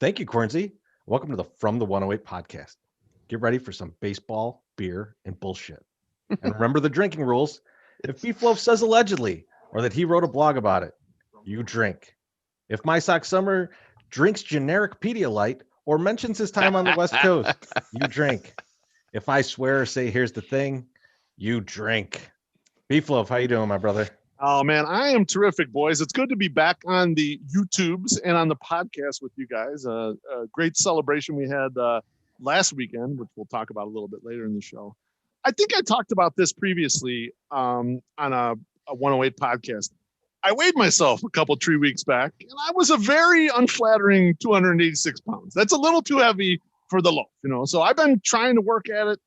Thank you, Cornsey. Welcome to the From the 108 podcast. Get ready for some baseball, beer, and bullshit. And remember the drinking rules. If Beef Loaf says allegedly, or that he wrote a blog about it, you drink. If My Sock Summer drinks generic Pedialyte or mentions his time on the West Coast, you drink. If I swear or say here's the thing, you drink. Beef Loaf, how you doing, my brother? Oh man, I am terrific, boys. It's good to be back on the YouTubes and on the podcast with you guys. A great celebration we had last weekend, which we'll talk about a little bit later in the show. I think I talked about this previously on a 108 podcast. I weighed myself a couple 3 weeks back, and I was a very unflattering 286 pounds. That's a little too heavy for the loaf, So I've been trying to work at it.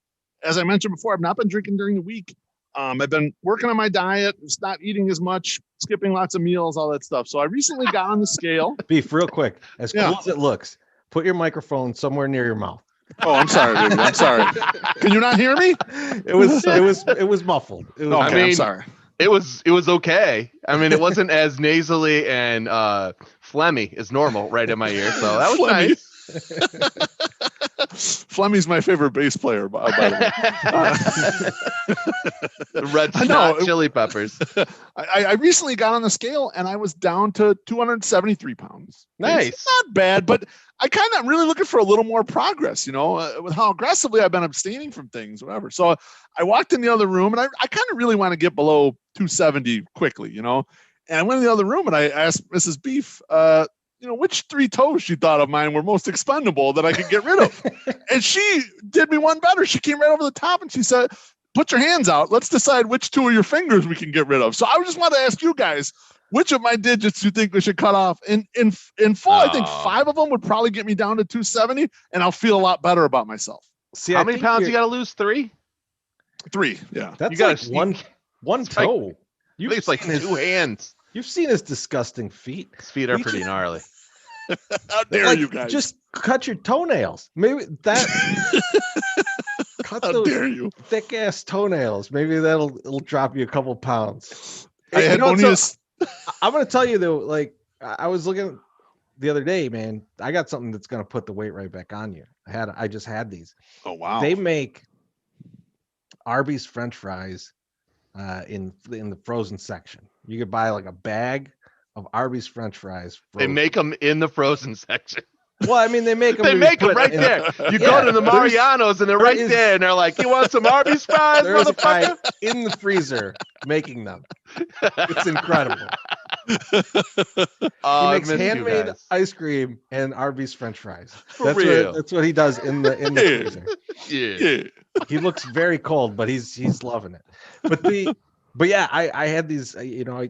As I mentioned before, I've not been drinking during the week. I've been working on my diet, just not eating as much, skipping lots of meals, all that stuff. So I recently got on the scale. Beef, real quick, as cool as it looks, put your microphone somewhere near your mouth. Oh, I'm sorry, baby. I'm sorry. Can you not hear me? It was muffled. I'm sorry. It was okay. I mean, it wasn't as nasally and phlegmy as normal right in my ear, so that was nice. Flemmy's my favorite bass player, by the way. Red Hot Chili Peppers. I recently got on the scale and I was down to 273 pounds. Nice. It's not bad, but I kind of really looking for a little more progress, with how aggressively I've been abstaining from things, whatever. So I walked in the other room and I kind of really want to get below 270 quickly, And I went in the other room and I asked Mrs. Beef, which 3 toes she thought of mine were most expendable that I could get rid of. And she did me one better. She came right over the top and she said, put your hands out. Let's decide which 2 of your fingers we can get rid of. So I just want to ask you guys, which of my digits do you think we should cut off? In full, I think 5 of them would probably get me down to 270, and I'll feel a lot better about myself. See, how many pounds you got to lose? 3? 3, yeah. That's you got like one toe. It's like 2 hands. You've seen his disgusting feet. His feet are pretty gnarly. How dare you guys? Just cut your toenails. Maybe that. Cut How those dare you? thick ass toenails. Maybe it'll drop you a couple pounds. I'm going to tell you though, like I was looking the other day, man. I got something that's going to put the weight right back on you. I just had these. Oh wow! They make Arby's French fries in the frozen section. You could buy like a bag of Arby's French fries. Frozen. They make them in the frozen section. Well, I mean, they make them. They make them right there. You go to the Mariano's and they're right there, and they're like, "You want some Arby's fries, motherfucker?" In the freezer making them. It's incredible. He makes handmade ice cream and Arby's French fries. That's what he does in the freezer. Yeah. He looks very cold, but he's loving it. But yeah, I had these. I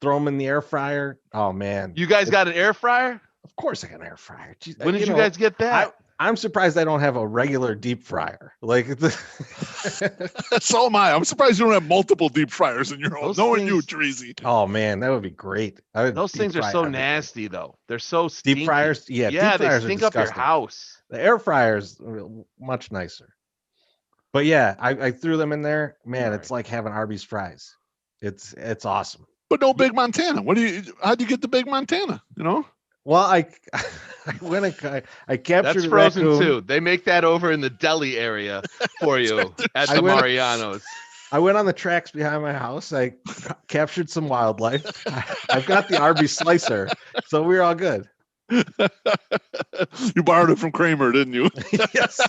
throw them in the air fryer. Oh man, you guys got an air fryer? Of course, I got an air fryer. Jeez, when did you guys get that? I'm surprised I don't have a regular deep fryer. Like, so am I. I'm surprised you don't have multiple deep fryers in your home. Knowing you, Treasy. Oh man, that would be great. Those things are so nasty, though. They're so stinky. Deep fryers. Yeah, deep fryers they stink up your house. The air fryers are much nicer. But yeah, I threw them in there. Man, It's like having Arby's fries. It's awesome. But no Big Montana. How'd you get the Big Montana? Well, I captured That's frozen too. They make that over in the deli area for you at the Mariano's. I went on the tracks behind my house. I captured some wildlife. I've got the Arby's slicer, so we're all good. You borrowed it from Kramer, didn't you? Yes.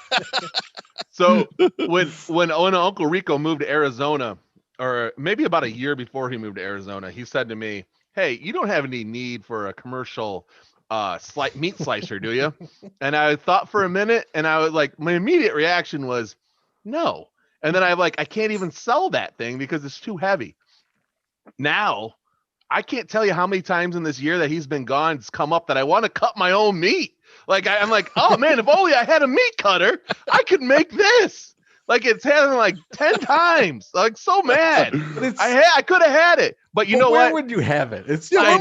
So when Uncle Rico moved to Arizona, or maybe about a year before he moved to Arizona, he said to me, "Hey, you don't have any need for a commercial meat slicer, do you?" And I thought for a minute, and I was like, my immediate reaction was, no. And then I can't even sell that thing because it's too heavy. Now, I can't tell you how many times in this year that he's been gone, it's come up that I want to cut my own meat. Like I'm like, oh man, if only I had a meat cutter, I could make this. Like it's happened like 10 times. Like so mad. I could have had it, but you know where what? Would you have it? I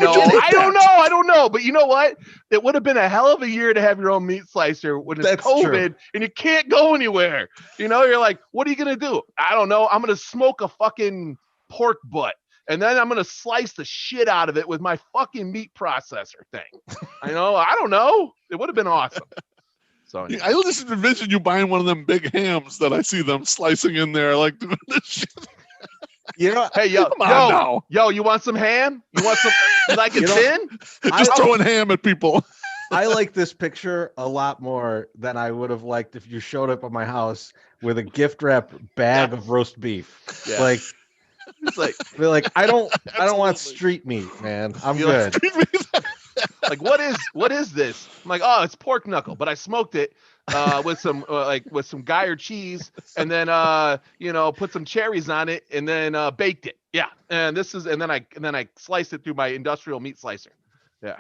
don't know. But you know what? It would have been a hell of a year to have your own meat slicer when it's COVID and you can't go anywhere. You're like, what are you gonna do? I don't know. I'm gonna smoke a fucking pork butt and then I'm gonna slice the shit out of it with my fucking meat processor thing. I don't know. It would have been awesome. So anyway. I just envision you buying one of them big hams that I see them slicing in there, like doing this shit. Hey, yo, Come on now. Yo, you want some ham? You want some like it thin? Just throwing ham at people. I like this picture a lot more than I would have liked if you showed up at my house with a gift wrap bag of roast beef. Yeah. Like, it's like, be like, I don't want street meat, man. I'm good. Like, what is this? I'm like, oh, it's pork knuckle, but I smoked it with some Geyser cheese, and then put some cherries on it, and then baked it. Yeah, and then I sliced it through my industrial meat slicer. Yeah.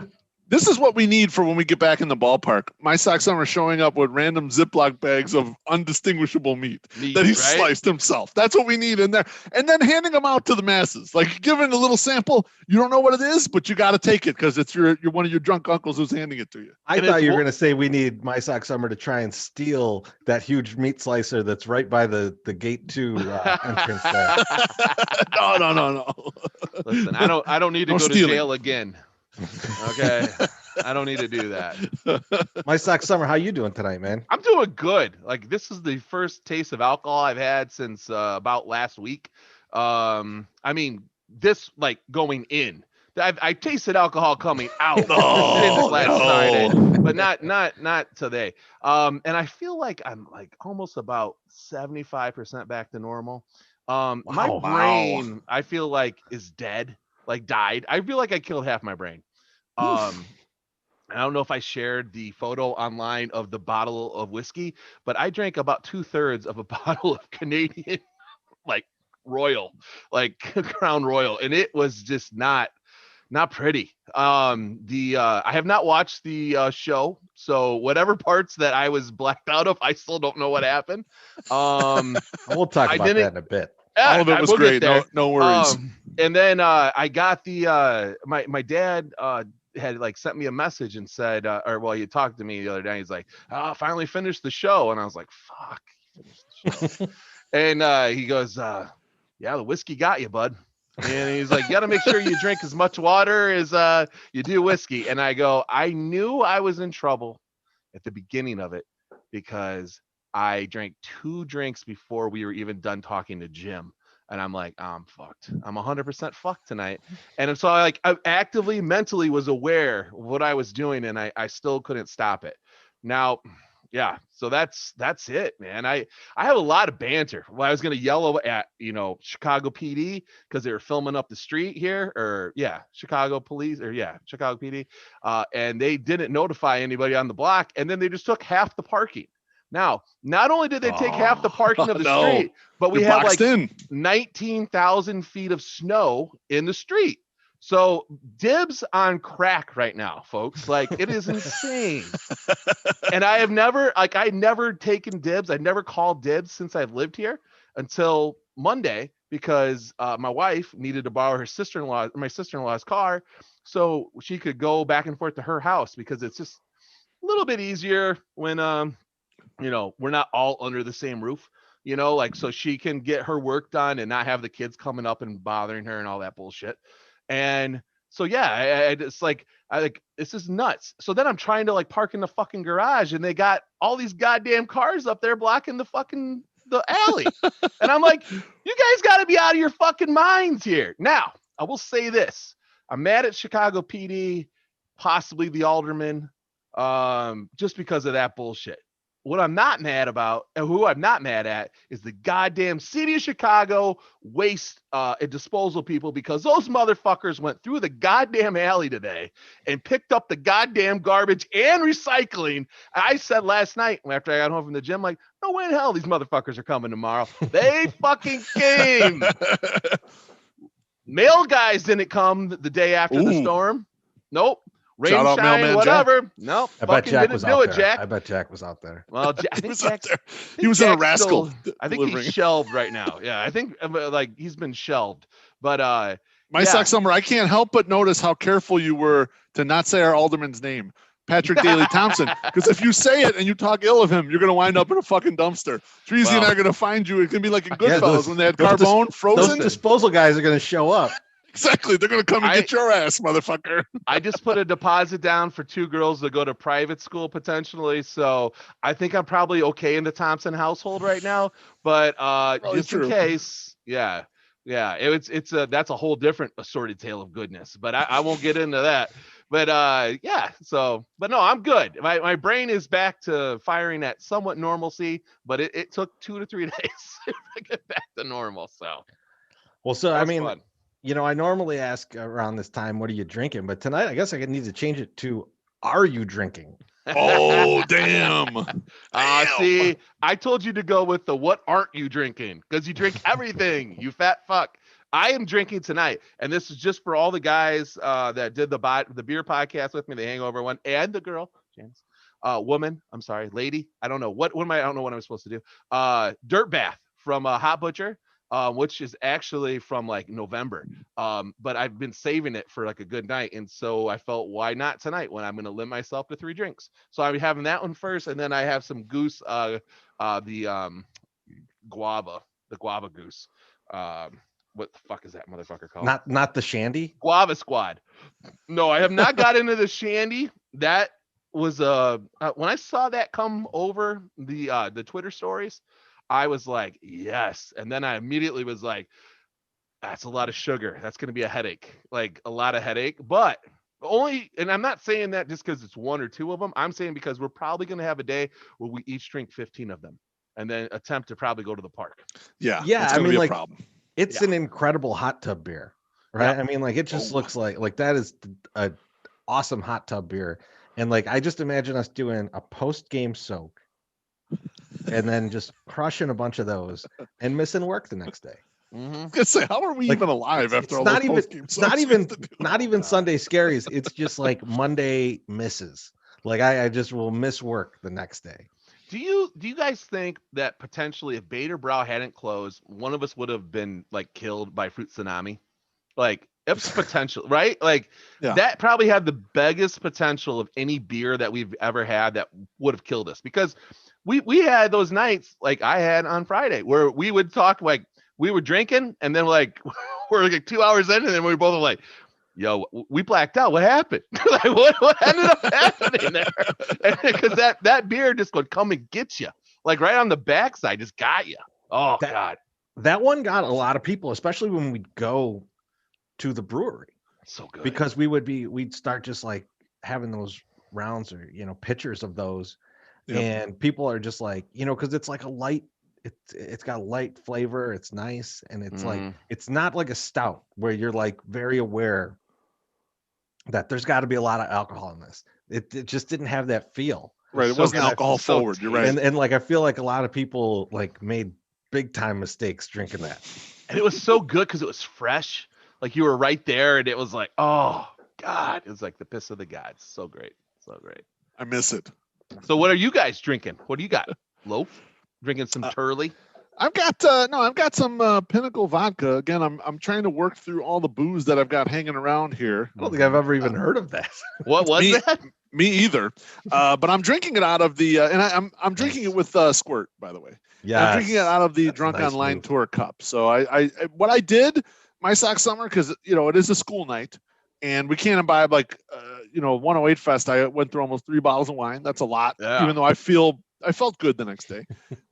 This is what we need for when we get back in the ballpark. My Sock Summer showing up with random Ziploc bags of undistinguishable meat that he sliced himself. That's what we need in there. And then handing them out to the masses. Like giving a little sample. You don't know what it is, but you got to take it because it's you're one of your drunk uncles who's handing it to you. I thought you were going to say we need My Sock Summer to try and steal that huge meat slicer that's right by the gate 2 entrance there. No. Listen, I don't need to go to jail again. Okay, I don't need to do that. My Sock Summer, how you doing tonight, man? I'm doing good. Like, this is the first taste of alcohol I've had since about last week. I mean, this like going in. I tasted alcohol coming out since last Friday, but not today. And I feel like I'm like almost about 75% back to normal. My brain, I feel like, is dead. Like died. I feel like I killed half my brain. I don't know if I shared the photo online of the bottle of whiskey, but I drank about 2/3 of a bottle of Canadian, like Royal, like Crown Royal, and it was just not pretty. I have not watched the show, so whatever parts that I was blacked out of, I still don't know what happened. We'll talk about that in a bit. All of it was great. No worries. And then I got the my dad had like sent me a message and said, he talked to me the other day. He's like, "Oh, I finally finished the show," and I was like, "Fuck, you finished the show." And he goes, "Yeah, the whiskey got you, bud." And he's like, "You got to make sure you drink as much water as you do whiskey." And I go, I knew I was in trouble at the beginning of it because I drank 2 drinks before we were even done talking to Jim. And I'm like, I'm fucked. I'm 100% fucked tonight. And so I actively, mentally was aware of what I was doing, and I still couldn't stop it. Now, yeah, so that's it, man. I have a lot of banter. Well, I was going to yell at, Chicago PD because they were filming up the street here, or Chicago police, or Chicago PD. And they didn't notify anybody on the block. And then they just took half the parking. Now, not only did they take half the parking of the street, but we have like 19,000 feet of snow in the street. So dibs on crack right now, folks. Like, it is insane. And I never taken dibs. I never called dibs since I've lived here until Monday, because my wife needed to borrow my sister-in-law's car so she could go back and forth to her house, because it's just a little bit easier when we're not all under the same roof, so she can get her work done and not have the kids coming up and bothering her and all that bullshit. And so, it's like, this is nuts. So then I'm trying to like park in the fucking garage, and they got all these goddamn cars up there blocking the alley. And I'm like, you guys got to be out of your fucking minds here. Now, I will say this. I'm mad at Chicago PD, possibly the alderman, just because of that bullshit. What I'm not mad about, and who I'm not mad at, is the goddamn city of Chicago waste and disposal people, because those motherfuckers went through the goddamn alley today and picked up the goddamn garbage and recycling. I said last night after I got home from the gym, like, no way in hell these motherfuckers are coming tomorrow. They fucking came. Mail guys didn't come the day after the storm. Nope. Rain, shine, whatever. Jack. Nope. I bet Jack was out there. Jack. I bet Jack was out there. Well, I think he was in a rascal. I think he's shelved right now. Yeah, I think he's been shelved. But My Sock Summer, I can't help but notice how careful you were to not say our alderman's name, Patrick Daley Thompson. Because if you say it and you talk ill of him, you're going to wind up in a fucking dumpster. Treasy and I are going to find you. It's going to be like in Goodfellas when they had Carbone frozen. Those disposal guys are going to show up. Exactly. They're going to come and get your ass, motherfucker. I just put a deposit down for 2 girls to go to private school potentially. So I think I'm probably okay in the Thompson household right now. But just in case, yeah. That's a whole different assorted tale of goodness. But I won't get into that. But but no, I'm good. My brain is back to firing at somewhat normalcy, but it took 2 to 3 days to get back to normal. So I mean, fun. I normally ask around this time, what are you drinking? But tonight, I guess I need to change it to, are you drinking? Oh, damn. See, I told you to go with the what aren't you drinking? Because you drink everything, you fat fuck. I am drinking tonight, and this is just for all the guys that did the beer podcast with me, the Hangover one, and the girl, Janice, woman. I'm sorry, lady. I don't know what am I? I don't know what I'm supposed to do. Dirt Bath from Hot Butcher, which is actually from like November. But I've been saving it for like a good night, and so I felt, why not tonight when I'm going to limit myself to 3 drinks? So I'm having that one first, and then I have some goose, the guava goose. What the fuck is that motherfucker called? Not the Shandy? Guava Squad. No, I have not got into the Shandy. That was when I saw that come over the Twitter stories, I was like, yes. And then I immediately was like, that's a lot of sugar. That's going to be a headache, like a lot of headache. But and I'm not saying that just because it's 1 or 2 of them. I'm saying because we're probably going to have a day where we each drink 15 of them and then attempt to probably go to the park. Yeah. I mean, like, it's an incredible hot tub beer, right? Yeah. I mean, like, it just looks like that is a awesome hot tub beer. And like, I just imagine us doing a post-game soak and then just crushing a bunch of those and missing work the next day. Mm-hmm. I was gonna say, how are we even alive after all those post-game soaks? Not even Sunday scaries. It's just like Monday misses. Like I just will miss work the next day. Do you guys think that potentially if Bader Brow hadn't closed, one of us would have been like killed by fruit tsunami? Like, it's potential, right? Like, that probably had the biggest potential of any beer that we've ever had that would have killed us, because we had those nights like I had on Friday where we would talk, like we were drinking and then like we're like 2 hours in and then we were both like, yo, we blacked out. What happened? Like, what ended up happening there? Because that beer just would come and get you, like right on the backside, just got you. Oh, God. That one got a lot of people, especially when we'd go to the brewery. So good. Because we'd start just like having those rounds or, pitchers of those. Yep. And people are just like, because it's like a light, it's got a light flavor. It's nice. And it's like, it's not like a stout where you're like very aware that there's got to be a lot of alcohol in this. It just didn't have that feel. Right. It wasn't alcohol forward. You're right. And like, I feel like a lot of people like made big time mistakes drinking that. And it was so good because it was fresh. Like you were right there and it was like, oh God, it was like the piss of the gods. So great. So great. I miss it. So what are you guys drinking? What do you got? Loaf? Drinking some Turley? I've got some Pinnacle vodka. Again, I'm trying to work through all the booze that I've got hanging around here. I don't think I've ever even heard of that. What was that? Me either. But I'm drinking it out of the and I'm drinking it with Squirt, by the way. Yeah. I'm drinking it out of the Drunk Online Tour cup. So I what I did my sock summer, because it is a school night and we can't imbibe like 108 Fest. I went through almost 3 bottles of wine. That's a lot. Yeah. Even though I felt good the next day.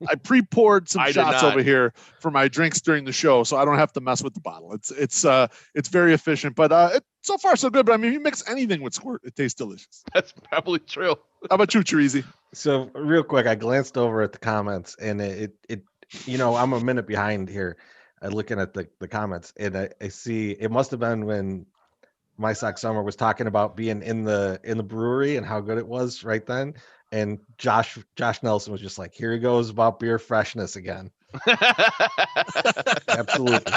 I pre-poured some shots over here for my drinks during the show, so I don't have to mess with the bottle. It's very efficient, but so far so good. But I mean, if you mix anything with Squirt, it tastes delicious. That's probably true. How about you, Chirizi? So real quick, I glanced over at the comments, and it I'm a minute behind here, looking at the comments, and I see it must have been when My Sock Summer was talking about being in the brewery and how good it was right then. And Josh Nelson was just like, here he goes about beer freshness again. Absolutely.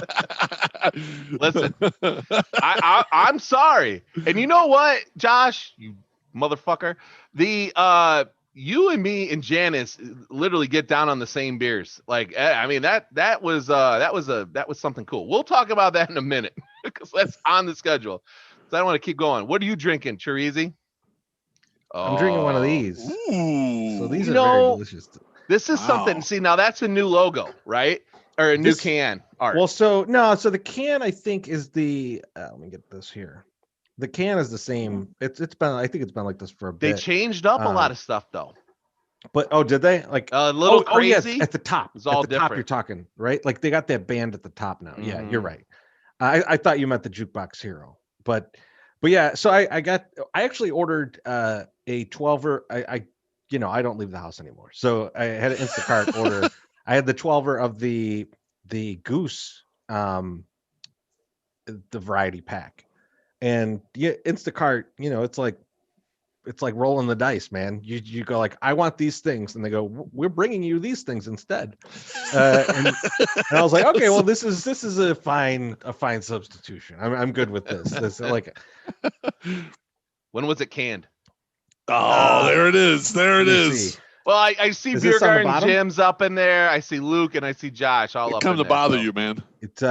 Listen, I'm sorry. And you know what, Josh, you motherfucker, you and me and Janice literally get down on the same beers. Like, I mean, that was something cool. We'll talk about that in a minute because that's on the schedule. So I don't want to keep going. What are you drinking, Chirizi? I'm drinking one of these. Ooh. So these are very delicious. This is something. See, now that's a new logo, right? Or a new can. art. Well, so the can I think is the. Let me get this here. The can is the same. It's been. I think it's been like this for a They bit. changed up a lot of stuff though. But did they like A little yeah, crazy. at the top. It's all at the top you're different. talking, right? Like they got that band at the top now. Yeah, you're Mhm. right. I thought you meant the Jukebox Hero, but yeah. So I actually ordered a 12er. I don't leave the house anymore, so I had an Instacart order. I had the 12er of the Goose, the variety pack, and yeah, Instacart. It's like rolling the dice, man. You go like, I want these things, and they go, we're bringing you these things instead. And I was like, okay, well, this is a fine substitution. I'm good with this. This like, When was it canned? Oh, there it is. There it let me is. see. Well, I see Is Beer this on the Garden bottom? Jim's up in there. I see Luke and I see Josh all It up come in to there. bother so. you, man. It's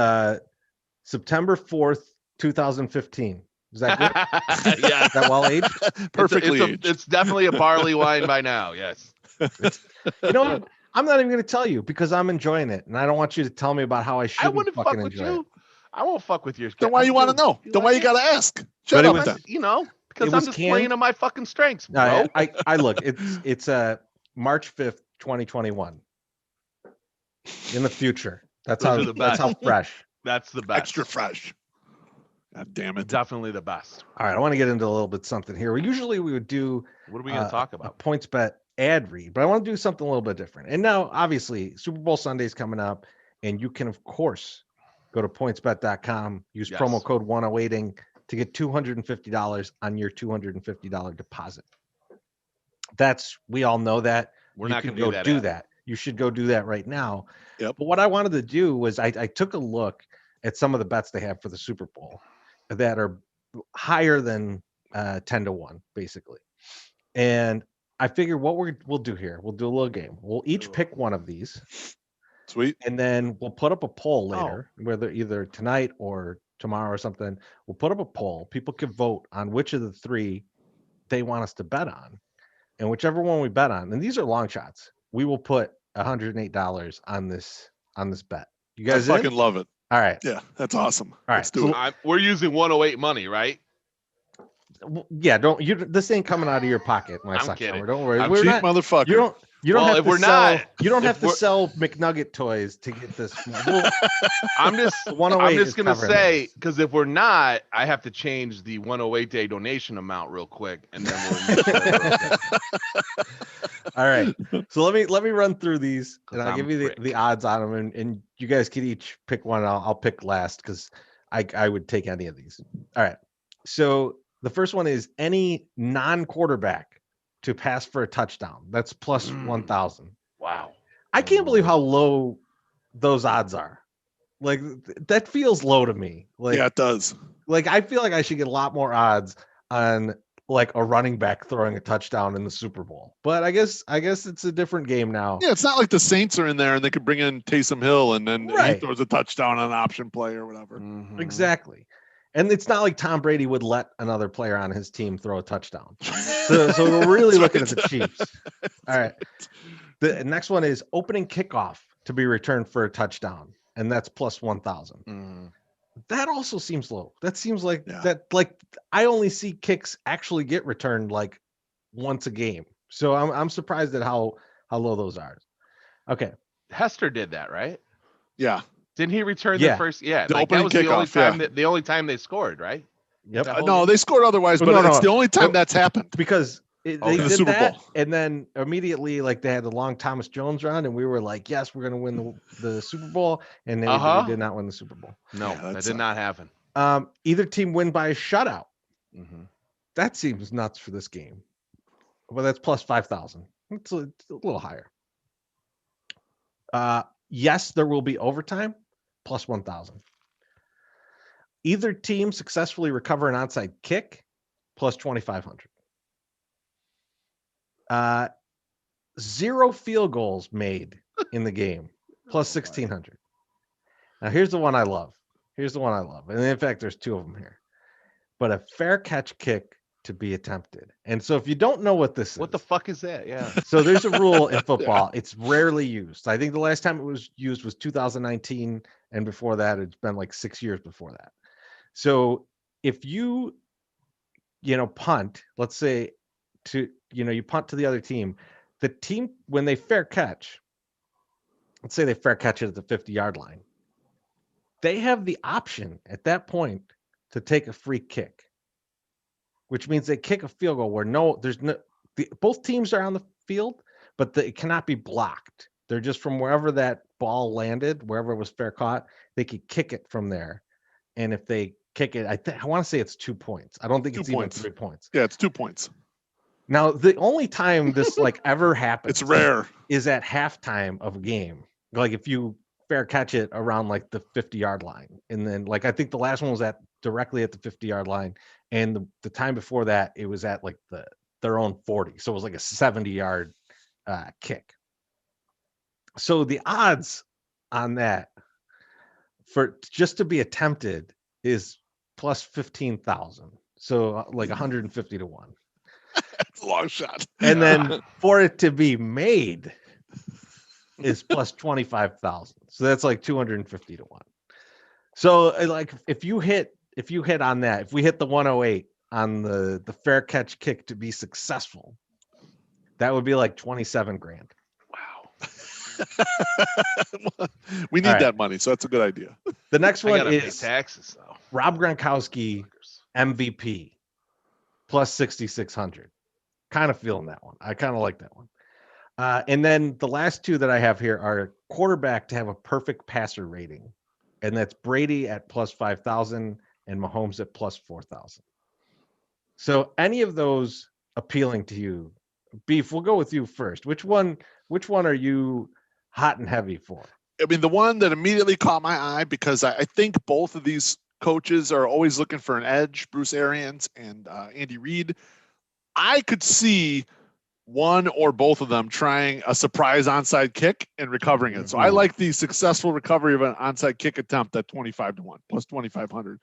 September 4th, 2015. Is that good? Yeah, Is that well aged? Perfectly aged. It's definitely a barley wine by now. Yes. You know what? I'm not even going to tell you because I'm enjoying it, and I don't want you to tell me about how I I shouldn't wouldn't fucking fuck with enjoy you. it. I won't fuck with yours. Then why you want to know? Then why you gotta ask? Shut But it up, was- then. You know, because It I'm was just canned? playing on my fucking strengths, bro. No, I look. It's March 5th, 2021. In the future. That's Those are the that's how best. fresh. That's the best. Extra fresh. God damn it. Definitely the best. All right, I want to get into a little bit something here. Usually we would do What are we gonna talk a about? points bet ad read, but I want to do something a little bit different. And now, obviously, Super Bowl Sunday's coming up, and you can, of course, go to pointsbet.com, use Yes. promo code 108ing to get $250 on your $250 deposit. We all know that. We're You not can gonna go do that. do ad. that. You should go do that right now. Yep. But what I wanted to do was I took a look at some of the bets they have for the Super Bowl that are higher than 10-1, basically. And I figure what we'll do here, we'll do a little game. We'll each pick one of these, Sweet. and then we'll put up a poll Oh. later, whether either tonight or tomorrow or something. We'll put up a poll. People can vote on which of the three they want us to bet on. And whichever one we bet on, and these are long shots, we will put $108 on this bet. You I guys in? fucking love it. All right. Yeah, that's awesome. All Let's right, do so- it. We're using 108 money, right? Yeah, this ain't coming out of your pocket, my I'm suck kidding. number. Don't worry. I'm We're Cheap not, motherfucker. you don't Well, have if to we're sell not- you don't if have to we're- sell McNugget toys to get this. I'm just 108 I'm is just gonna covering say this. because if we're not, I have to change the 108 day donation amount real quick, and then we'll make sure we're okay. All right. So let me run through these, 'Cause and I'll I'm give you prick. the odds on them, and you guys can each pick one. I'll pick last because I would take any of these. All right. So the first one is any non-quarterback to pass for a touchdown. That's plus 1,000. Wow. I can't believe how low those odds are. Like that feels low to me. Like Yeah, it does. like I feel like I should get a lot more odds on like a running back throwing a touchdown in the Super Bowl. But I guess it's a different game now. Yeah, it's not like the Saints are in there and they could bring in Taysom Hill and then he Right. throws a touchdown on an option play or whatever. Mhm. Exactly. And it's not like Tom Brady would let another player on his team throw a touchdown. So we're really That's looking right. at the Chiefs. All right. The next one is opening kickoff to be returned for a touchdown, and that's plus 1,000. Mhm. That also seems low. That seems like Yeah. that. Like I only see kicks actually get returned like once a game. So I'm surprised at how low those are. Okay. Hester did that, right? Yeah. Didn't he return Yeah. the first? Yeah, The like that opening was the only kickoff, time yeah. the only time they scored, right? Yep. That whole No, game? they scored otherwise, but No, it's no. the only time No. that's happened. Because they in the did Super that, Bowl. and then immediately like they had the long Thomas Jones run, and we were like, yes, we're gonna win the Super Bowl, and they did not win the Super Bowl. No, Yeah, that that sucked. did not happen. Either team win by a shutout. Mm-hmm. That seems nuts for this game. Well, that's plus 5,000. It's a little higher. Yes, there will be overtime, plus 1,000. Either team successfully recover an onside kick, plus 2,500. 0 field goals made in the game, plus 1,600. Now, here's the one I love. And in fact, there's 2 of them here. But a fair catch kick to be attempted. And so if you don't know what this What the is, fuck is that? Yeah. so there's a rule in football. It's rarely used. I think the last time it was used was 2019, and before that, it's been like 6 years before that. So if you punt, let's say you punt to the other team, the team, when they fair catch, let's say they fair catch it at the 50-yard line, they have the option at that point to take a free kick, which means they kick a field goal where both teams are on the field, but it cannot be blocked. They're just from wherever that ball landed, wherever it was fair caught, they could kick it from there. And if they kick it, I want to say it's 2 points. I don't think it's even 3 points. Yeah, it's 2 points. Now, the only time this ever happens, It's rare, is at halftime of a game. Like if you fair catch it around like the 50-yard line, and then I think the last one was directly at the 50-yard line, and the time before that it was at like their own 40, so it was like a 70-yard kick. So the odds on that for just to be attempted is plus 15,000, so like 150 to 1. It's a long shot. And then for it to be made is plus 25,000. So that's like 250 to 1. So like if you hit on that, if we hit the 108 on the fair catch kick to be successful, that would be like 27 grand. Wow. We need that money, so that's a good idea. The next one is pay taxes though. Rob Gronkowski MVP plus 6,600. Kind of feeling that one. I kind of like that one. And then the last two that I have here are quarterback to have a perfect passer rating. And that's Brady at plus 5,000 and Mahomes at plus 4,000. So any of those appealing to you? Beef, we'll go with you first. Which one are you hot and heavy for? I mean, the one that immediately caught my eye, because I think both of these coaches are always looking for an edge, Bruce Arians and Andy Reid. I could see one or both of them trying a surprise onside kick and recovering it. So I like the successful recovery of an onside kick attempt at 25 to 1 plus 2,500.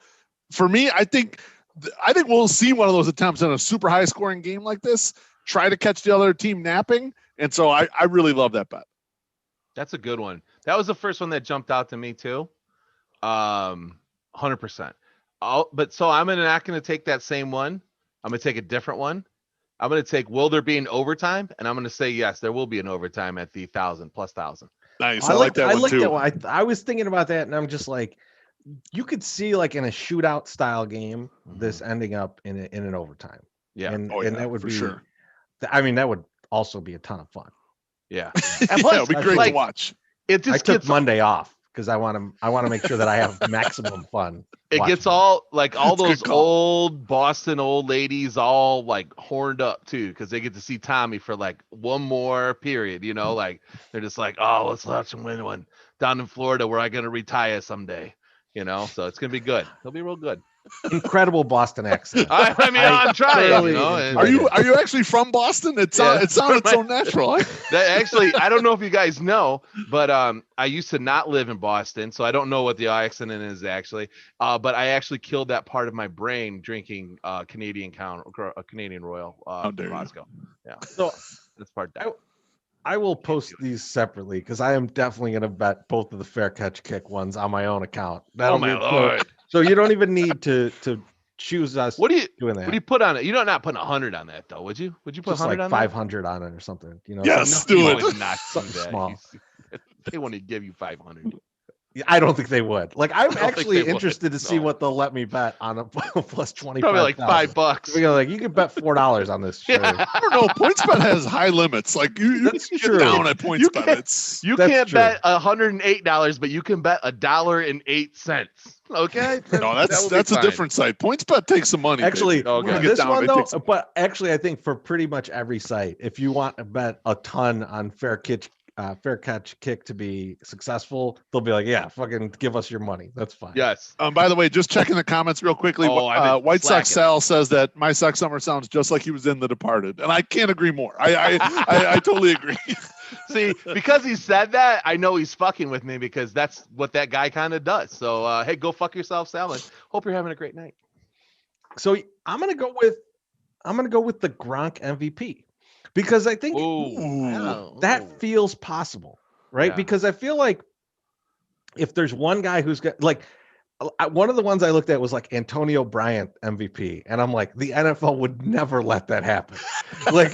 For me, I think we'll see one of those attempts in a super high scoring game like this, try to catch the other team napping. And so I really love that bet. That's a good one. That was the first one that jumped out to me too. 100%. But so I'm not going to take that same one. I'm going to take a different one. I'm going to take, will there be an overtime? And I'm going to say, yes, there will be an overtime at the 1,000 plus 1,000. Nice. I like that one too. That one. I was thinking about that, and I'm just like, you could see like in a shootout style game, this ending up in an overtime. Yeah. And that would be sure. I mean, that would also be a ton of fun. Yeah. And plus, it would be great to watch. It just I took Monday off because I want to make sure that I have maximum fun. It gets all those old Boston old ladies all like horned up too, because they get to see Tommy for like one more period, like they're just like, oh, let's watch him win one down in Florida where I'm gonna retire someday, so it's gonna be good. It'll be real good. Incredible Boston accent. I mean, I'm trying. Are you actually from Boston? It sounded so natural. That actually, I don't know if you guys know, but I used to not live in Boston, so I don't know what the accent is actually. But I actually killed that part of my brain drinking Canadian Royal from Moscow. Yeah, so that's part. I will post these separately because I am definitely going to bet both of the fair catch kick ones on my own account. Oh my Lord. So you don't even need to choose us. What do you doing that? What do you put on it? You're not putting 100 on that though, would you? Would you put just 100 like on 500 on it or something? Yes, do it. Would not do Something that. small. They want to give you 500. I don't think they would. Like, I'm actually they interested would. to see what they'll let me bet on a plus 25. Probably like $5. We go like, you can bet $4 on this. Show. I don't know. PointsBet has high limits. Like you That's get true. down at PointsBet. You That's can't true. bet $108, but you can bet $1.08. Okay. No, that's a different site. PointsBet takes some money. Actually, okay. this one though, but actually, I think for pretty much every site, if you want to bet a ton on fair catch kick to be successful, they'll be like, yeah, fucking give us your money. That's fine. Yes. By the way, just checking the comments real quickly. White Sox Sal says that My Sox Summer sounds just like he was in The Departed, and I can't agree more. I totally agree. See, because he said that, I know he's fucking with me because that's what that guy kind of does. So, hey, go fuck yourself, Sal. And hope you're having a great night. So I'm gonna go with I'm gonna go with the Gronk MVP because I think that feels possible, right? Yeah. Because I feel like if there's one guy who's got like one of the ones I looked at was like Antonio Bryant MVP, and I'm like, the NFL would never let that happen. Like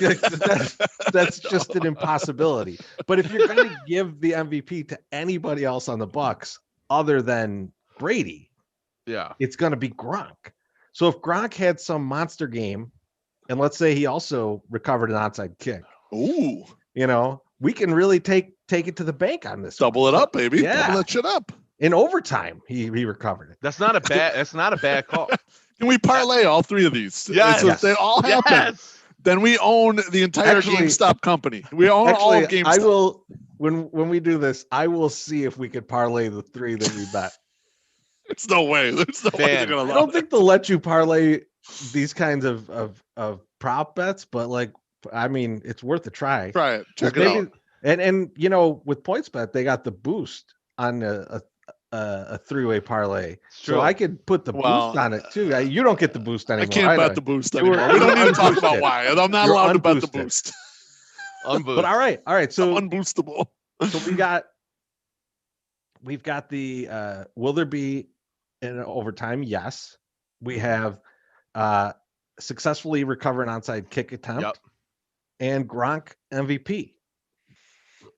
that's just an impossibility. But if you're gonna give the MVP to anybody else on the Bucks other than Brady, Yeah. it's gonna be Gronk. So if Gronk had some monster game, and let's say he also recovered an onside kick, Ooh, you know, we can really take it to the bank on this. double it up, baby. Yeah. Double that shit up. In overtime, he recovered it. That's not a bad call. Can we parlay all three of these? Yes. So if they all happen, Yes. then we own the entire Actually- GameStop company. We own all of GameStop. I will when we do this, I will see if we could parlay the three that we bet. There's no way. There's no way they're Man, gonna I allow don't think they'll let you parlay these kinds of prop bets, but like, I mean, it's worth a try. Try it. Check it Maybe- out. And you know, with PointsBet, they got the boost on a three-way parlay, so true. I could put the Well, boost on it too. You don't get the boost anymore. I can't bet the boost anymore. We don't need to talk about unboosted. why. I'm not You're allowed to bet the unboosted. boost. Unboost. But all right. So I'm unboostable. So we've got the will there be an overtime? Yes. We have successfully recover an onside kick attempt. Yep. And Gronk MVP.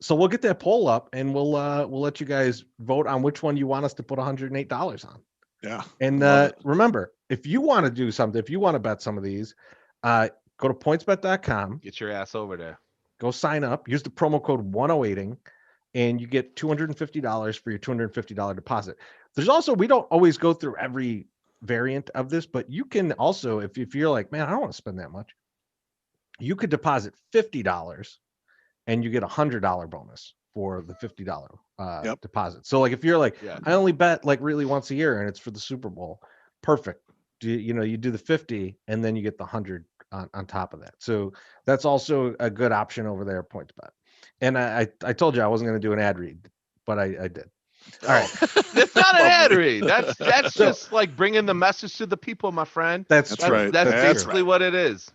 So we'll get that poll up and we'll let you guys vote on which one you want us to put $108 on. Yeah. And Love it. remember, if you want to do something, if you want to bet some of these, go to pointsbet.com. Get your ass over there. Go sign up, use the promo code 108ing, and you get $250 for your $250 deposit. There's also, we don't always go through every variant of this, but you can also, if you're like, man, I don't want to spend that much, you could deposit $50 and you get $100 bonus for the $50 deposit. So like if you're like, Yeah. I only bet like really once a year and it's for the Super Bowl, perfect. You do the 50 and then you get the 100 on top of that. So that's also a good option over there at PointsBet. And I told you I wasn't going to do an ad read, but I did. All right. That's not an ad Lovely. read. That's just like bringing the message to the people, my friend. That's right. That's That's basically what it is.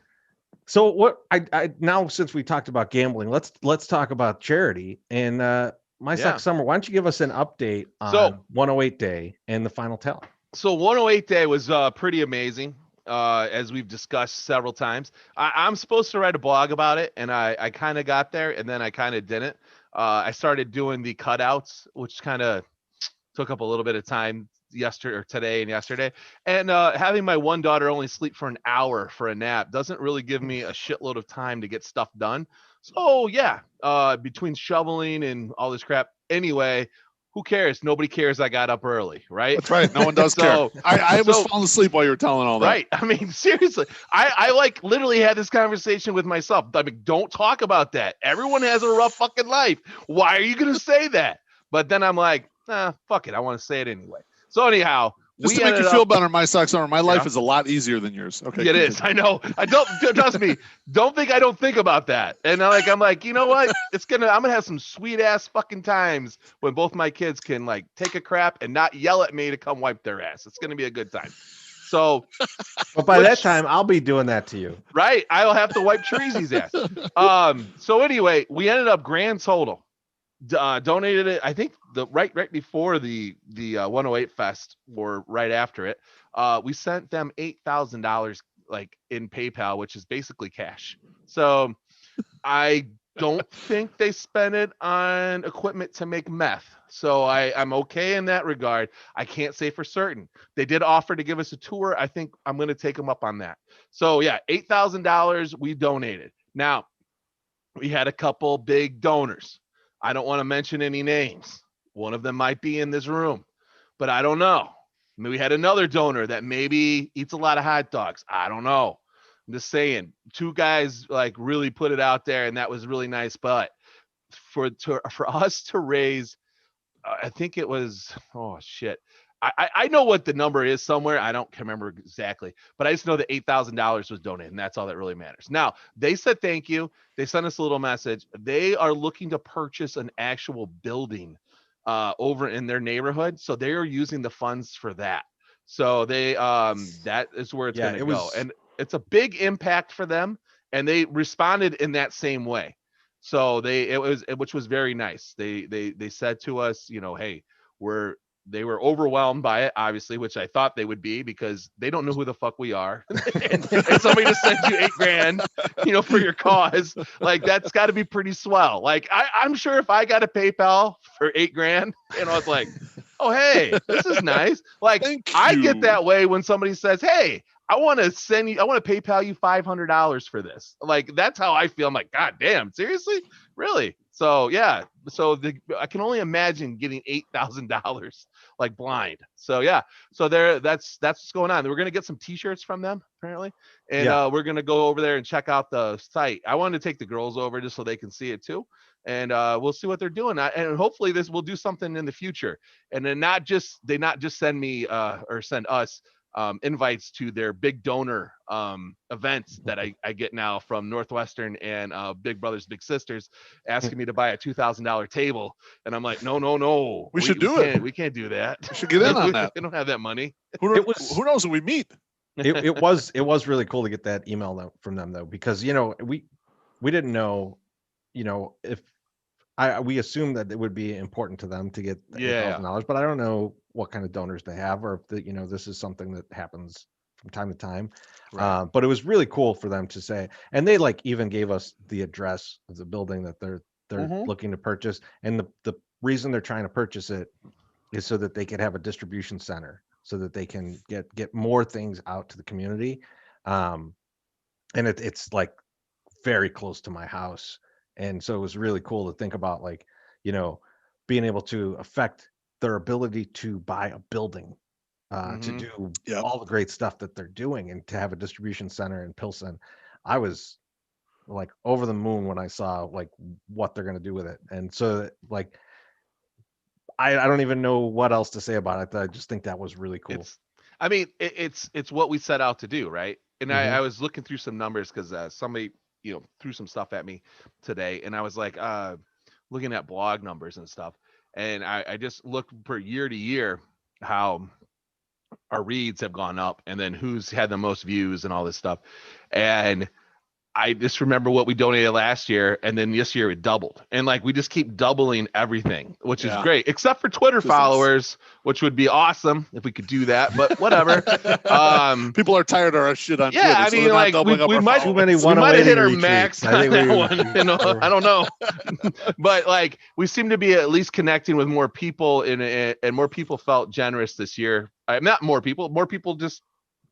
So what I now, since we talked about gambling, let's talk about charity. And my Yeah. Summer, why don't you give us an update on 108 Day and the final tally? So 108 Day was pretty amazing, as we've discussed several times. I'm supposed to write a blog about it, and I kind of got there, and then I kind of didn't. I started doing the cutouts, which kind of took up a little bit of time today and yesterday. And having my one daughter only sleep for an hour for a nap doesn't really give me a shitload of time to get stuff done. So yeah, between shoveling and all this crap. Anyway, who cares? Nobody cares I got up early, right? That's right. No one does care. I was falling asleep while you were telling all that. Right. I mean, seriously, I like literally had this conversation with myself. I mean, don't talk about that. Everyone has a rough fucking life. Why are you going to say that? But then I'm like, fuck it. I want to say it anyway. So anyhow, Just to make you feel better, my life is a lot easier than yours. Okay. It is. I know. I don't trust me. Don't think I don't think about that. And I'm like, you know what? I'm gonna have some sweet ass fucking times when both my kids can like take a crap and not yell at me to come wipe their ass. It's gonna be a good time. So, but by that time, I'll be doing that to you. Right. I'll have to wipe Treasy's ass. So anyway, we ended up grand total. Donated it, I think right before the 108 Fest or right after it. We sent them $8,000 like in PayPal, which is basically cash. So I don't think they spent it on equipment to make meth. So I'm okay in that regard. I can't say for certain. They did offer to give us a tour. I think I'm going to take them up on that. So yeah, $8,000 we donated. Now we had a couple big donors. I don't want to mention any names. One of them might be in this room, but I don't know. I mean, we had another donor that maybe eats a lot of hot dogs. I don't know. I'm just saying, two guys like really put it out there, and that was really nice. But for us to raise, I think it was, oh shit. I know what the number is somewhere. I don't remember exactly, but I just know that $8,000 was donated, and that's all that really matters. Now, they said thank you. They sent us a little message. They are looking to purchase an actual building over in their neighborhood, so they are using the funds for that. So they that is where it's going to go. And it's a big impact for them, and they responded in that same way. So which was very nice. They said to us, hey, they were overwhelmed by it, obviously, which I thought they would be, because they don't know who the fuck we are. and somebody just sends you $8,000, for your cause. Like, that's got to be pretty swell. Like, I'm sure if I got a PayPal for $8,000, and I was like, oh, hey, this is nice. Like, I get that way when somebody says, hey, I want to PayPal you $500 for this. Like, that's how I feel. I'm like, God damn, seriously? Really? So yeah. So I can only imagine getting $8,000 like blind. So yeah. So that's what's going on. We're gonna get some T-shirts from them apparently, and we're gonna go over there and check out the site. I wanted to take the girls over just so they can see it too, and we'll see what they're doing. And hopefully this will do something in the future. And then not just send me or send us invites to their big donor events that I get now from Northwestern and Big Brothers Big Sisters, asking me to buy a $2,000 table, and I'm like, no, we should do it. We can't do that. We should get in on that. We don't have that money. Who knows when we meet? It was really cool to get that email from them though, because we didn't know, if we assumed that it would be important to them to get $8,000, but I don't know what kind of donors they have, or if this is something that happens from time to time. Right. But it was really cool for them to say, and they even gave us the address of the building that they're looking to purchase, and the reason they're trying to purchase it is so that they could have a distribution center, so that they can get more things out to the community. And it's like very close to my house. And so it was really cool to think about, being able to affect their ability to buy a building, to do all the great stuff that they're doing, and to have a distribution center in Pilsen. I was like over the moon when I saw what they're going to do with it. And so I don't even know what else to say about it. I just think that was really cool. It's what we set out to do, right? And I was looking through some numbers because somebody threw some stuff at me today, and I was like looking at blog numbers and stuff, and I just looked for year to year how our reads have gone up, and then who's had the most views and all this stuff. And I just remember what we donated last year, and then this year it doubled. And we just keep doubling everything, which is great, except for Twitter followers, which would be awesome if we could do that, but whatever. People are tired of our shit on Twitter. I mean, we might have hit our max on that one. I don't know. But we seem to be at least connecting with more people, and more people felt generous this year. Not more people just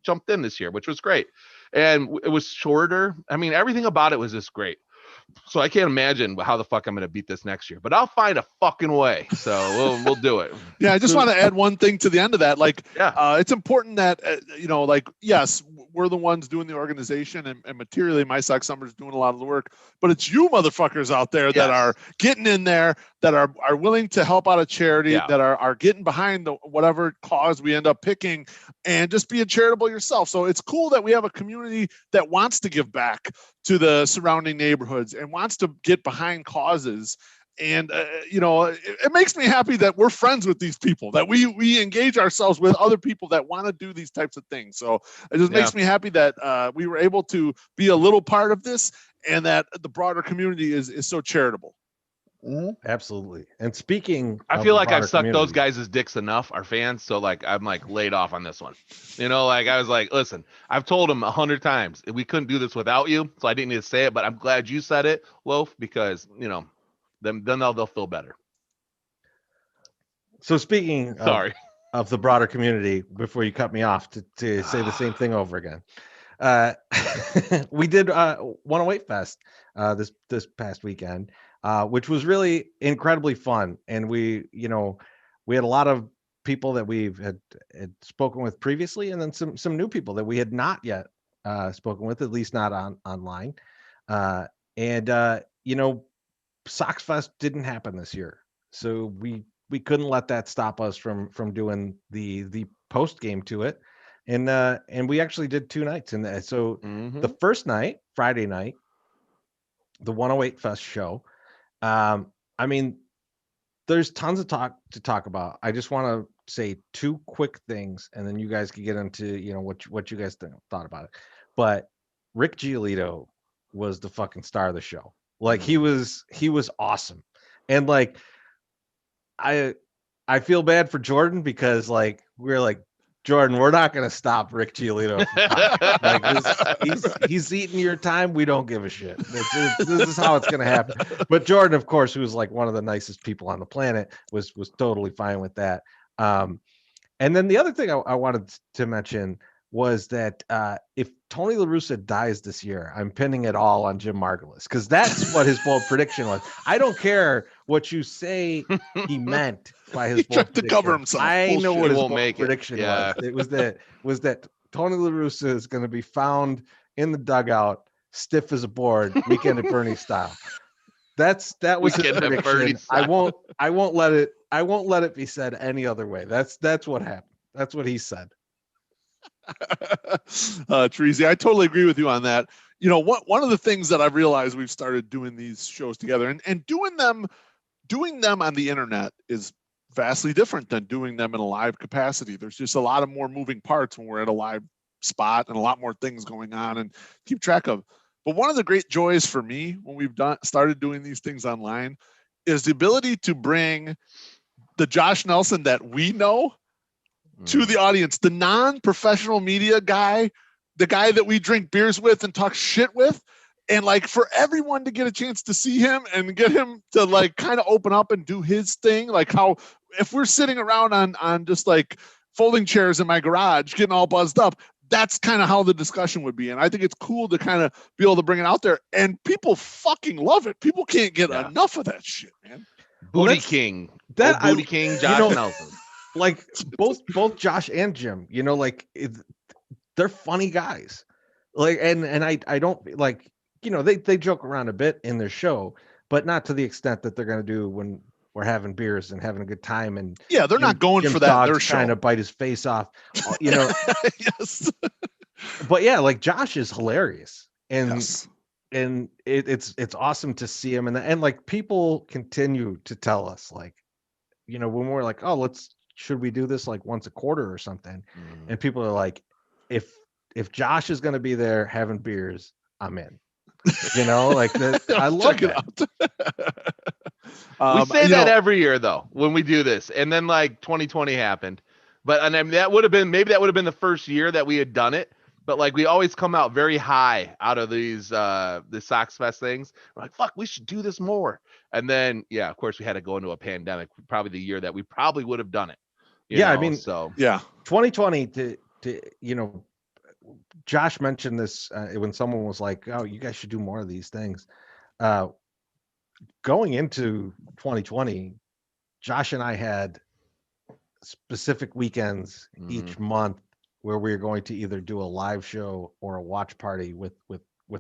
jumped in this year, which was great. And it was shorter. I mean, everything about it was just great. So I can't imagine how the fuck I'm going to beat this next year, but I'll find a fucking way. So we'll do it. Yeah. I just want to add one thing to the end of that. It's important that, yes, we're the ones doing the organization, and materially My Sock Summer's doing a lot of the work, but it's you motherfuckers out there that are getting in there, that are willing to help out a charity, that are getting behind whatever cause we end up picking, and just being charitable yourself. So it's cool that we have a community that wants to give back to the surrounding neighborhoods and wants to get behind causes. And, it makes me happy that we're friends with these people, that we engage ourselves with other people that want to do these types of things. So it just makes me happy that we were able to be a little part of this, and that the broader community is so charitable. Absolutely. And speaking, I feel like I've sucked those guys' dicks enough, our fans. So I'm laid off on this one. I was like, listen, I've told them 100 times we couldn't do this without you. So I didn't need to say it, but I'm glad you said it, Loaf, because then they'll feel better. So speaking of the broader community, before you cut me off to say the same thing over again, we did 108 Fest this past weekend, which was really incredibly fun. And we had a lot of people that we've had spoken with previously, and then some new people that we had not yet spoken with, at least not online. Sox Fest didn't happen this year, so we couldn't let that stop us from doing the post game to it, and we actually did 2 nights. And so the first night, Friday night, the 108 Fest show. I mean, there's tons of to talk about. I just want to say 2 quick things, and then you guys can get into what you guys thought about it. but Rick Giolito was the fucking star of the show. Like he was awesome. And like I feel bad for Jordan because like we're like, Jordan, we're not going to stop Rick Giolito from talking. Like he's eating your time. We don't give a shit. This is how it's going to happen. But Jordan, of course, who's like one of the nicest people on the planet, was totally fine with that. And then the other thing I wanted to mention was that if Tony La Russa dies this year, I'm pinning it all on Jim Margulis because that's what his bold prediction was. I don't care what you say he meant by his bold prediction. To cover himself. I know what his bold make prediction Yeah. was. It was that Tony La Russa is going to be found in the dugout, stiff as a board, Weekend at Bernie style. That was his prediction. I won't let it be said any other way. That's what happened. That's what he said. Treasy, I totally agree with you on that. You know, one of the things that I've realized we've started doing these shows together and doing them on the internet is vastly different than doing them in a live capacity. There's just a lot of more moving parts when we're at a live spot and a lot more things going on and keep track of. But one of the great joys for me when we've started doing these things online is the ability to bring the Josh Nelson that we know to the audience, the non-professional media guy, the guy that we drink beers with and talk shit with, and like for everyone to get a chance to see him and get him to like kind of open up and do his thing. Like how if we're sitting around on just like folding chairs in my garage getting all buzzed up, that's kind of how the discussion would be. And I think it's cool to kind of be able to bring it out there, and people fucking love it. People can't get enough of that shit, man. Booty King, Josh Nelson. Like both Josh and Jim, you know, like they're funny guys. Like and I don't like, you know, they joke around a bit in their show, but not to the extent that they're going to do when we're having beers and having a good time. And yeah, they're not going for that. They're trying to bite his face off, you know. Yes. But yeah, like Josh is hilarious, and yes. And it's awesome to see him, and like people continue to tell us, like, you know, when we're like, oh, should we do this like once a quarter or something? And people are like, if Josh is going to be there having beers, I'm in. You know, like I love it. We say that every year though when we do this, and then like 2020 happened, but and I mean, that would have been the first year that we had done it. But like we always come out very high out of these the Sox Fest things. We're like, fuck, we should do this more. And then yeah, of course we had to go into a pandemic, probably the year that we probably would have done it. Yeah, know? I mean, so yeah, 2020 to you know, Josh mentioned this when someone was like, oh, you guys should do more of these things. Going into 2020, Josh and I had specific weekends each month where we were going to either do a live show or a watch party with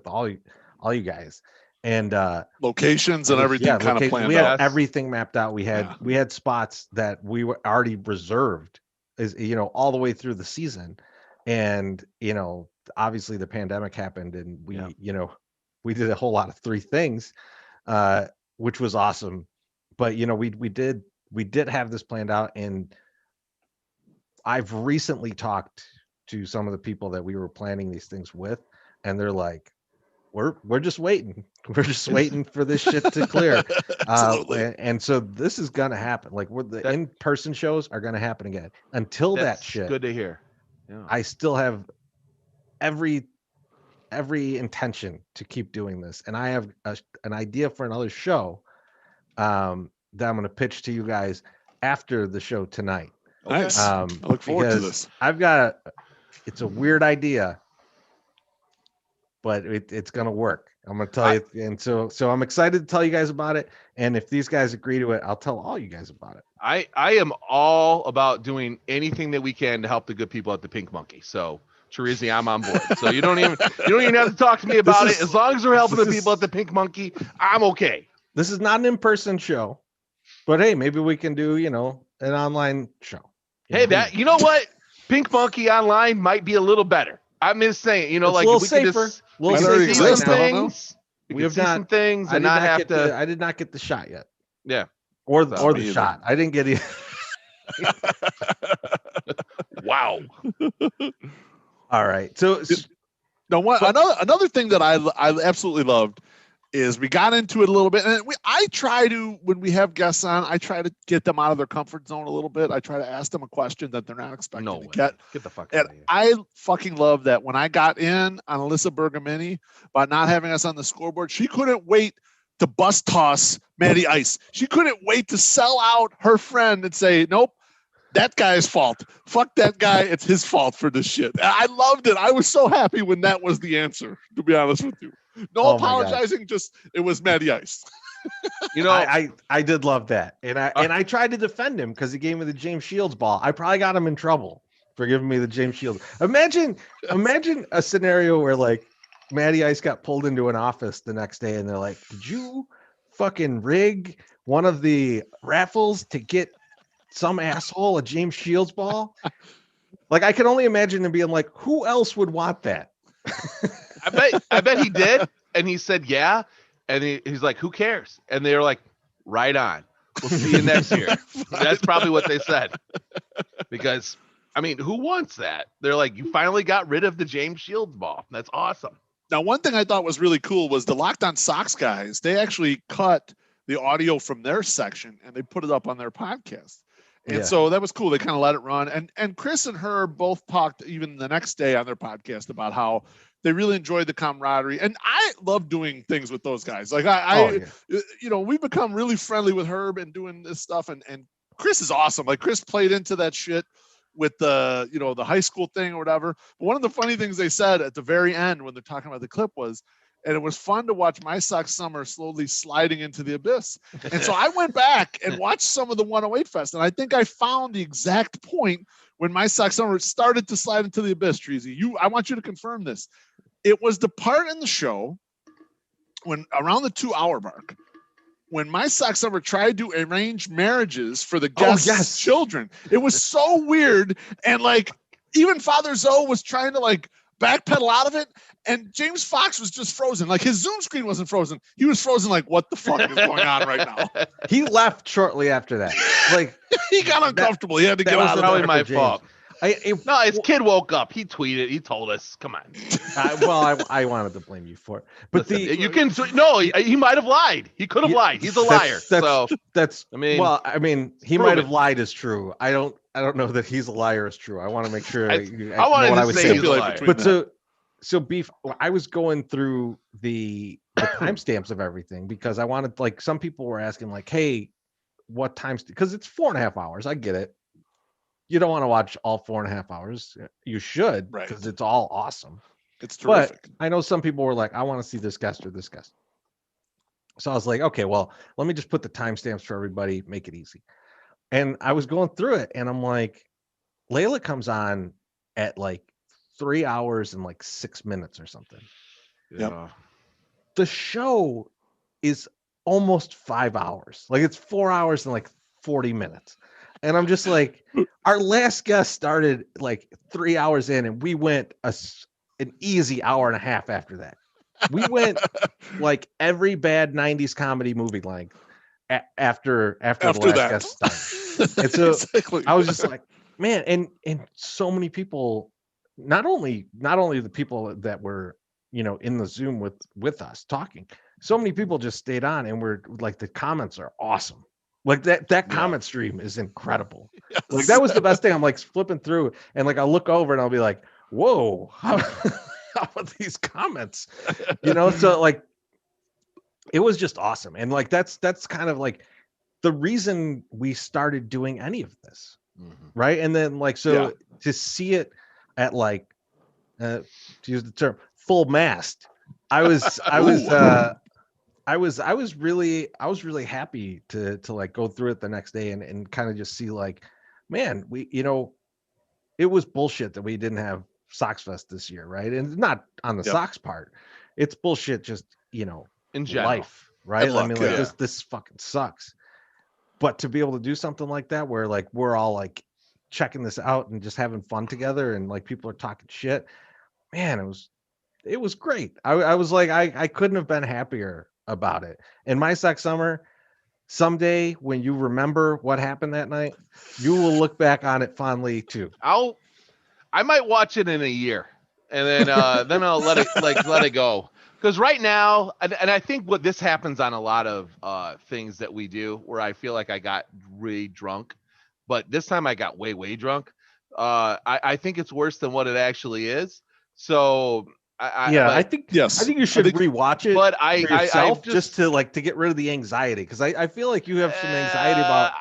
all you guys, and locations and everything kind of planned. We had everything mapped out. We had spots that we were already reserved, as you know, all the way through the season, and you know, obviously the pandemic happened, and we you know, we did a whole lot of three things, which was awesome. But you know, we did have this planned out, and I've recently talked to some of the people that we were planning these things with, and they're like, we're just waiting. We're just waiting for this shit to clear. And so this is gonna happen. Like the in-person shows are gonna happen again. Until that shit. Good to hear. Yeah. I still have every intention to keep doing this, and I have an idea for another show that I'm gonna pitch to you guys after the show tonight. Nice. I look forward to this. It's a weird idea, but it's gonna work. I'm gonna tell you, and so I'm excited to tell you guys about it. And if these guys agree to it, I'll tell all you guys about it. I am all about doing anything that we can to help the good people at the Pink Monkey. So Teresi, I'm on board. So you don't even have to talk to me about it. As long as we're helping the people at the Pink Monkey, I'm okay. This is not an in-person show, but hey, maybe we can do, you know, an online show. You know what? Pink Monkey online might be a little better. I'm just saying, you know, it's like a little if we safer. We can see some things. We have some things and not have to. I did not get the shot yet. Yeah. Or the shot. I didn't get it. Wow. All right. So Now, another thing that I absolutely loved is we got into it a little bit, and I try to, when we have guests on, I try to get them out of their comfort zone a little bit. I try to ask them a question that they're not expecting to get. Get the fuck And out of here. I fucking love that when I got in on Alyssa Bergamini by not having us on the scoreboard, she couldn't wait to bus toss Matty Ice. She couldn't wait to sell out her friend and say, nope, that guy's fault. Fuck that guy. It's his fault for this shit. I loved it. I was so happy when that was the answer, to be honest with you. No apologizing, just it was Matty Ice. You know, I did love that, and I tried to defend him because he gave me the James Shields ball. I probably got him in trouble for giving me the James Shields. Imagine a scenario where like Matty Ice got pulled into an office the next day, and they're like, "Did you fucking rig one of the raffles to get some asshole a James Shields ball?" Like I can only imagine him being like, "Who else would want that?" I bet he did, and he said yeah, and he's like, who cares? And they were like, right on. We'll see you next year. That's probably what they said. Because I mean, who wants that? They're like, you finally got rid of the James Shields ball. That's awesome. Now, one thing I thought was really cool was the Locked On Sox guys. They actually cut the audio from their section and they put it up on their podcast. And so that was cool. They kind of let it run. And Chris and her both talked even the next day on their podcast about how they really enjoyed the camaraderie. And I love doing things with those guys. Like you know, we've become really friendly with Herb and doing this stuff. And Chris is awesome. Like Chris played into that shit with the, you know, the high school thing or whatever. But one of the funny things they said at the very end when they're talking about the clip was, and it was fun to watch my Sox summer slowly sliding into the abyss. And so I went back and watched some of the 108 Fest, and I think I found the exact point when my Sox summer started to slide into the abyss, Treasy. I want you to confirm this. It was the part in the show when around the 2-hour mark, when my Sox summer tried to arrange marriages for the guests' children. It was so weird. And like, even Father Zoe was trying to like backpedal out of it. And James Fox was just frozen. Like his Zoom screen wasn't frozen. He was frozen. Like, what the fuck is going on right now? He left shortly after that. Like he got uncomfortable. He had to get out of there. Probably my fault. No, his kid woke up. He tweeted. He told us. Come on. I wanted to blame you for it, but listen, you can. No, he might have lied. He could have lied. He's a liar. I mean, he might have lied is true. I don't know that he's a liar is true. I want to make sure. I wanted to say he's a liar. But so Beef, I was going through the timestamps of everything because I wanted, like, some people were asking like, hey, what times? Because it's 4.5 hours. I get it. You don't want to watch all 4.5 hours. You should, because it's all awesome. It's terrific. But I know some people were like, I want to see this guest or this guest. So I was like, okay, well, let me just put the timestamps for everybody, make it easy. And I was going through it, and I'm like, Layla comes on at like 3 hours and like 6 minutes or something. Yeah. The show is almost 5 hours. Like it's 4 hours and like 40 minutes. And I'm just like, our last guest started like 3 hours in, and we went an easy hour and a half after that. We went like every bad 90s comedy movie length after the last guest started. And so exactly. I was just like, man, and so many people, not only the people that were, you know, in the Zoom with us talking, so many people just stayed on, and we're like, the comments are awesome. Like that comment stream is incredible. Yes. Like that was the best thing. I'm like flipping through, and like I'll look over and I'll be like, whoa, how about these comments? You know, so like it was just awesome. And like that's kind of like the reason we started doing any of this. Mm-hmm. Right. And then like to see it at like to use the term full mast, I was really happy to like go through it the next day and kind of just see like, man, we, you know, it was bullshit that we didn't have Sox Fest this year, right? And not on the Sox part, it's bullshit just, you know, in general, life, right? I mean, like this fucking sucks. But to be able to do something like that, where like we're all like checking this out and just having fun together, and like people are talking shit, man, it was great. I was like, I couldn't have been happier about it. And my Sox summer, someday when you remember what happened that night, you will look back on it fondly too. I might watch it in a year. and then I'll let it go. Because right now, and I think what this happens on a lot of things that we do, where I feel like I got really drunk, but this time I got way drunk. I think it's worse than what it actually is. So I think Yes. I think you should rewatch it but for yourself just to get rid of the anxiety, because I feel like you have some anxiety about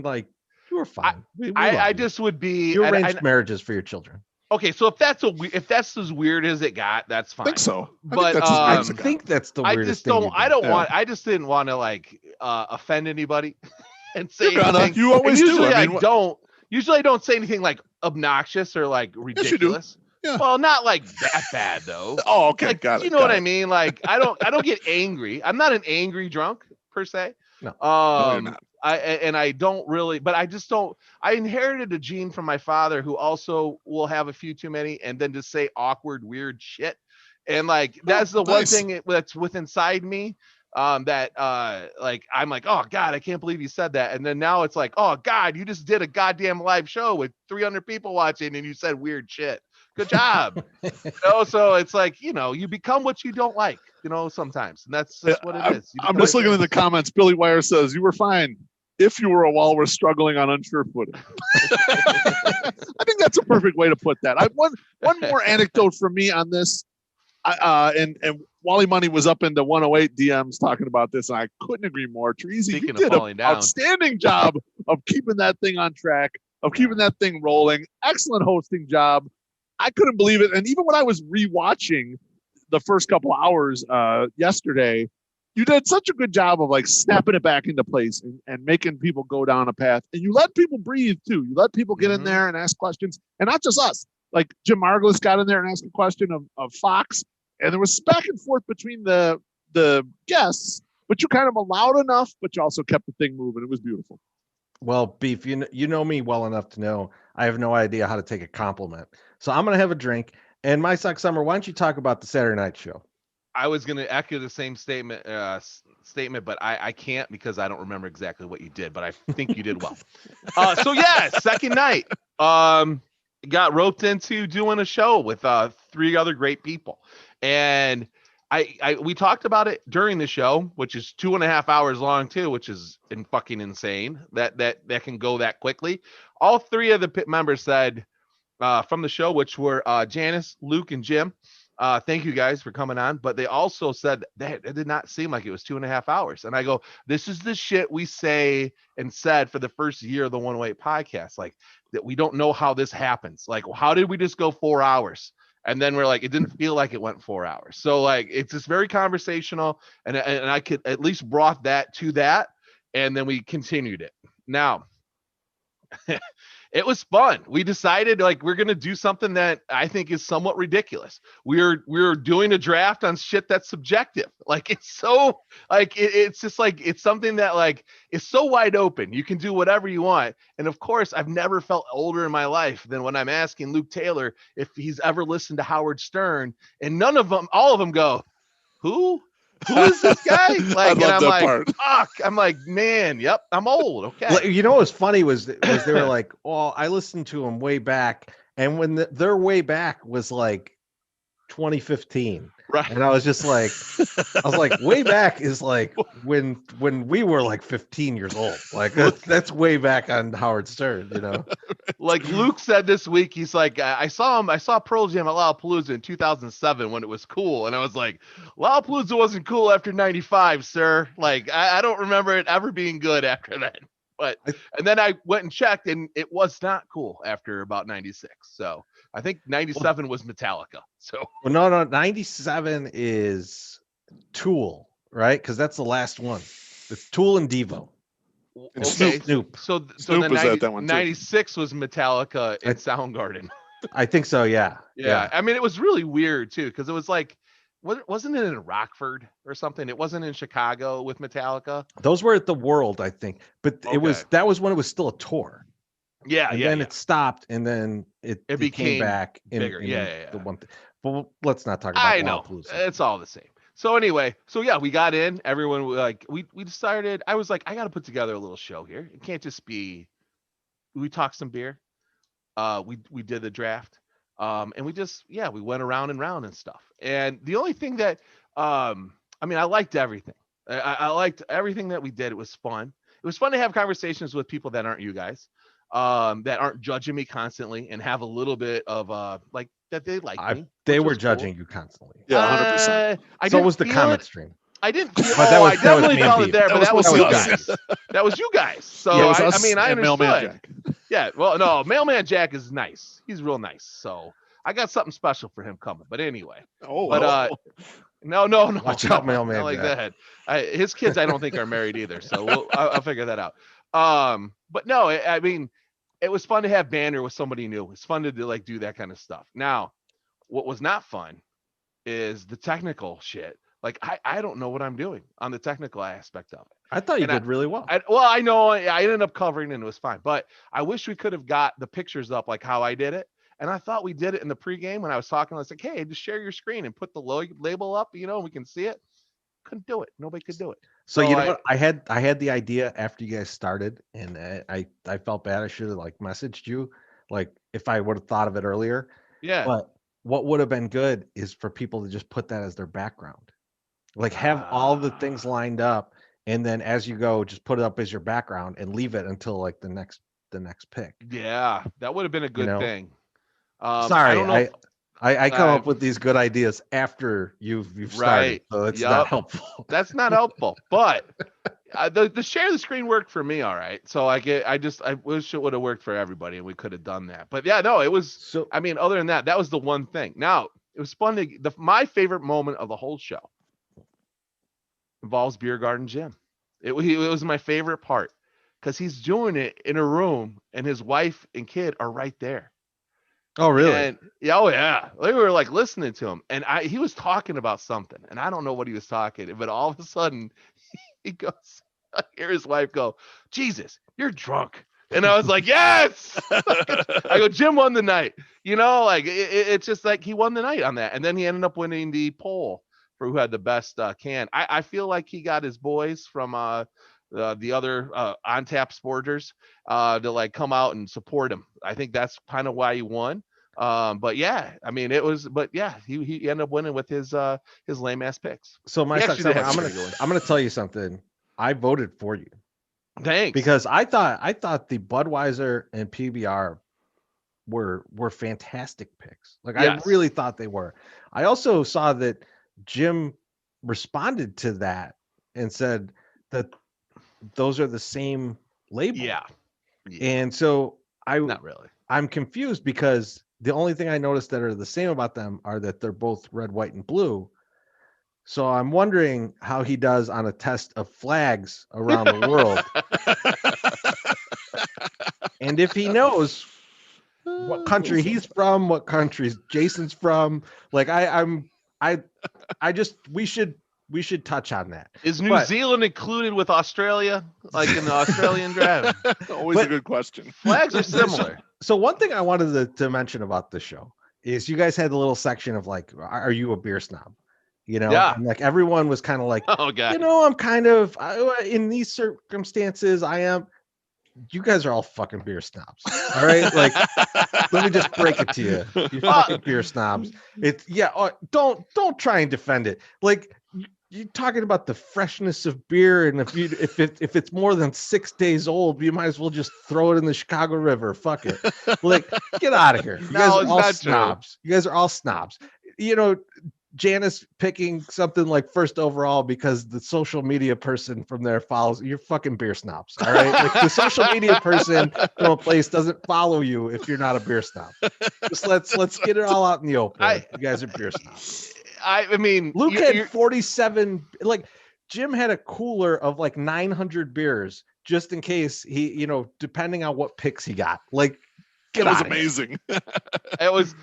like you were fine. We love I you. just would be You arranged marriages for your children. okay. So if that's as weird as it got, that's fine. I think so. But I think that's the weirdest thing. I just didn't want to like offend anybody and say You're gonna. anything. You always and usually do. I don't. Usually I don't say anything like obnoxious or like ridiculous. Yeah. Well, not like that bad though. Oh, okay, like, got it. You know what I mean? Like I don't get angry. I'm not an angry drunk per se. No. No, you're not. I don't really, but I just don't. I inherited a gene from my father who also will have a few too many and then just say awkward, weird shit. And like that's the one thing that's within inside me. That like I'm like, oh God, I can't believe you said that. And then now it's like, oh God, you just did a goddamn live show with 300 people watching and you said weird shit. Good job. So it's like, you become what you don't like, sometimes. And that's just what it is. I'm just looking at the comments. Billy Wire says, you were fine if you were a walrus struggling on unsure footing. I think that's a perfect way to put that. One more anecdote from me on this. And Wally Money was up in the 108 DMs talking about this, and I couldn't agree more. Treasy, you did an outstanding job of keeping that thing on track, of keeping that thing rolling. Excellent hosting job. I couldn't believe it. And even when I was rewatching the first couple hours yesterday, you did such a good job of like snapping it back into place and making people go down a path. And you let people breathe too. You let people get in there and ask questions, and not just us. Like Jim Margulis got in there and asked a question of Fox, and there was back and forth between the guests, but you kind of allowed enough, but you also kept the thing moving. It was beautiful. Well, Beef, you know me well enough to know I have no idea how to take a compliment. So I'm going to have a drink. And My Sock Summer, why don't you talk about the Saturday night show? I was going to echo the same statement, but I can't because I don't remember exactly what you did, but I think you did well. So yeah, second night, got roped into doing a show with 3 other great people. And we talked about it during the show, which is 2.5 hours long too, which is fucking insane that can go that quickly. All 3 of the pit members said from the show, which were Janice, Luke, and Jim. Thank you guys for coming on. But they also said that it did not seem like it was 2.5 hours. And I go, this is the shit we say and said for the first year of the 108 podcast. Like that we don't know how this happens. Like, how did we just go 4 hours? And then we're like, it didn't feel like it went 4 hours. So like, it's just very conversational. And I could at least brought that to that. And then we continued it. Now, it was fun. We decided like we're gonna do something that I think is somewhat ridiculous. We're doing a draft on shit that's subjective. Like it's so like it's just like it's something that like is so wide open. You can do whatever you want. And of course, I've never felt older in my life than when I'm asking Luke Taylor if he's ever listened to Howard Stern, and all of them go, who is this guy? Like, and I'm like, fuck. I'm like, man, yep, I'm old. Okay. You know what was funny was they were like, oh, I listened to him way back, and when their way back was like 2015, right? And I was just like, way back is like when we were like 15 years old. Like that's way back on Howard Stern, Like Luke said this week, he's like, I saw Pearl Jam at Lollapalooza in 2007 when it was cool, and I was like, Lollapalooza wasn't cool after 95, sir. Like I don't remember it ever being good after that. But and then I went and checked, and it was not cool after about 96. So I think 97 was Metallica. So well, no, 97 is Tool, right? Because that's the last one. It's Tool and Devo. And okay, Snoop. So Snoop then was at that one too. 96 was Metallica in Soundgarden. I think so. Yeah. I mean, it was really weird too because it was like, wasn't it in Rockford or something? It wasn't in Chicago with Metallica. Those were at the World, I think, but that was when it was still a tour. Yeah, and then it stopped, and then it became back bigger. The one thing. But let's not talk about. I know it's all the same. So anyway, we got in. Everyone we decided. I was like, I got to put together a little show here. It can't just be. We talked some beer. We did the draft. And we went around and round and stuff. And the only thing that, I liked everything. I liked everything that we did. It was fun. It was fun to have conversations with people that aren't you guys, that aren't judging me constantly and have a little bit of that they like me. They which were was judging cool. you constantly. Yeah, 100%. So was the comment stream. I didn't. But that was I definitely me and felt it Pete. there, but that was you mostly guys. That was you guys. So Yeah, it was I us mean, I and Mailman understood. Jack. Yeah. Well, no, Mailman Jack is nice. He's real nice. So I got something special for him coming. But anyway. Oh, But no. Watch out, Mailman Not like Jack. that. His kids, I don't think are married either. So I'll figure that out. But no, it was fun to have banter with somebody new. It's fun to do that kind of stuff. Now, what was not fun is the technical shit. Like I don't know what I'm doing on the technical aspect of it. I thought you did really well. I know I ended up covering and it was fine, but I wish we could have got the pictures up like how I did it. And I thought we did it in the pregame when I was talking. I was like, hey, just share your screen and put the label up, we can see it. Couldn't do it. Nobody could do it. So you know what? I had the idea after you guys started, and I felt bad. I should have messaged you, if I would have thought of it earlier. Yeah. But what would have been good is for people to just put that as their background. Have all the things lined up, and then as you go, just put it up as your background and leave it until the next pick. Yeah, that would have been a good thing. Sorry, I come up with these good ideas after you've started, right. so it's not helpful. That's not helpful, but the share the screen worked for me all right. So I wish it would have worked for everybody and we could have done that. But yeah, no, it was. So other than that was the one thing. Now it was fun my favorite moment of the whole show involves Beer Garden Jim. It was my favorite part because he's doing it in a room and his wife and kid are right there. Oh, really? And yeah. They were listening to him and he was talking about something and I don't know what he was talking, but all of a sudden he goes, I hear his wife go, Jesus, you're drunk. And I was like, yes. I go, Jim won the night. It's just he won the night on that. And then he ended up winning the poll for who had the best can. I feel like he got his boys from the other on tap sporters to come out and support him. I think that's kind of why he won. But yeah, he ended up winning with his lame ass picks. So I'm gonna tell you something. I voted for you. Thanks. Because I thought the Budweiser and PBR were fantastic picks. Yes. I really thought they were. I also saw that Jim responded to that and said that those are the same label. Yeah. And so not really. I'm confused because the only thing I noticed that are the same about them are that they're both red, white, and blue. So I'm wondering how he does on a test of flags around the world. And if he knows what country he's from, what country Jason's from, we should touch on that. Is New Zealand included with Australia, in the Australian draft? Always a good question. Flags are similar. So one thing I wanted to mention about the show is you guys had a little section of are you a beer snob? Yeah. And everyone was kind of oh God, I'm kind of in these circumstances. I am. You guys are all fucking beer snobs. All right, let me just break it to you. You fucking beer snobs. Don't try and defend it. You're talking about the freshness of beer, and if it's more than 6 days old, you might as well just throw it in the Chicago River. Fuck it. Get out of here. You guys are all snobs. You guys are all snobs. Janice picking something like first overall because the social media person from there follows. You're fucking beer snobs. All right. The social media person from a place doesn't follow you if you're not a beer snob. Just let's get it all out in the open. You guys are beer snobs. Luke had 47. Jim had a cooler of 900 beers just in case he, depending on what picks he got. It was amazing. It was.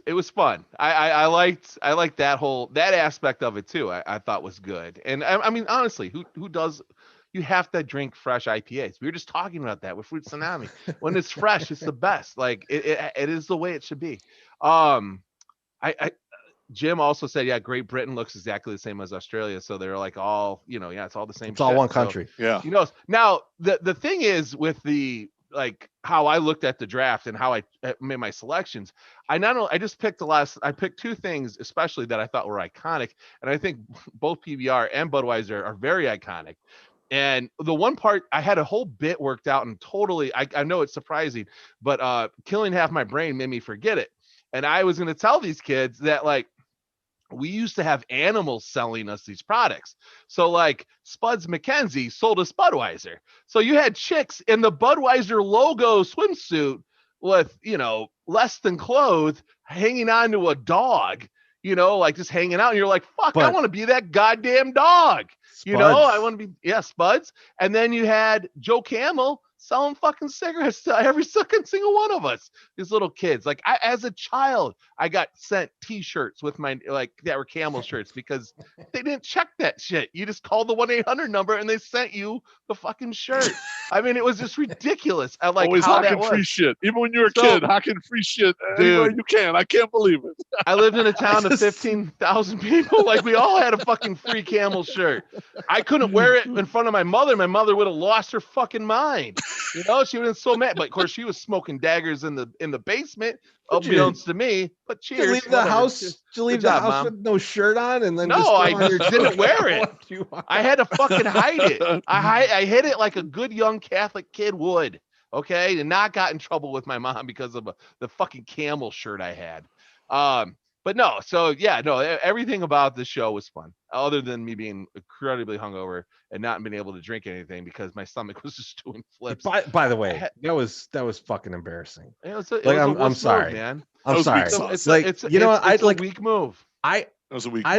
It was fun. I liked that aspect of it too. I thought was good. And honestly, who does? You have to drink fresh IPAs. We were just talking about that with Fruit Tsunami. When it's fresh, it's the best. It is the way it should be. Jim also said, yeah, Great Britain looks exactly the same as Australia. So they're all, it's all the same. It's all one country. So, yeah. Now the thing is with the like how I looked at the draft and how I made my selections, I just picked I picked two things especially that I thought were iconic, and I think both PBR and Budweiser are very iconic. And the one part I had a whole bit worked out, and totally, I know it's surprising, but killing half my brain made me forget it. And I was going to tell these kids that, like, we used to have animals selling us these products. So like Spuds McKenzie sold us Budweiser. So you had chicks in the Budweiser logo swimsuit with, less than clothed, hanging on to a dog, like just hanging out. And you're like, fuck, I want to be that goddamn dog. Spuds. I want to be, Spuds. And then you had Joe Camel selling fucking cigarettes to every second single one of us, these little kids. Like, as a child, I got sent T-shirts with my, like, that were Camel shirts because they didn't check that shit. You just called the 1-800 number and they sent you the fucking shirt. I mean, it was just ridiculous. I like always how hawking that was. free shit. Even when you're a kid, hawking free shit anywhere you can. I can't believe it. I lived in a town of 15,000 people. Like, we all had a fucking free Camel shirt. I couldn't wear it in front of my mother. My mother would have lost her fucking mind. She would have been so mad. But of course, she was smoking daggers in the basement, unbeknownst to me. But cheers. Did you leave the house? Did you leave the house with no shirt on and then? No, I just didn't wear it. I had to fucking hide it. I hid it like a good young Catholic kid would. Okay, and not got in trouble with my mom because of the fucking Camel shirt I had. But no, so yeah, no, everything about the show was fun, other than me being incredibly hungover and not being able to drink anything because my stomach was just doing flips. By the way, that was fucking embarrassing. I'm sorry, move, man. I'm sorry. It's a weak move. I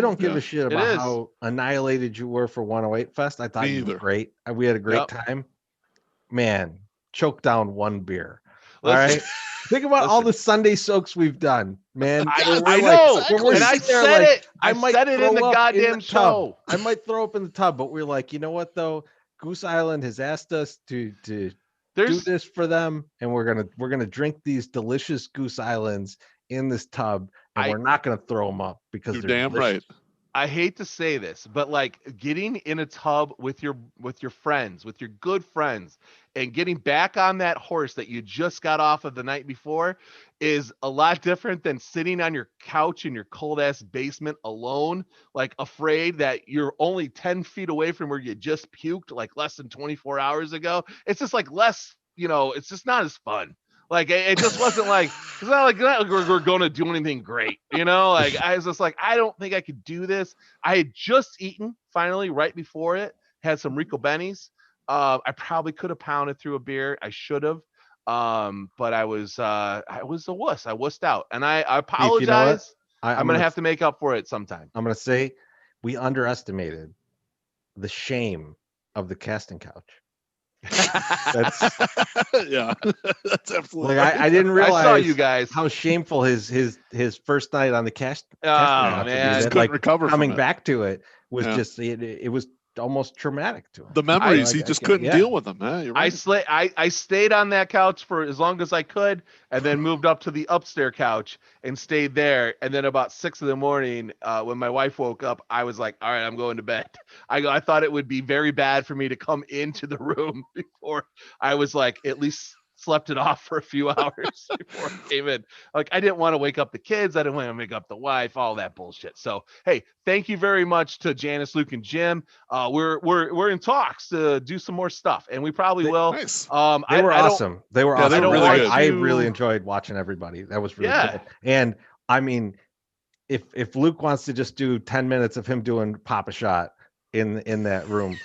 don't give a shit about how annihilated you were for 108 Fest. I thought you were great. We had a great time. Man, choke down one beer. All right. Think about all the Sunday soaks we've done, man. I know. And I said it. I said it in the goddamn show. I might throw up in the tub, but we're like, you know what though? Goose Island has asked us to do this for them, and we're gonna drink these delicious Goose Islands in this tub, and we're not gonna throw them up because they're damn delicious. right. I hate to say this, but like getting in a tub with your friends, with your good friends, and getting back on that horse that you just got off of the night before is a lot different than sitting on your couch in your cold ass basement alone, like afraid that you're only 10 feet away from where you just puked like less than 24 hours ago. It's just like less, it's just not as fun. Like, it just wasn't like, it's not like we're going to do anything great, Like, I was just like, I don't think I could do this. I had just eaten, finally, right before it, had some Rico Bennies. I probably could have pounded through a beer. I should have. But I was a wuss. I wussed out. And I apologize. You know what? I'm going to have to make up for it sometime. I'm going to say we underestimated the shame of the casting couch. That's that's absolutely like I didn't realize I saw you guys how shameful his first night on the cast. Man, just couldn't recover coming from back to it was just it was almost traumatic to him. The memories, he just couldn't deal with them. Huh? You're right. I stayed on that couch for as long as I could, and then moved up to the upstairs couch and stayed there. And then about 6 a.m, when my wife woke up, I was like, all right, I'm going to bed. I thought it would be very bad for me to come into the room before I was like, at least slept it off for a few hours before I came in. Like, I didn't want to wake up the kids. I didn't want to wake up the wife, all that bullshit. So, hey, thank you very much to Janice, Luke, and Jim. We're in talks to do some more stuff, and we probably will. Nice. They were awesome. They were awesome. They were really good. I really enjoyed watching everybody. That was really good. And I mean, if Luke wants to just do 10 minutes of him doing Papa Shot in that room,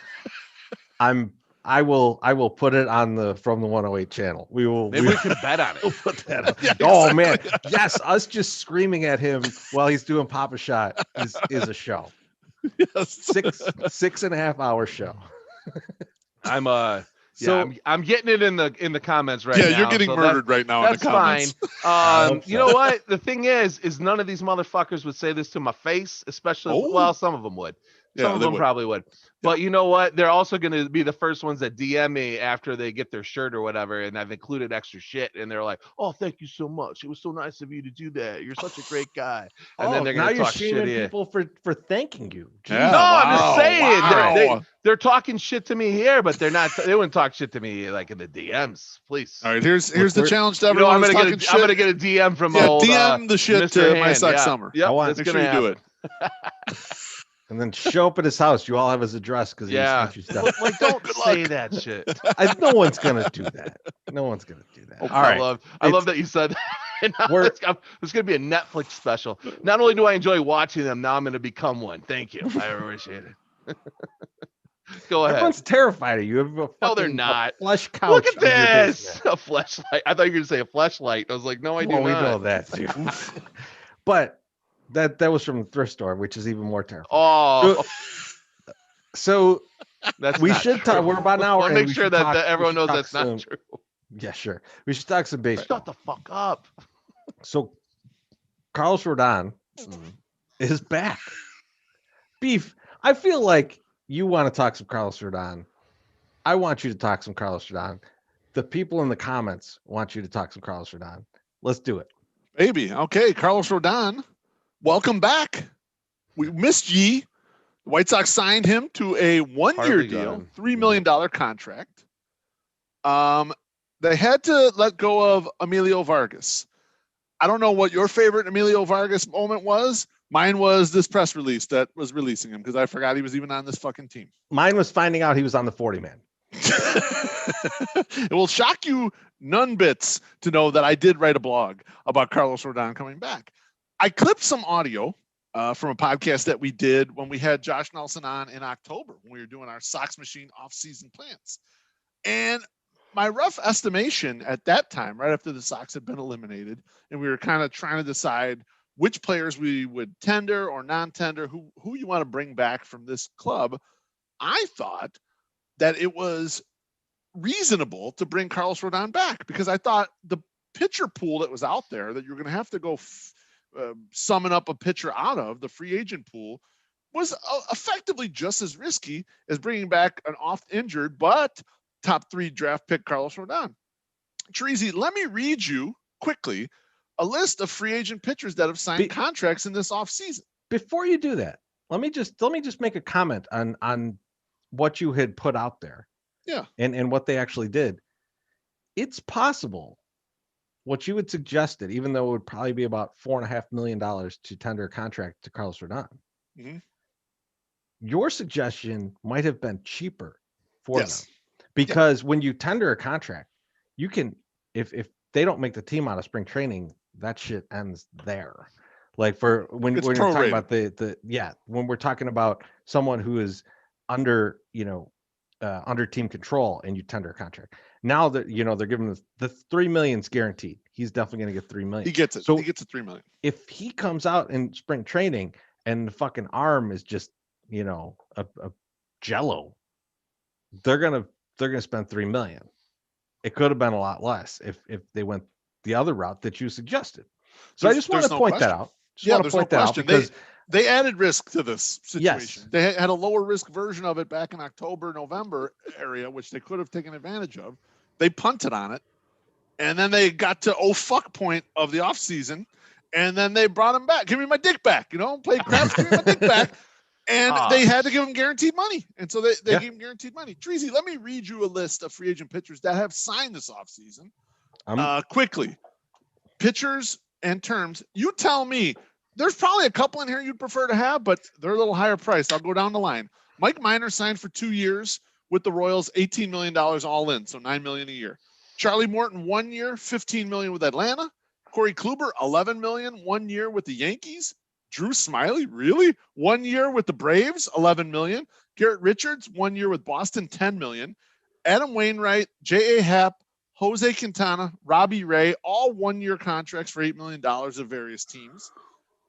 I will put it on the From the 108 channel. We will. Maybe we can bet on it. We'll put that on. Oh man, yes! Us just screaming at him while he's doing Papa Shot is a show. Yes. 6.5 hour show. I'm getting it in the comments right now. Yeah, you're getting murdered right now in the comments. Fine. You know what? The thing is none of these motherfuckers would say this to my face, especially, well, some of them would. Some of them probably would. But you know what? They're also going to be the first ones that DM me after they get their shirt or whatever, and I've included extra shit, and they're like, "Oh, thank you so much. It was so nice of you to do that. You're such a great guy." And then they're going to talk shit. Now you're shaming people for thanking you. Yeah, no, I'm just saying. Wow. They're talking shit to me here, but they're not. They wouldn't talk shit to me like in the DMs, please. All right, here's the challenge to everyone. I'm gonna get a DM from old DM the shit Mr. to Hand. my sock summer. Yep, make sure you do it. And then show up at his house. You all have his address because he sent you stuff. Like, don't say that shit. No one's gonna do that. No one's gonna do that. All right. I love that you said that. It's gonna be a Netflix special. Not only do I enjoy watching them, now I'm gonna become one. Thank you. I appreciate it. Go ahead. Everyone's terrified of you. No, they're not. Flesh couch. Look at this. A fleshlight. I thought you were gonna say a fleshlight. I was like, no, I do not. We know that too. But that was from the thrift store, which is even more terrifying. Oh. So we should talk. We're about an hour. I'll make sure that everyone knows that's not true. Yeah, sure. We should talk some baseball. Shut the fuck up. So Carlos Rodon is back. Beef, I feel like you want to talk some Carlos Rodon. I want you to talk some Carlos Rodon. The people in the comments want you to talk some Carlos Rodon. Let's do it. Baby. Okay, Carlos Rodon, welcome back. We missed ye. The White Sox signed him to a one-year deal, $3 million contract. They had to let go of Emilio Vargas. I don't know what your favorite Emilio Vargas moment was. Mine was this press release that was releasing him because I forgot he was even on this fucking team. Mine was finding out he was on the 40-man. It will shock you none bits to know that I did write a blog about Carlos Rodon coming back. I clipped some audio from a podcast that we did when we had Josh Nelson on in October when we were doing our Sox Machine off-season plans. And my rough estimation at that time, right after the Sox had been eliminated, and we were kind of trying to decide which players we would tender or non-tender, who you want to bring back from this club, I thought that it was reasonable to bring Carlos Rodon back because I thought the pitcher pool that was out there that you're going to have to go summon up a pitcher out of, the free agent pool, was effectively just as risky as bringing back an oft-injured but top 3 draft pick Carlos Rodon. Treasy, let me read you quickly a list of free agent pitchers that have signed contracts in this offseason. Before you do that, let me just make a comment on what you had put out there. Yeah. And what they actually did. It's possible what you had suggested, even though it would probably be about $4.5 million to tender a contract to Carlos Rodon. Mm-hmm. Your suggestion might have been cheaper for them. Because when you tender a contract, you can, if they don't make the team out of spring training, that shit ends there. Like when you're talking about when we're talking about someone who is under team control and you tender a contract. Now that they're giving the $3 million guaranteed. He's definitely going to get $3 million. He gets it. So he gets a $3 million. If he comes out in spring training and the fucking arm is just a jello, they're gonna spend $3 million. It could have been a lot less if they went the other route that you suggested. So I just want to point that out. Because they added risk to this situation. Yes. They had a lower risk version of it back in October, November area, which they could have taken advantage of. They punted on it. And then they got to fuck point of the offseason. And then they brought him back. Give me my dick back. Play craps, give me my dick back. And they had to give him guaranteed money. And so they gave him guaranteed money. Treasy, let me read you a list of free agent pitchers that have signed this offseason. Quickly. Pitchers and terms. You tell me. There's probably a couple in here you'd prefer to have, but they're a little higher priced. I'll go down the line. Mike Minor signed for 2 years with the Royals, $18 million all in, so $9 million a year. Charlie Morton, 1 year, $15 million with Atlanta. Corey Kluber, $11 million, 1 year with the Yankees. Drew Smiley, really? 1 year with the Braves, $11 million. Garrett Richards, 1 year with Boston, $10 million. Adam Wainwright, J.A. Happ, Jose Quintana, Robbie Ray, all 1 year contracts for $8 million of various teams.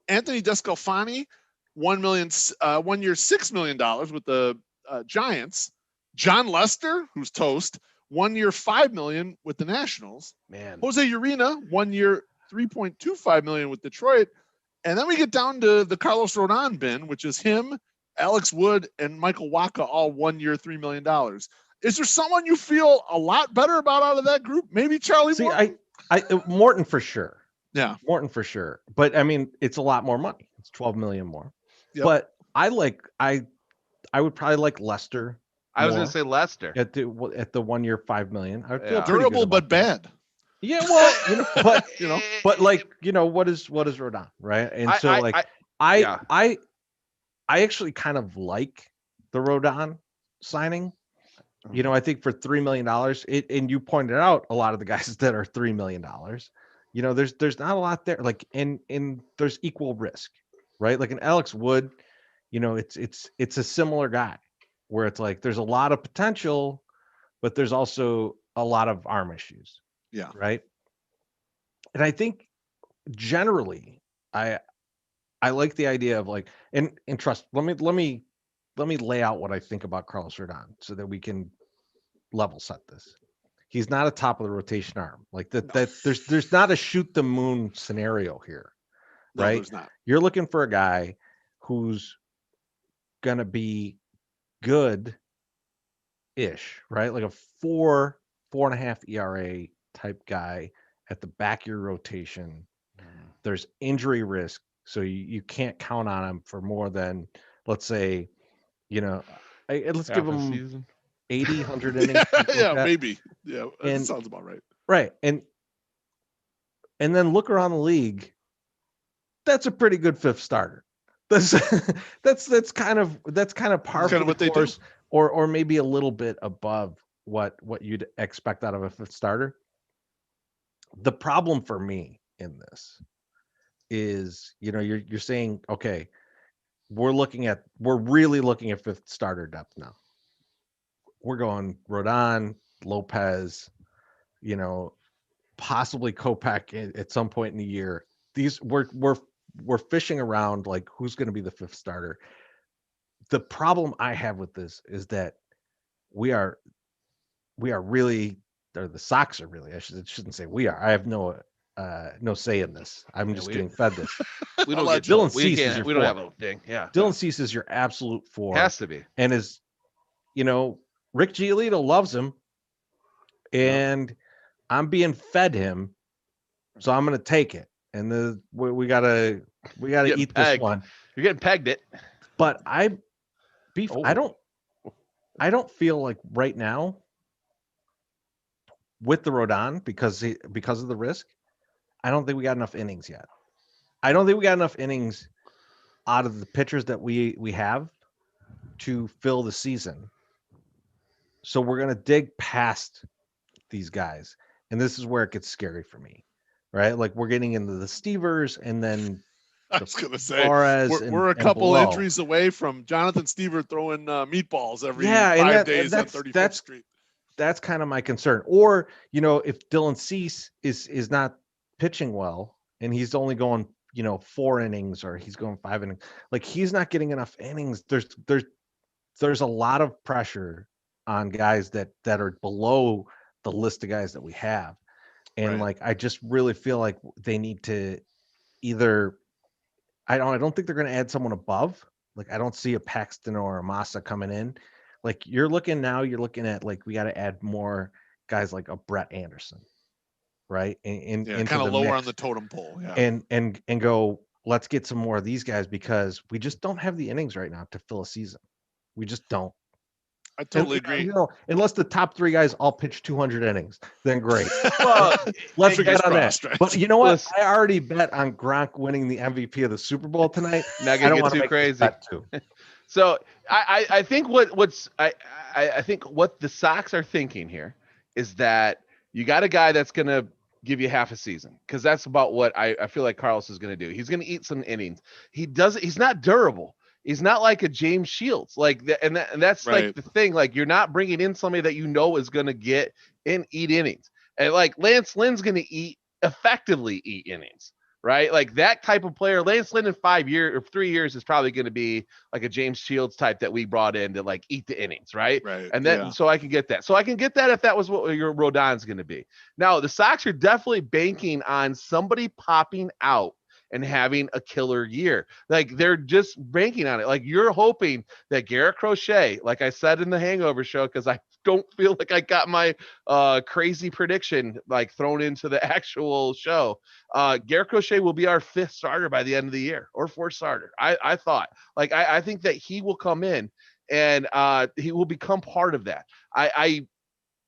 Anthony Descalfani, 1 year, $6 million with the Giants. John Lester, who's toast, 1 year, $5 million with the Nationals. Man. Jose Urena, 1 year, $3.25 million with Detroit. And then we get down to the Carlos Rodon bin, which is him Alex Wood and Michael Wacha all 1 year, $3 million. Is there someone you feel a lot better about out of that group? Maybe Charlie Morton? Morton for sure. Yeah. Morton for sure. But I mean, it's a lot more money. It's 12 million more. Yep. But I would probably like Lester. I was going to say Lester at the 1 year, 5 million. I feel durable but bad. Yeah, well, but but like, what is Rodon, right? And I actually kind of like the Rodon signing. I think for $3 million, and you pointed out a lot of the guys that are $3 million. There's not a lot there. Like, and there's equal risk, right? Like an Alex Wood, it's a similar guy where it's like there's a lot of potential, but there's also a lot of arm issues. Yeah. Right. And I think generally, I like the idea of like, and trust. Let me lay out what I think about Carlos Rodon so that we can level set this. He's not a top of the rotation arm like that. No. There's not a shoot the moon scenario here, right? No, there's not. You're looking for a guy who's gonna be good-ish, right? Like a 4.5 ERA type guy at the back of your rotation. There's injury risk, so you can't count on him for more than, let's say, let's give him season. 80, 100 innings. Yeah, maybe. Yeah, that sounds about right. Right, and then look around the league. That's a pretty good fifth starter. That's kind of par for the course, or maybe a little bit above what you'd expect out of a fifth starter. The problem for me in this is, you're saying, okay, we're really looking at fifth starter depth now. We're going Rodon, Lopez, possibly Kopech at some point in the year. These we're fishing around like who's going to be the fifth starter. The problem I have with this is that we are really, or the Sox are really, I shouldn't say we are. I have no say in this. I'm just getting fed this. We don't get Dylan Cease is your we four. don't have a thing. Yeah. Dylan Cease is your absolute four. Has to be. And is, Rick Giolito loves him, and I'm being fed him, so I'm going to take it. And we gotta eat this one. You're getting pegged it. But I don't feel like right now with the Rodon because of the risk. I don't think we got enough innings yet. I don't think we got enough innings out of the pitchers that we have to fill the season. So we're gonna dig past these guys, and this is where it gets scary for me, right? Like we're getting into the Stevers, and then I was gonna say we're a couple entries away from Jonathan Stever throwing meatballs every 5 days on 35th Street. That's kind of my concern. Or if Dylan Cease is not pitching well and he's only going 4 innings, or he's going 5 innings, like he's not getting enough innings. There's a lot of pressure on guys that are below the list of guys that we have. And right. Like, I just really feel like they need to either, I don't think they're going to add someone above. Like, I don't see a Paxton or a Massa coming in. Like you're looking at like, we got to add more guys like a Brett Anderson, right? And kind of lower on the totem pole. Yeah. And go, let's get some more of these guys, because we just don't have the innings right now to fill a season. We just don't. I totally agree. Unless the top 3 guys all pitch 200 innings, then great. Well, let's get on that. Right? But you know what? I already bet on Gronk winning the MVP of the Super Bowl tonight. Not gonna get too crazy. So I think I think what the Sox are thinking here is that you got a guy that's gonna give you half a season, because that's about what I feel like Carlos is gonna do. He's gonna eat some innings. He's not durable. He's not like a James Shields, like that, and that's right. Like the thing. Like, you're not bringing in somebody that is going to get in, eat innings, and like Lance Lynn's going to effectively eat innings, right? Like that type of player. Lance Lynn in 5 years or 3 years is probably going to be like a James Shields type that we brought in to like eat the innings, right? Right. And then so I can get that. So I can get that if that was what your Rodon's going to be. Now the Sox are definitely banking on somebody popping out and having a killer year. Like they're just banking on it. Like you're hoping that Garrett Crochet, like I said in the Hangover show, because I don't feel like I got my crazy prediction like thrown into the actual show. Garrett Crochet will be our 5th starter by the end of the year, or 4th starter. I thought, like, I think that he will come in and he will become part of that.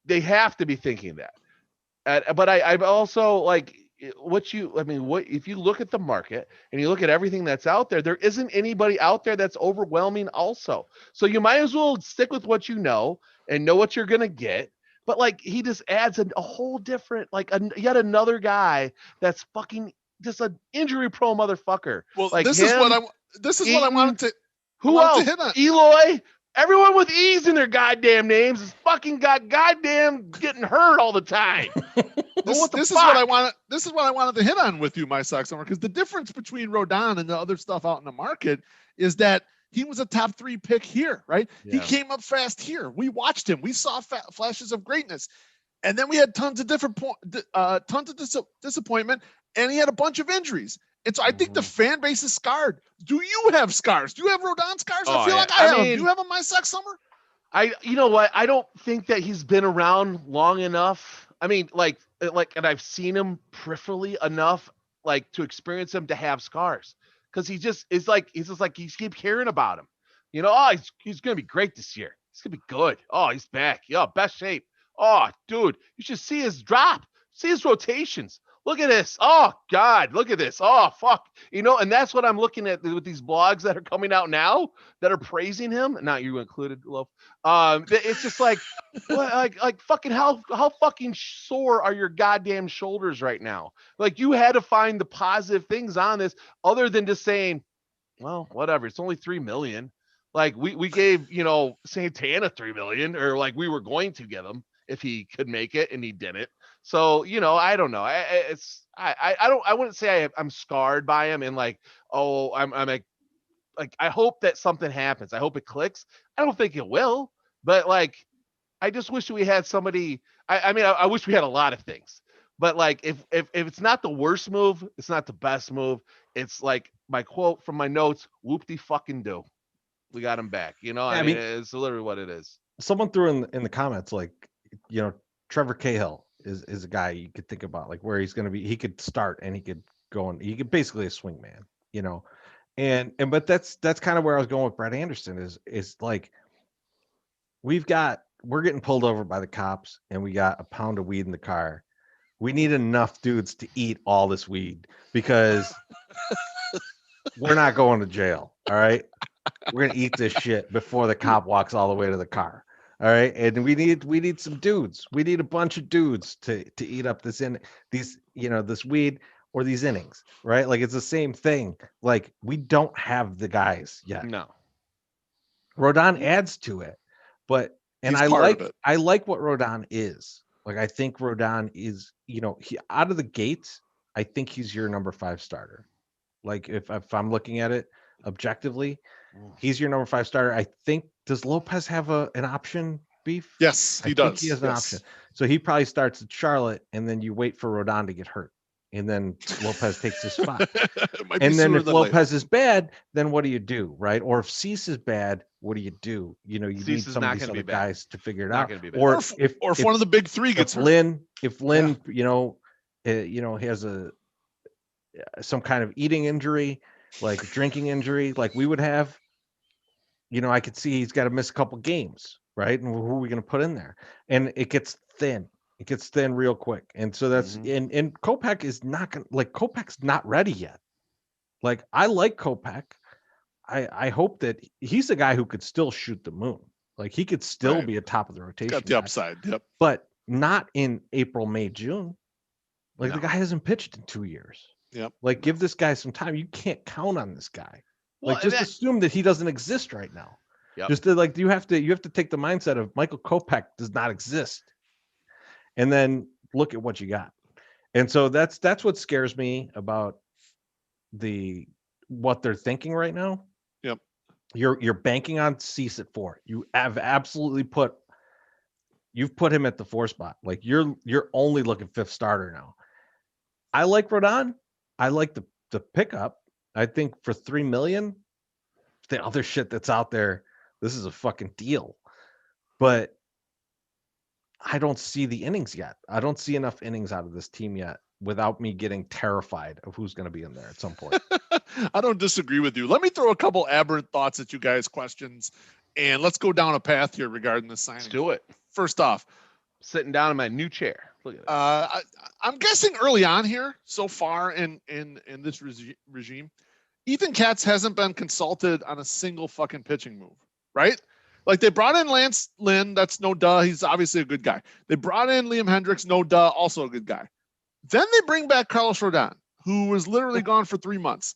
They have to be thinking that. But I've also like what if you look at the market and you look at everything that's out there, there isn't anybody out there that's overwhelming also. So you might as well stick with what you know and know what you're going to get. But like he just adds a whole different, like yet another guy that's fucking just an injury pro motherfucker. Well, like this him, is what I wanted to. Who I wanted else? to hit on. Eloy. Everyone with E's in their goddamn names is fucking got goddamn getting hurt all the time. This is what I wanted. This is what I wanted to hit on with you, my sock summer, because the difference between Rodon and the other stuff out in the market is that he was a top 3 pick here, right? Yeah. He came up fast here. We watched him. We saw flashes of greatness, and then we had tons of disappointment, and he had a bunch of injuries. And so I think the fan base is scarred. Do you have scars? Do you have Rodon scars? I feel like I have them. Do you have them, my sock summer? You know what? I don't think that he's been around long enough. I mean, like, and I've seen him peripherally enough, like, to experience him to have scars. Because he just is like, you keep hearing about him. You know, oh, he's gonna be great this year. He's gonna be good. Oh, he's back. Yeah, best shape. Oh, dude, you should see his drop. See his rotations. Look at this. Oh, God, look at this. Oh, fuck. You know, and that's what I'm looking at with these blogs that are coming out now that are praising him. Not you included, Loaf. It's just like, like fucking how fucking sore are your goddamn shoulders right now? Like, you had to find the positive things on this other than just saying, well, whatever. It's only $3 million. Like, we gave, you know, Santana $3 million, or like we were going to give him if he could make it, and he didn't. So, you know, I don't know. I wouldn't say I'm scarred by him and like, oh, I'm like, I hope that something happens. I hope it clicks. I don't think it will, but like, I just wish we had somebody. I wish we had a lot of things, but like, if it's not the worst move, it's not the best move. It's like my quote from my notes: "Whoop-de fucking do." We got him back. You know, I mean, it's literally what it is. Someone threw in the comments, like, you know, Trevor Cahill is a guy you could think about, like, where he's going to be. He could start and he could go, and he could basically a swing man, you know, but that's kind of where I was going with Brett Anderson is like, we're getting pulled over by the cops and we got a pound of weed in the car. We need enough dudes to eat all this weed because we're not going to jail. All right. We're going to eat this shit before the cop walks all the way to the car. All right. And we need some dudes. We need a bunch of dudes to eat up this weed or these innings. Right. Like, it's the same thing. Like, we don't have the guys yet. No. Rodon adds to it. But, and I like what Rodon is. Like, I think Rodon is, you know, he out of the gates, I think he's your number 5 starter. Like, if I'm looking at it objectively, he's your number 5 starter. I think, does Lopez have an option, Beef? Yes, he does. He has an option. So he probably starts at Charlotte, and then you wait for Rodon to get hurt, and then Lopez takes his spot. And then if Lopez is bad, then what do you do, right? Or if Cease is bad, what do you do? You know, you need some of these other guys to figure it out. Or if one of the big 3 gets hurt. If Lynn, you know, has some kind of eating injury, like drinking injury, like we would have, you know, I could see he's got to miss a couple games, right? And who are we going to put in there? And it gets thin. It gets thin real quick. And so that's and Kopech is not going to, like, Kopech's not ready yet. Like, I like Kopech. I hope that he's a guy who could still shoot the moon. Like, he could still be a top of the rotation. Got the upside. Yep. But not in April, May, June. Like, the guy hasn't pitched in 2 years. Yep. Like, give this guy some time. You can't count on this guy. Like, just assume that he doesn't exist right now. Yep. Just to, like, you have to take the mindset of Michael Kopech does not exist, and then look at what you got. And so that's what scares me about what they're thinking right now. Yep. You're banking on Cease at 4. You have absolutely put him at the 4 spot. Like, you're only looking 5th starter now. I like Rodon. I like the the pickup. I think for $3 million, the other shit that's out there, this is a fucking deal. But I don't see the innings yet. I don't see enough innings out of this team yet without me getting terrified of who's going to be in there at some point. I don't disagree with you. Let me throw a couple aberrant thoughts at you guys, questions, and let's go down a path here regarding this signing. Let's do it. First off, sitting down in my new chair. Look at that. I'm guessing early on here, so far in this regime, Ethan Katz hasn't been consulted on a single fucking pitching move, right? Like they brought in Lance Lynn, that's no duh. He's obviously a good guy. They brought in Liam Hendricks, no duh, also a good guy. Then they bring back Carlos Rodon, who was literally gone for 3 months.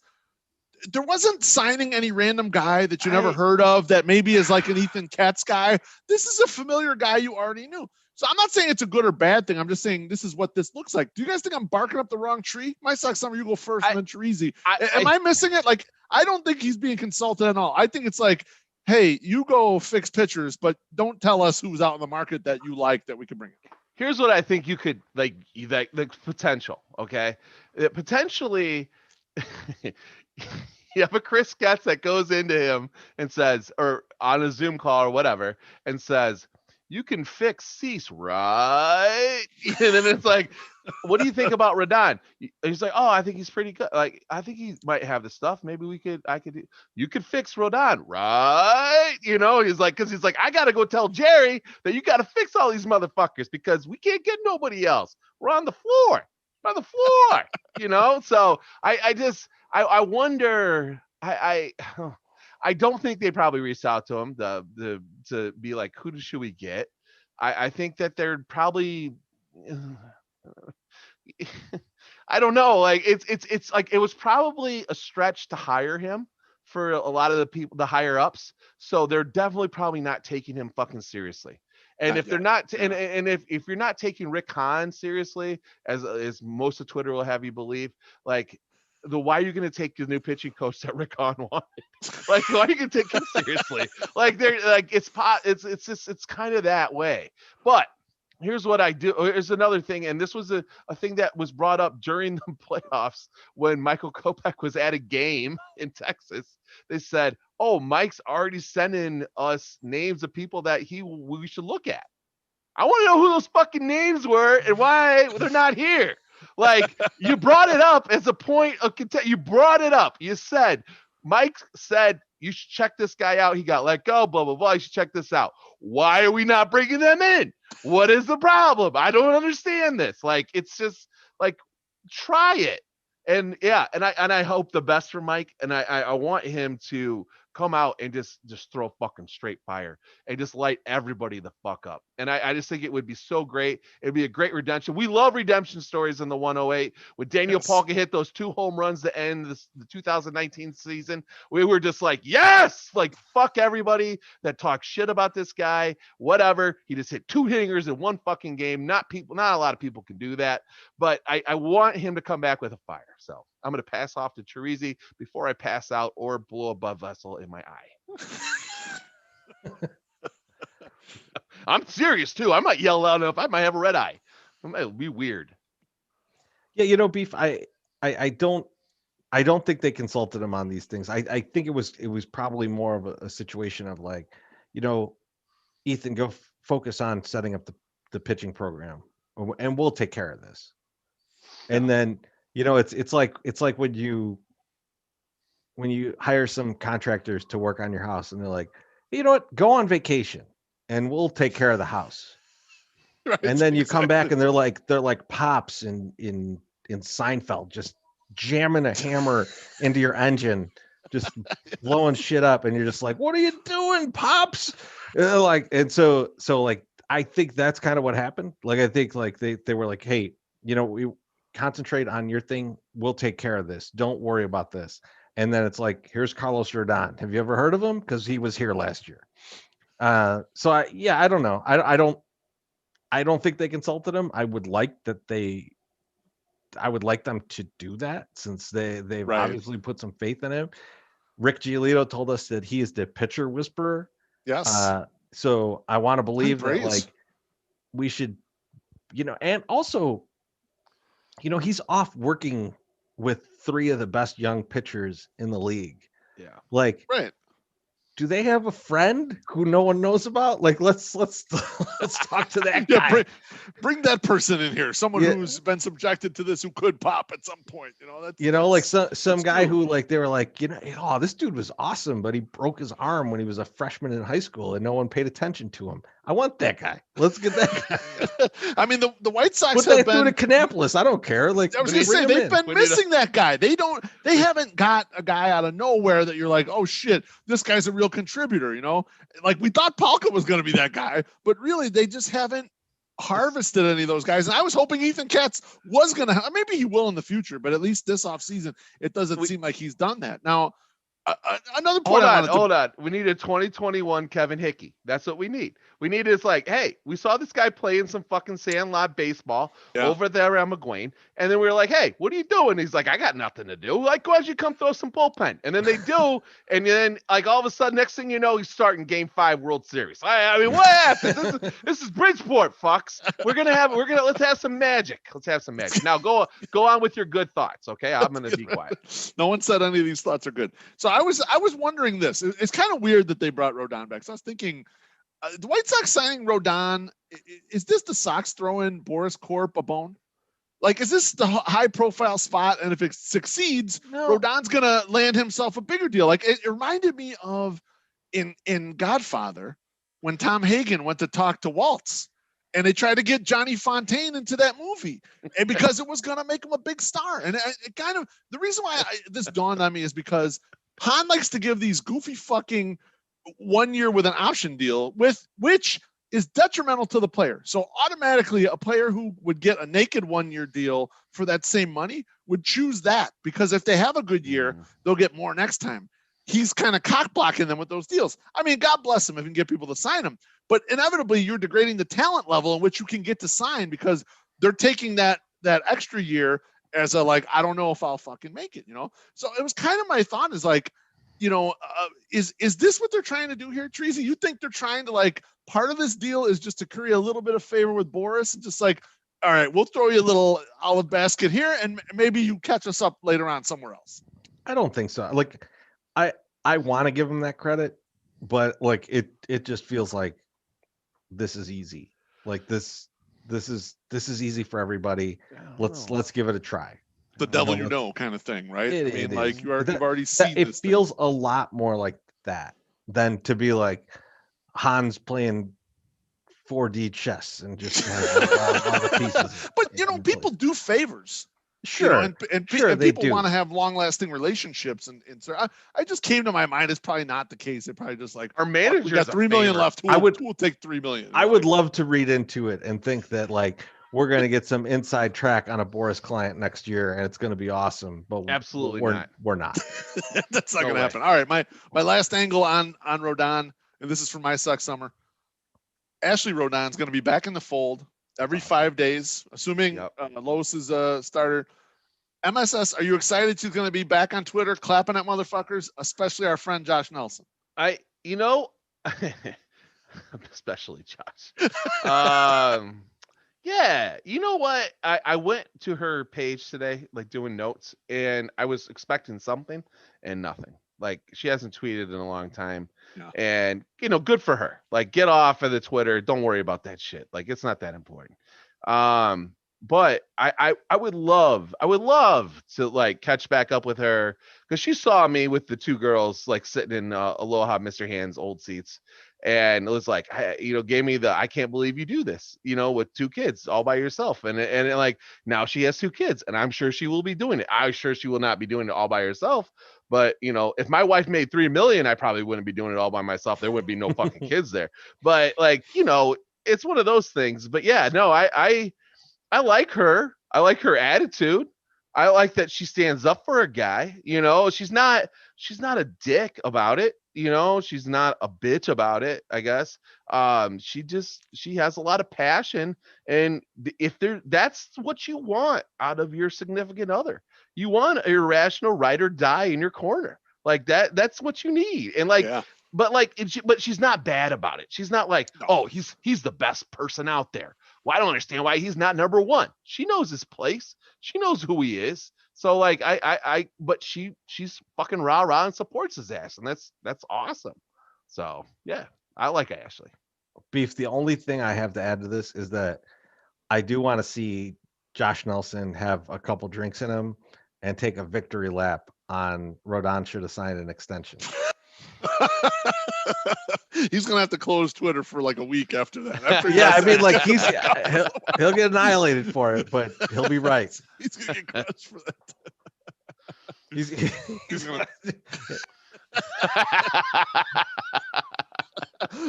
There wasn't signing any random guy that you never heard of that maybe is like an Ethan Katz guy. This is a familiar guy you already knew. So I'm not saying it's a good or bad thing. I'm just saying this is what this looks like. Do you guys think I'm barking up the wrong tree? My suck, some of you go first and then Teresi. Am I missing it? Like, I don't think he's being consulted at all. I think it's like, hey, you go fix pitchers, but don't tell us who's out in the market that you like that we can bring in. Here's what I think you could like the potential. Okay, potentially. You have a Chris Getz that goes into him and says, or on a Zoom call or whatever, and says, "You can fix Cease, right?" And then it's like, "What do you think about Rodon?" He's like, "Oh, I think he's pretty good. Like, I think he might have the stuff. Maybe you could fix Rodon, right?" You know, he's like, because he's like, "I gotta go tell Jerry that you gotta fix all these motherfuckers because we can't get nobody else. We're on the floor, you know." So I wonder. I don't think they probably reached out to him to be like, who should we get? I think that they're probably, I don't know. Like it's like it was probably a stretch to hire him for a lot of the people, the higher ups. So they're definitely probably not taking him fucking seriously. And if they're not, and if you're not taking Rick Hahn seriously, as most of Twitter will have you believe, like. Why are you going to take the new pitching coach that Rick Hahn wanted? Like, why are you going to take him seriously? Like, they're like, it's kind of that way. But here's what I do. Here's another thing. And this was a thing that was brought up during the playoffs when Michael Kopech was at a game in Texas. They said, "Oh, Mike's already sending us names of people that we should look at." I want to know who those fucking names were and why they're not here. Like, you brought it up as a point of content. You brought it up. You said, Mike said, you should check this guy out. He got let go, blah, blah, blah. You should check this out. Why are we not bringing them in? What is the problem? I don't understand this. Like, it's just like, try it. And yeah, and I hope the best for Mike. And I want him to come out and just throw fucking straight fire and just light everybody the fuck up. And I just think it would be so great. It'd be a great redemption. We love redemption stories in the 108. When Daniel Palka hit those 2 home runs to end the 2019 season, we were just like, yes, like fuck everybody that talks shit about this guy, whatever. He just hit 2 hingers in 1 fucking game. Not a lot of people can do that, but I want him to come back with a fire. So I'm going to pass off to Teresi before I pass out or blow a blood vessel in my eye. I'm serious too. I might yell loud enough. I might have a red eye. It might be weird. Yeah, you know, Beef, I don't think they consulted him on these things. I think it was probably more of a situation of like, you know, Ethan, go focus on setting up the pitching program and we'll take care of this. And then, you know, it's like when you hire some contractors to work on your house and they're like, you know what, go on vacation and we'll take care of the house. Right, and then you come back and they're like Pops in Seinfeld, just jamming a hammer into your engine, just blowing shit up. And you're just like, what are you doing, Pops? And so like, I think that's kind of what happened. Like, I think like they were like, hey, you know, we concentrate on your thing. We'll take care of this. Don't worry about this. And then it's like, here's Carlos Rodon. Have you ever heard of him? Because he was here last year. I don't know. I don't think they consulted him. I would like them to do that since they've obviously put some faith in him. Rick Giolito told us that he is the pitcher whisperer. Yes. So I want to believe that like we should, you know, and also, you know, he's off working with 3 of the best young pitchers in the league. Yeah. Like, Right. do they have a friend who no one knows about? Like, let's let's talk to that Yeah, guy. bring that person in here. Someone Yeah. who's been subjected to this, who could pop at some point. You know, that's Like some that's guy true. who, like, they were like, oh, this dude was awesome, but he broke his arm when he was a freshman in high school and no one paid attention to him. I want that guy. Let's get that guy. I mean, the White Sox Put have that been. dude at Kannapolis. I don't care. Like, I was bring gonna say him they've in. been We need a- missing that guy. They haven't got a guy out of nowhere that you're like, oh shit, this guy's a real contributor. You know, like we thought Palka was gonna be that guy, but really they just haven't harvested any of those guys. And I was hoping Ethan Katz was gonna. Maybe he will in the future, but at least this offseason, it doesn't seem like he's done that. Now, another point. Hold on. We need a 2021 Kevin Hickey. That's what we need. We need is like, hey, we saw this guy playing some fucking sandlot baseball over there at McGuane. And then we were like, hey, what are you doing? He's like, I got nothing to do. Like, why don't you come throw some bullpen? And then they do. And then, like, all of a sudden, next thing you know, he's starting Game 5 World Series. I mean, what happened? This is Bridgeport, fucks. Let's have some magic. Let's have some magic. Now go on with your good thoughts. Okay. I'm going to be quiet. No one said any of these thoughts are good. So I was wondering this. It's kind of weird that they brought Rodon back. So I was thinking, the White Sox signing Rodon, is this the Sox throwing Boris Corp a bone? Like, is this the high profile spot? And if it succeeds, Rodon's going to land himself a bigger deal. Like, it reminded me of in Godfather when Tom Hagen went to talk to Waltz and they tried to get Johnny Fontaine into that movie, and because it was going to make him a big star. And it kind of, the reason why this dawned on me is because Han likes to give these goofy fucking 1 year with an option deal, which is detrimental to the player. So automatically a player who would get a naked 1 year deal for that same money would choose that, because if they have a good year, they'll get more next time. He's kind of cock blocking them with those deals. I mean, God bless him if he can get people to sign him, but inevitably you're degrading the talent level in which you can get to sign, because they're taking that extra year as a, like, I don't know if I'll fucking make it, you know? So it was kind of my thought is like, you know, is this what they're trying to do here, Treasy? You think they're trying to, like, part of this deal is just to curry a little bit of favor with Boris and just like, all right, we'll throw you a little olive basket here and maybe you catch us up later on somewhere else? I don't think so. Like, I want to give him that credit, but like it just feels like this is easy. Like this is easy for everybody. Let's give it a try. The devil you know kind of thing, right? It, I mean, it like is. you've already seen it this feels a lot more like that than to be like Hans playing 4D chess and just has all the pieces. But you know, people do favors. Sure, you know, and sure, people want to have long-lasting relationships, and so I just came to my mind. It's probably not the case. They're probably just like, our manager, we got $3 million left. We'll take $3 million. I would love to read into it and think that, like, we're going to get some inside track on a Boris client next year, and it's going to be awesome. But absolutely we're not. That's not going to happen. All right, my last angle on Rodon, and this is for my suck summer. Ashley Rodon's going to be back in the fold every 5 days, assuming Lois is a starter. MSS, are you excited she's going to be back on Twitter clapping at motherfuckers, especially our friend Josh Nelson? Especially Josh. Yeah, you know what? I went to her page today, like doing notes, and I was expecting something and nothing. Like, she hasn't tweeted in a long time. Yeah. And, you know, good for her. Like, get off of the Twitter. Don't worry about that shit. Like, it's not that important. But I would love to, like, catch back up with her, because she saw me with the two girls, like, sitting in Aloha Mr. Hand's old seats. And it was like, you know, gave me the, I can't believe you do this, you know, with two kids all by yourself. And like, now she has two kids, and I'm sure she will be doing it. I'm sure she will not be doing it all by herself. But, you know, if my wife made $3 million, I probably wouldn't be doing it all by myself. There wouldn't be no fucking kids there. But, like, you know, it's one of those things. But yeah, no, I like her. I like her attitude. I like that she stands up for a guy. You know, she's not a dick about it. You know, she's not a bitch about it, I guess. She has a lot of passion. And that's what you want out of your significant other. You want an irrational ride or die in your corner. Like that's what you need. And like, but she's not bad about it. She's not like, oh, he's the best person out there. Well, I don't understand why he's not number one. She knows his place. She knows who he is. So like but she's fucking rah and supports his ass, and that's awesome. So yeah, I like Ashley. Beef, the only thing I have to add to this is that I do want to see Josh Nelson have a couple drinks in him and take a victory lap on Rodon should have signed an extension. He's gonna have to close Twitter for like a week after that. After Yeah, I mean, like he'll get annihilated for it, but he'll be right. He's gonna get crushed for that. He's gonna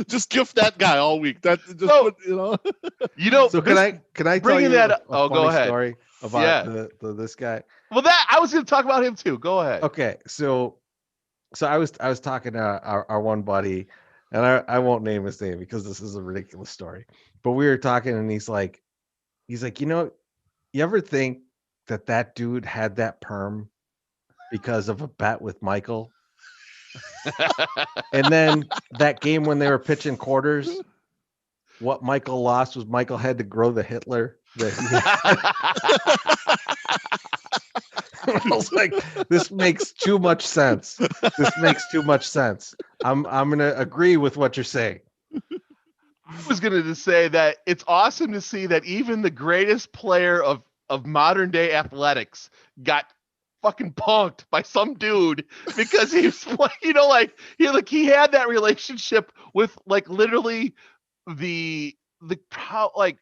just gift that guy all week. That just So- you know. So can I tell bringing you that a up- oh, go funny ahead. story about this guy? Well, that I was going to talk about him too. Go ahead. Okay, so I was talking to our one buddy, and I won't name his name because this is a ridiculous story. But we were talking, and he's like, you ever think that dude had that perm because of a bet with Michael? And then that game when they were pitching quarters, what Michael lost was Michael had to grow the Hitler that I was like, this makes too much sense. This makes too much sense. I'm gonna agree with what you're saying. I was going to say that it's awesome to see that even the greatest player of modern day athletics got fucking punked by some dude because he was he had that relationship with like literally the like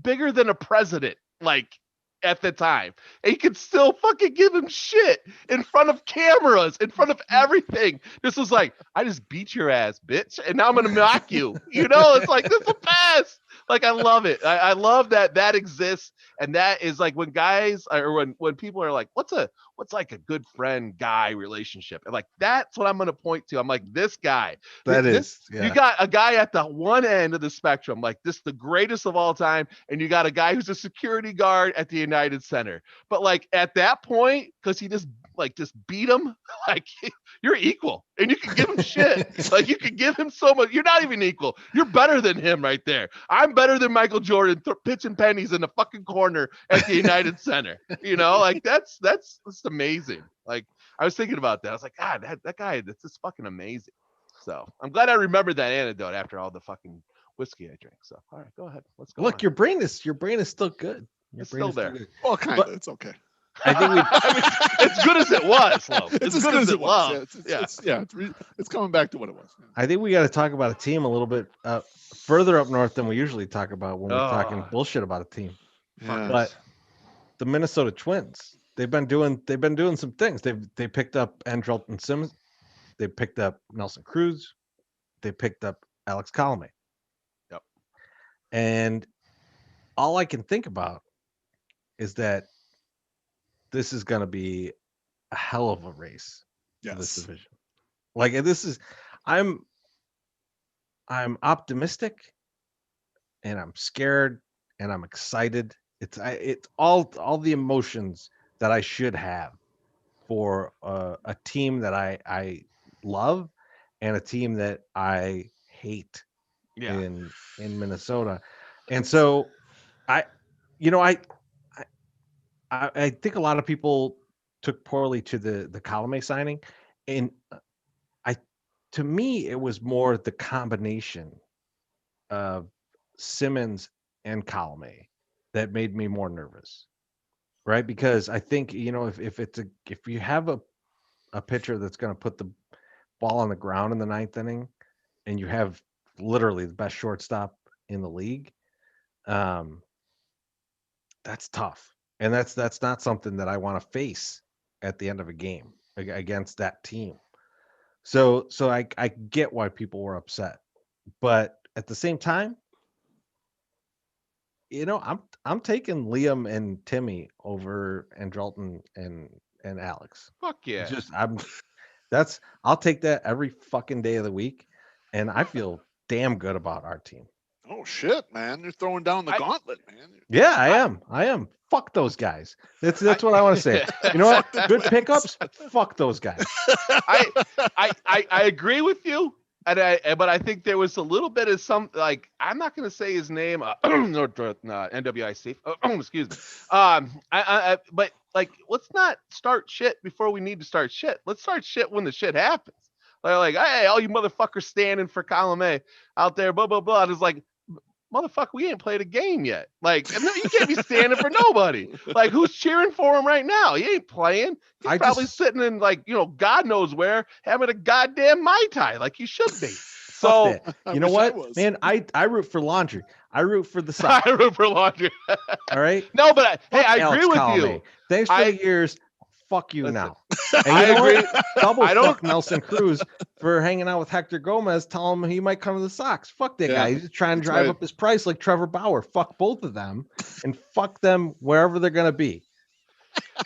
bigger than a president like at the time, and he could still fucking give him shit in front of cameras, in front of everything. This was like, I just beat your ass, bitch, and now I'm gonna knock you. It's like, this is the best. Like, I love it. I love that exists, and that is like when guys or when people are like, what's like a good friend guy relationship, and like that's what I'm gonna point to. I'm like, this guy. You got a guy at the one end of the spectrum, like this, the greatest of all time, and you got a guy who's a security guard at the United Center. But like at that point, because he just beat him, like you're equal, and you can give him shit. Like you can give him so much. You're not even equal. You're better than him right there. I'm better than Michael Jordan pitching pennies in the fucking corner at the United Center. Like that's amazing. Like I was thinking about that. I was like, God, that guy, that's just fucking amazing. So I'm glad I remembered that anecdote after all the fucking whiskey I drank. So all right, go ahead. Let's go. Look, your brain is still good. It's still there. Well, kind of. It's okay. I think as good as it was, Lo. It's as good as it was. It's coming back to what it was. I think we got to talk about a team a little bit further up north than we usually talk about when we're talking bullshit about a team. Yes. But the Minnesota Twins, they've been doing some things. They picked up Andrelton Simmons, they picked up Nelson Cruz, they picked up Alex Colomé. Yep. And all I can think about is that this is going to be a hell of a race in this division. Like I'm optimistic, and I'm scared, and I'm excited. It's all the emotions that I should have for a team that I love and a team that I hate in Minnesota. And so I think a lot of people took poorly to the Colomé signing, and to me it was more the combination of Simmons and Colomé that made me more nervous, right? Because I think if you have a pitcher that's going to put the ball on the ground in the ninth inning, and you have literally the best shortstop in the league, that's tough. And that's not something that I want to face at the end of a game against that team. So I get why people were upset, but at the same time, I'm taking Liam and Timmy over Andrelton and Alex. Fuck yeah. I'll take that every fucking day of the week, and I feel damn good about our team. Oh shit, man! You're throwing down the gauntlet, man. Yeah, I am. Fuck those guys. That's what I want to say. You know what? Good pickups. Fuck those guys. I agree with you, but I think there was a little bit of some, like, I'm not going to say his name. NWIC. Excuse me. But like, let's not start shit before we need to start shit. Let's start shit when the shit happens. Like, hey, all you motherfuckers standing for column A out there, blah, blah, blah. And it's like, motherfucker, we ain't played a game yet. Like, no, you can't be standing for nobody. Like, who's cheering for him right now? He ain't playing. He's probably sitting in, like, God knows where, having a goddamn Mai Tai, like you should be. So, you know what, man? I root for Laundry. I root for the Sox. I root for Laundry. All right. No, but I Alex agree with Colome. you. Thanks for the years. Fuck you now. And I agree. Double fuck Nelson Cruz for hanging out with Hector Gomez. Tell him he might come to the Sox. Fuck that guy. He's just trying to drive up his price like Trevor Bauer. Fuck both of them and fuck them wherever they're gonna be.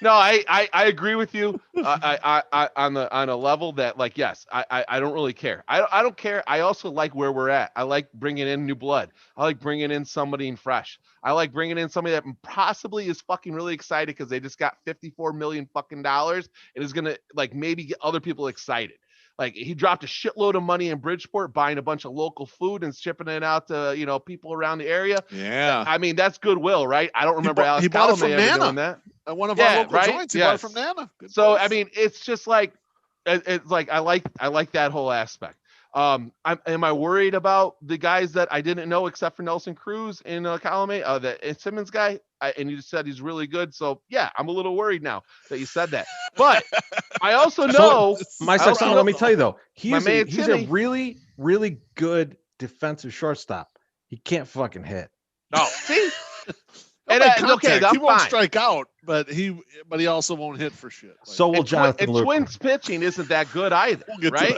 No, I agree with you. I on a level that, like, yes, I don't really care. I don't care. I also like where we're at. I like bringing in new blood. I like bringing in somebody fresh. I like bringing in somebody that possibly is fucking really excited because they just got $54 million fucking dollars and is gonna, like, maybe get other people excited. Like, he dropped a shitload of money in Bridgeport, buying a bunch of local food and shipping it out to people around the area. Yeah, I mean, that's goodwill, right? I don't remember Alex Colome ever doing that. At one of our local joints, he bought it from Nana. Good so place. I mean, it's just like, it's like I like that whole aspect. Am I worried about the guys that I didn't know except for Nelson Cruz and Colome, the Simmons guy? And you just said he's really good. So yeah, I'm a little worried now that you said that. But I also know let me tell you though, he's Timmy, a really, really good defensive shortstop. He can't fucking hit. Oh, see. And okay, he won't strike out, but he also won't hit for shit. Like, so will Jonathan Lucas. Twins pitching isn't that good either, right?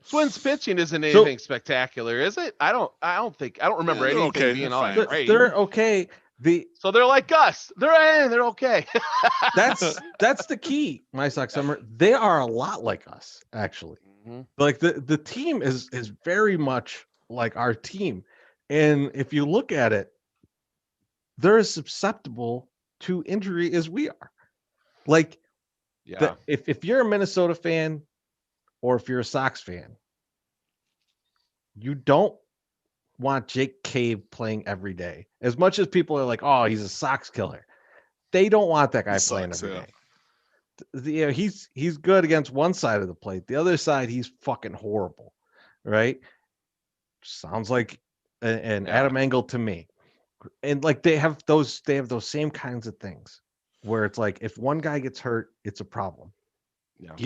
Twins pitching isn't anything spectacular, is it? I don't remember anything being all that great. They're okay. So they're like us. They're okay. that's the key, My Sox Summer. They are a lot like us, actually. Mm-hmm. Like the team is very much like our team, and if you look at it, they're as susceptible to injury as we are. Like, if you're a Minnesota fan or if you're a Sox fan, you don't want Jake Cave playing every day. As much as people are like, oh, he's a Sox killer, they don't want that guy playing every day. He's good against one side of the plate. The other side, he's fucking horrible, right? Sounds like an Adam Engel to me. And like they have those same kinds of things where it's like if one guy gets hurt, it's a problem. Yeah.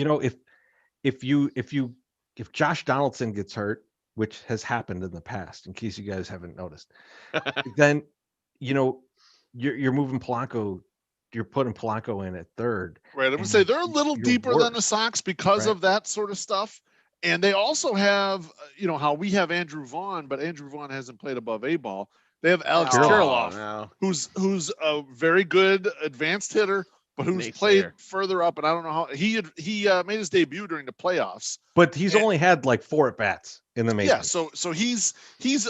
If Josh Donaldson gets hurt, which has happened in the past, in case you guys haven't noticed, then you're moving Polanco, you're putting Polanco in at third. Right. I'm gonna say they're a little deeper than the Sox because of that sort of stuff. And they also have, how we have Andrew Vaughn, but Andrew Vaughn hasn't played above A ball. They have Alex Kirilloff, who's a very good advanced hitter, but who's played further up. And I don't know how he made his debut during the playoffs. But he's only had like 4 at-bats in the majors. Yeah, so he's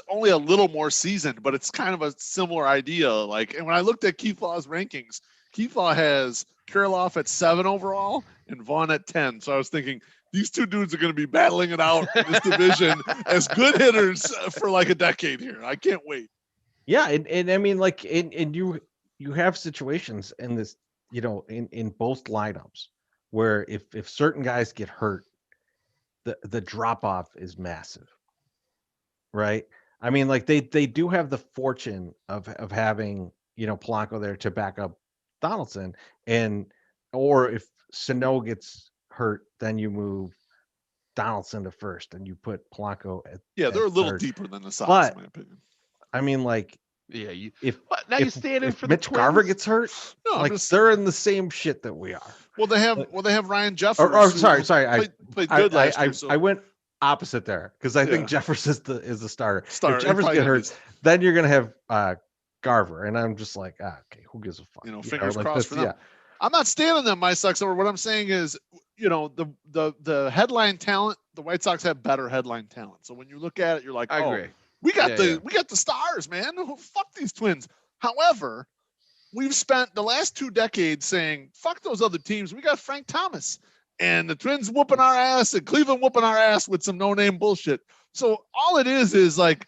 only a little more seasoned, but it's kind of a similar idea. Like, and when I looked at Keith Law's rankings, Keith Law has Kirilloff at 7 overall and Vaughn at 10. So I was thinking, these two dudes are going to be battling it out in this division as good hitters for like a decade here. I can't wait. Yeah, and I mean, like, and you have situations in this, in both lineups where if certain guys get hurt, the drop off is massive, right? I mean, like they do have the fortune of having Polanco there to back up Donaldson, or if Sano gets hurt, then you move Donaldson to first and you put Polanco at they're a little third. Deeper than the Sox, in my opinion. I mean, like, you're standing for Mitch the Garver gets hurt, they're in the same shit that we are. Well, they have Ryan Jeffers. Sorry, played good last year. I went opposite there because I think Jeffers is the starter. If Jeffers get hurt, then you're gonna have Garver, and I'm just like, okay, who gives a fuck? Fingers crossed for them. Yeah. I'm not standing them, My Sox. What I'm saying is, the headline talent, the White Sox have better headline talent. So when you look at it, you're like, I agree. We got the stars, man. Fuck these Twins. However, we've spent the last 2 decades saying, fuck those other teams. We got Frank Thomas and the Twins whooping our ass and Cleveland whooping our ass with some no-name bullshit. So all it is like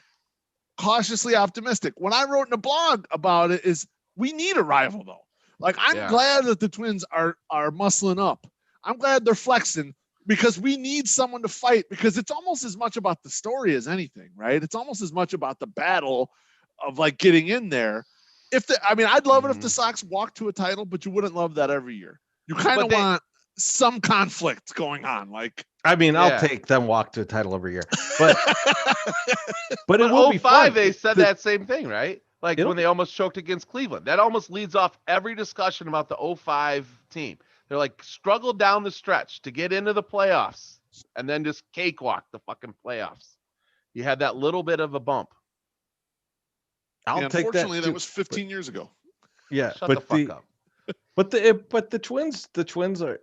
cautiously optimistic. When I wrote in a blog about it is we need a rival though. Like, I'm glad that the Twins are muscling up. I'm glad they're flexing because we need someone to fight, because it's almost as much about the story as anything, right? It's almost as much about the battle of like getting in there. I'd love it if the Sox walked to a title, but you wouldn't love that every year. You kind of want some conflict going on. Like, I'll take them walk to a title every year, but but it will be 05, fun. they said that same thing, right? Like when they almost choked against Cleveland. That almost leads off every discussion about the 05 team. They're like struggled down the stretch to get into the playoffs and then just cakewalk the fucking playoffs. You had that little bit of a bump. Unfortunately, that was 15 years ago. Yeah, Shut the fuck up. But the Twins are,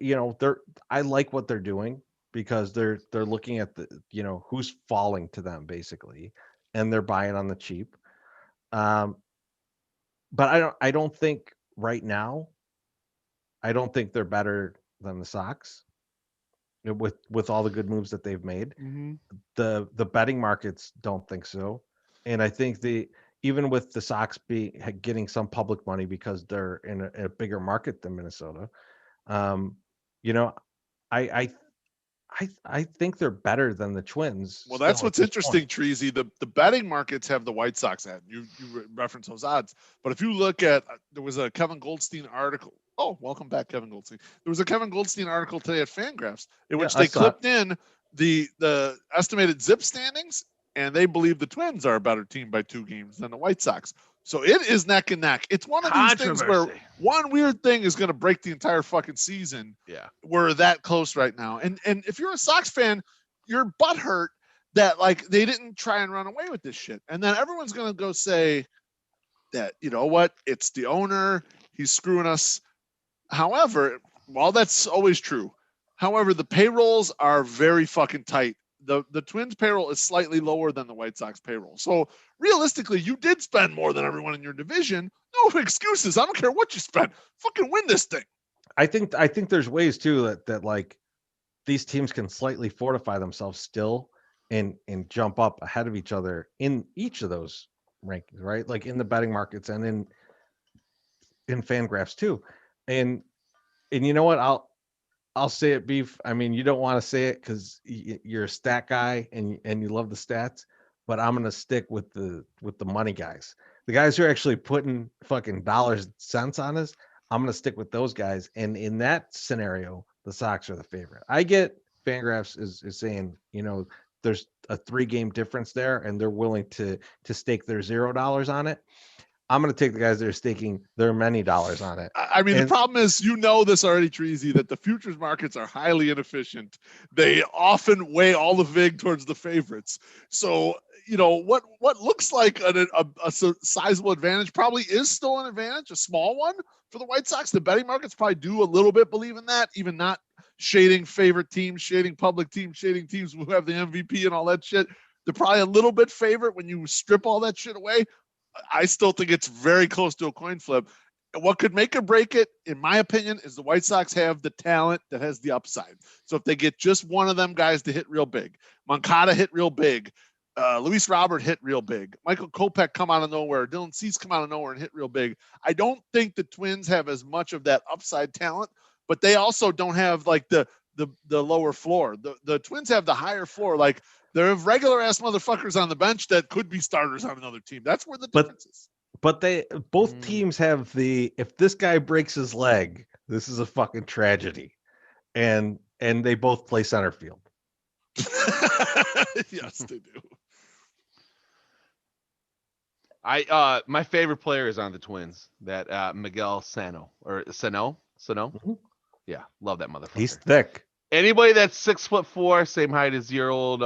I like what they're doing, because they're looking at who's falling to them basically, and they're buying on the cheap. But I don't think right now, I don't think they're better than the Sox with all the good moves that they've made. Mm-hmm. The betting markets don't think so, and I think even with the Sox getting some public money because they're in a bigger market than Minnesota, I think they're better than the Twins. Well, that's what's interesting, Treasy. The betting markets have the White Sox at. You reference those odds, but if you look at, there was a Kevin Goldstein article. Oh, welcome back, Kevin Goldstein. There was a Kevin Goldstein article today at Fangraphs in which they clipped in the estimated zip standings, and they believe the Twins are a better team by 2 games than the White Sox. So it is neck and neck. It's one of these things where one weird thing is going to break the entire fucking season. Yeah. We're that close right now. And if you're a Sox fan, you're butthurt that like they didn't try and run away with this shit. And then everyone's going to go say that, you know what, it's the owner, he's screwing us. However, while that's always true, however, the payrolls are very fucking tight. The Twins payroll is slightly lower than the White Sox payroll. So realistically, you did spend more than everyone in your division. No excuses. I don't care what you spend. Fucking win this thing. I think there's ways too that like these teams can slightly fortify themselves still and jump up ahead of each other in each of those rankings, right? Like in the betting markets and in Fangraphs too. And you know what? I'll say it, Beef. I mean, you don't want to say it because you're a stat guy and you love the stats, but I'm gonna stick with the money guys, the guys who are actually putting fucking dollars and cents on us. I'm gonna stick with those guys, and in that scenario, the Sox are the favorite. I get Fangraphs is saying there's a 3-game difference there, and they're willing to stake their $0 on it. I'm going to take the guys that are staking their many dollars on it. I mean, the problem is, this already, Treasy, that the futures markets are highly inefficient. They often weigh all the VIG towards the favorites. So, what looks like a sizable advantage probably is still an advantage, a small one for the White Sox. The betting markets probably do a little bit believe in that, even not shading favorite teams, shading public teams, shading teams who have the MVP and all that shit. They're probably a little bit favorite when you strip all that shit away. I still think it's very close to a coin flip. What could make or break it, in my opinion, is the White Sox have the talent that has the upside. So if they get just one of them guys to hit real big, Moncada hit real big, Luis Robert hit real big, Michael Kopech come out of nowhere, Dylan Cease come out of nowhere and hit real big. I don't think the Twins have as much of that upside talent, but they also don't have like the lower floor. The Twins have the higher floor. Like, there are regular ass motherfuckers on the bench that could be starters on another team. That's where the difference is. But both teams have if this guy breaks his leg, this is a fucking tragedy. And they both play center field. Yes, they do. My favorite player is on the Twins, that Miguel Sano. Mm-hmm. Yeah, love that motherfucker. He's thick. Anybody that's 6'4", same height as your old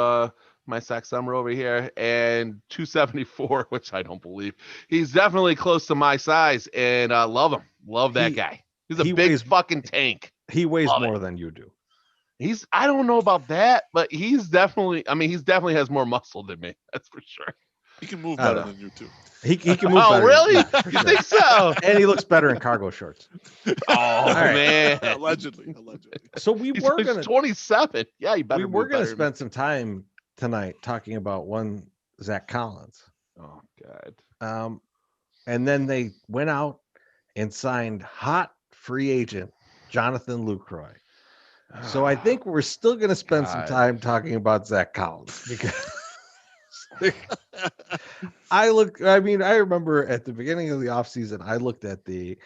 my Sac Summer over here, and 274, which I don't believe. He's definitely close to my size, and love him. Love that guy. He's a big fucking tank. He weighs more than you do. I don't know about that, but he's definitely has more muscle than me. That's for sure. He can move better than you too. He can move better. Oh, really? You think so? And he looks better in cargo shorts. Oh, man. Allegedly. So he's 27. Yeah, we were going to spend some time tonight talking about one Zach Collins. Oh, God. And then they went out and signed hot free agent Jonathan Lucroy. So I think we're still going to spend some God. time talking about Zach Collins because I remember at the beginning of the offseason, I looked at the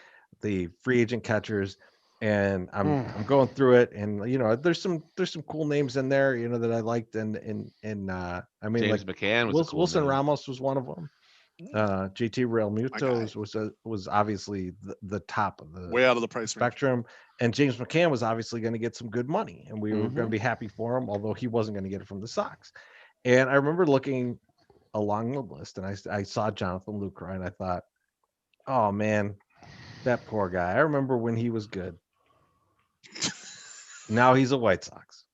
free agent catchers, and I'm going through it, and there's some cool names in there, that I liked, and I mean, James like McCann was a cool Wilson name. Ramos was one of them. JT Real Mutos was obviously the top of the way out of the price range. spectrum, and James McCann was obviously going to get some good money, and we were going to be happy for him, although he wasn't going to get it from the Sox. And I remember looking along the list, and I saw Jonathan Lucroy, and I thought, oh man, that poor guy. I remember when he was good. Now he's a White Sox.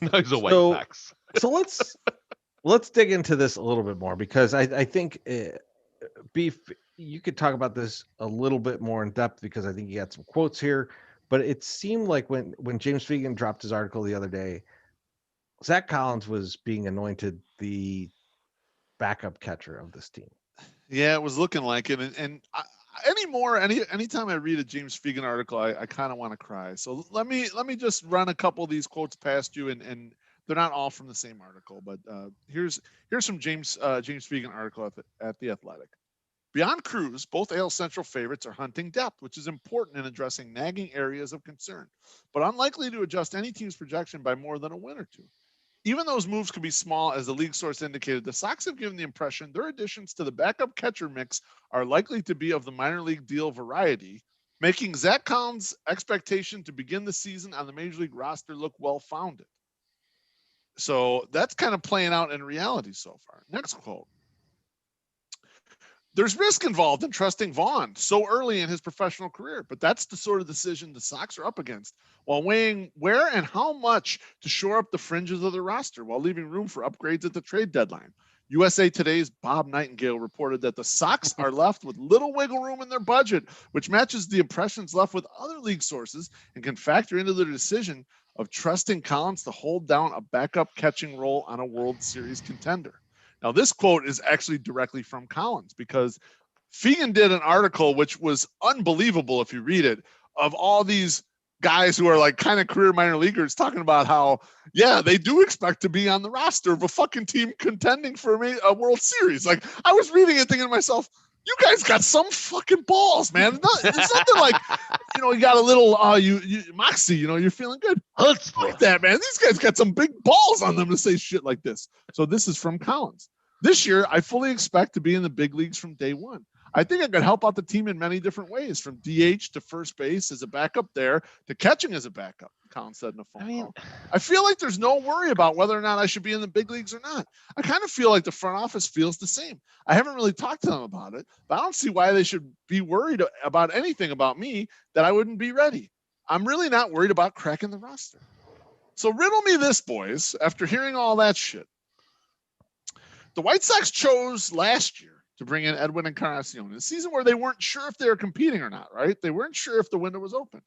No, he's a White Sox. So let's dig into this a little bit more, because I think Beef, you could talk about this a little bit more in depth, because I think you got some quotes here. But it seemed like when James Fegan dropped his article the other day, Zach Collins was being anointed the backup catcher of this team. Yeah, it was looking like it. And anytime I read a James Fegan article, I kind of want to cry. So let me just run a couple of these quotes past you, and they're not all from the same article, but here's some James Fegan article at The Athletic. Beyond Cruz, both AL Central favorites are hunting depth, which is important in addressing nagging areas of concern, but unlikely to adjust any team's projection by more than a win or two. Even those moves could be small, as the league source indicated. The Sox have given the impression their additions to the backup catcher mix are likely to be of the minor league deal variety, making Zach Collins' expectation to begin the season on the major league roster look well-founded. So that's kind of playing out in reality so far. Next quote. There's risk involved in trusting Vaughn so early in his professional career, but that's the sort of decision the Sox are up against, while weighing where and how much to shore up the fringes of the roster while leaving room for upgrades at the trade deadline. USA Today's Bob Nightingale reported that the Sox are left with little wiggle room in their budget, which matches the impressions left with other league sources and can factor into their decision of trusting Collins to hold down a backup catching role on a World Series contender. Now, this quote is actually directly from Collins, because Fegan did an article which was unbelievable if you read it, of all these guys who are like kind of career minor leaguers talking about how, yeah, they do expect to be on the roster of a fucking team contending for a World Series. Like, I was reading it thinking to myself, you guys got some fucking balls, man. It's nothing like, you got a little, you moxie, you're feeling good. Let's like that, man. These guys got some big balls on them to say shit like this. So this is from Collins. This year, I fully expect to be in the big leagues from day one. I think I could help out the team in many different ways, from DH to first base as a backup there to catching as a backup, Collins said in a phone call. I feel like there's no worry about whether or not I should be in the big leagues or not. I kind of feel like the front office feels the same. I haven't really talked to them about it, but I don't see why they should be worried about anything about me that I wouldn't be ready. I'm really not worried about cracking the roster. So riddle me this, boys, after hearing all that shit. The White Sox chose last year to bring in Edwin Encarnacion in a season where they weren't sure if they were competing or not, right? They weren't sure if the window was open.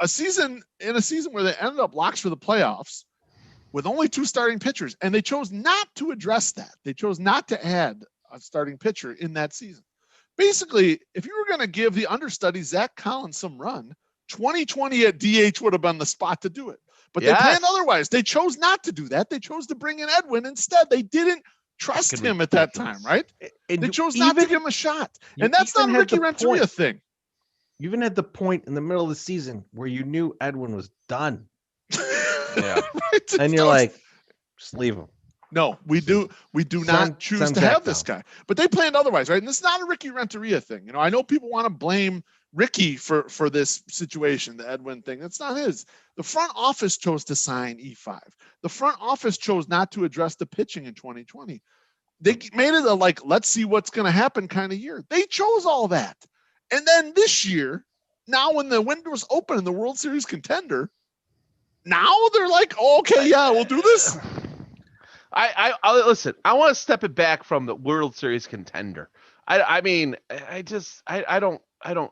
In a season where they ended up locks for the playoffs with only 2 starting pitchers, and they chose not to address that. They chose not to add a starting pitcher in that season. Basically, if you were going to give the understudy Zach Collins some run, 2020 at DH would have been the spot to do it. But they planned otherwise. They chose not to do that. They chose to bring in Edwin instead. They didn't trust him at that time, right? And they chose not to give him a shot. And that's not a Ricky Renteria thing. You even had the point in the middle of the season where you knew Edwin was done. Yeah. Right? And you're like, just leave him. No, we do not choose to have this guy. But they planned otherwise, right? And it's not a Ricky Renteria thing. I know people want to blame Ricky for this situation, the Edwin thing. That's not his. The front office chose to sign E5. The front office chose not to address the pitching in 2020. They made it a let's see what's going to happen kind of year. They chose all that. And then this year, now when the window is open in the World Series contender, now they're like, oh, okay, yeah, we'll do this. I listen, I want to step it back from the World Series contender. I don't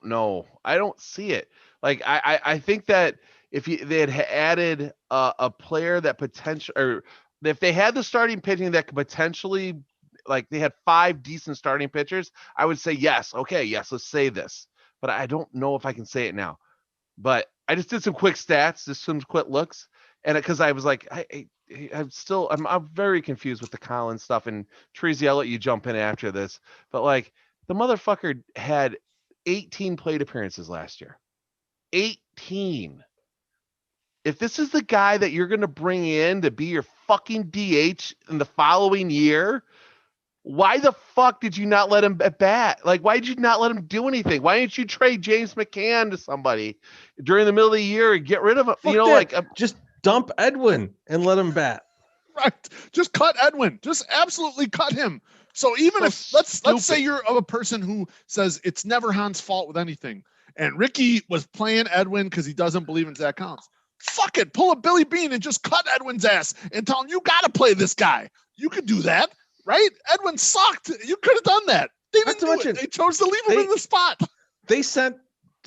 know. I don't see it. I think that if they had added a player that potential, or if they had the starting pitching that could potentially, they had 5 decent starting pitchers, I would say yes. Okay, yes, let's say this. but I don't know if I can say it now. But I just did some quick stats, just some quick looks, and because I was like, I'm very confused with the Collins stuff. And Treasy, I'll let you jump in after this, but like the motherfucker had 18 plate appearances last year. 18. If this is the guy that you're going to bring in to be your fucking DH in the following year, why the fuck did you not let him at bat? Like, why did you not let him do anything? Why didn't you trade James McCann to somebody during the middle of the year and get rid of him? Just dump Edwin and let him bat. Right. Just cut Edwin. Just absolutely cut him. So even if let's say you're of a person who says it's never Han's fault with anything, and Ricky was playing Edwin because he doesn't believe in Zach Collins. Fuck it. Pull a Billy Bean and just cut Edwin's ass and tell him you got to play this guy. You could do that. Right? Edwin sucked. You could have done that. They didn't do it. They chose to leave him in the spot. They sent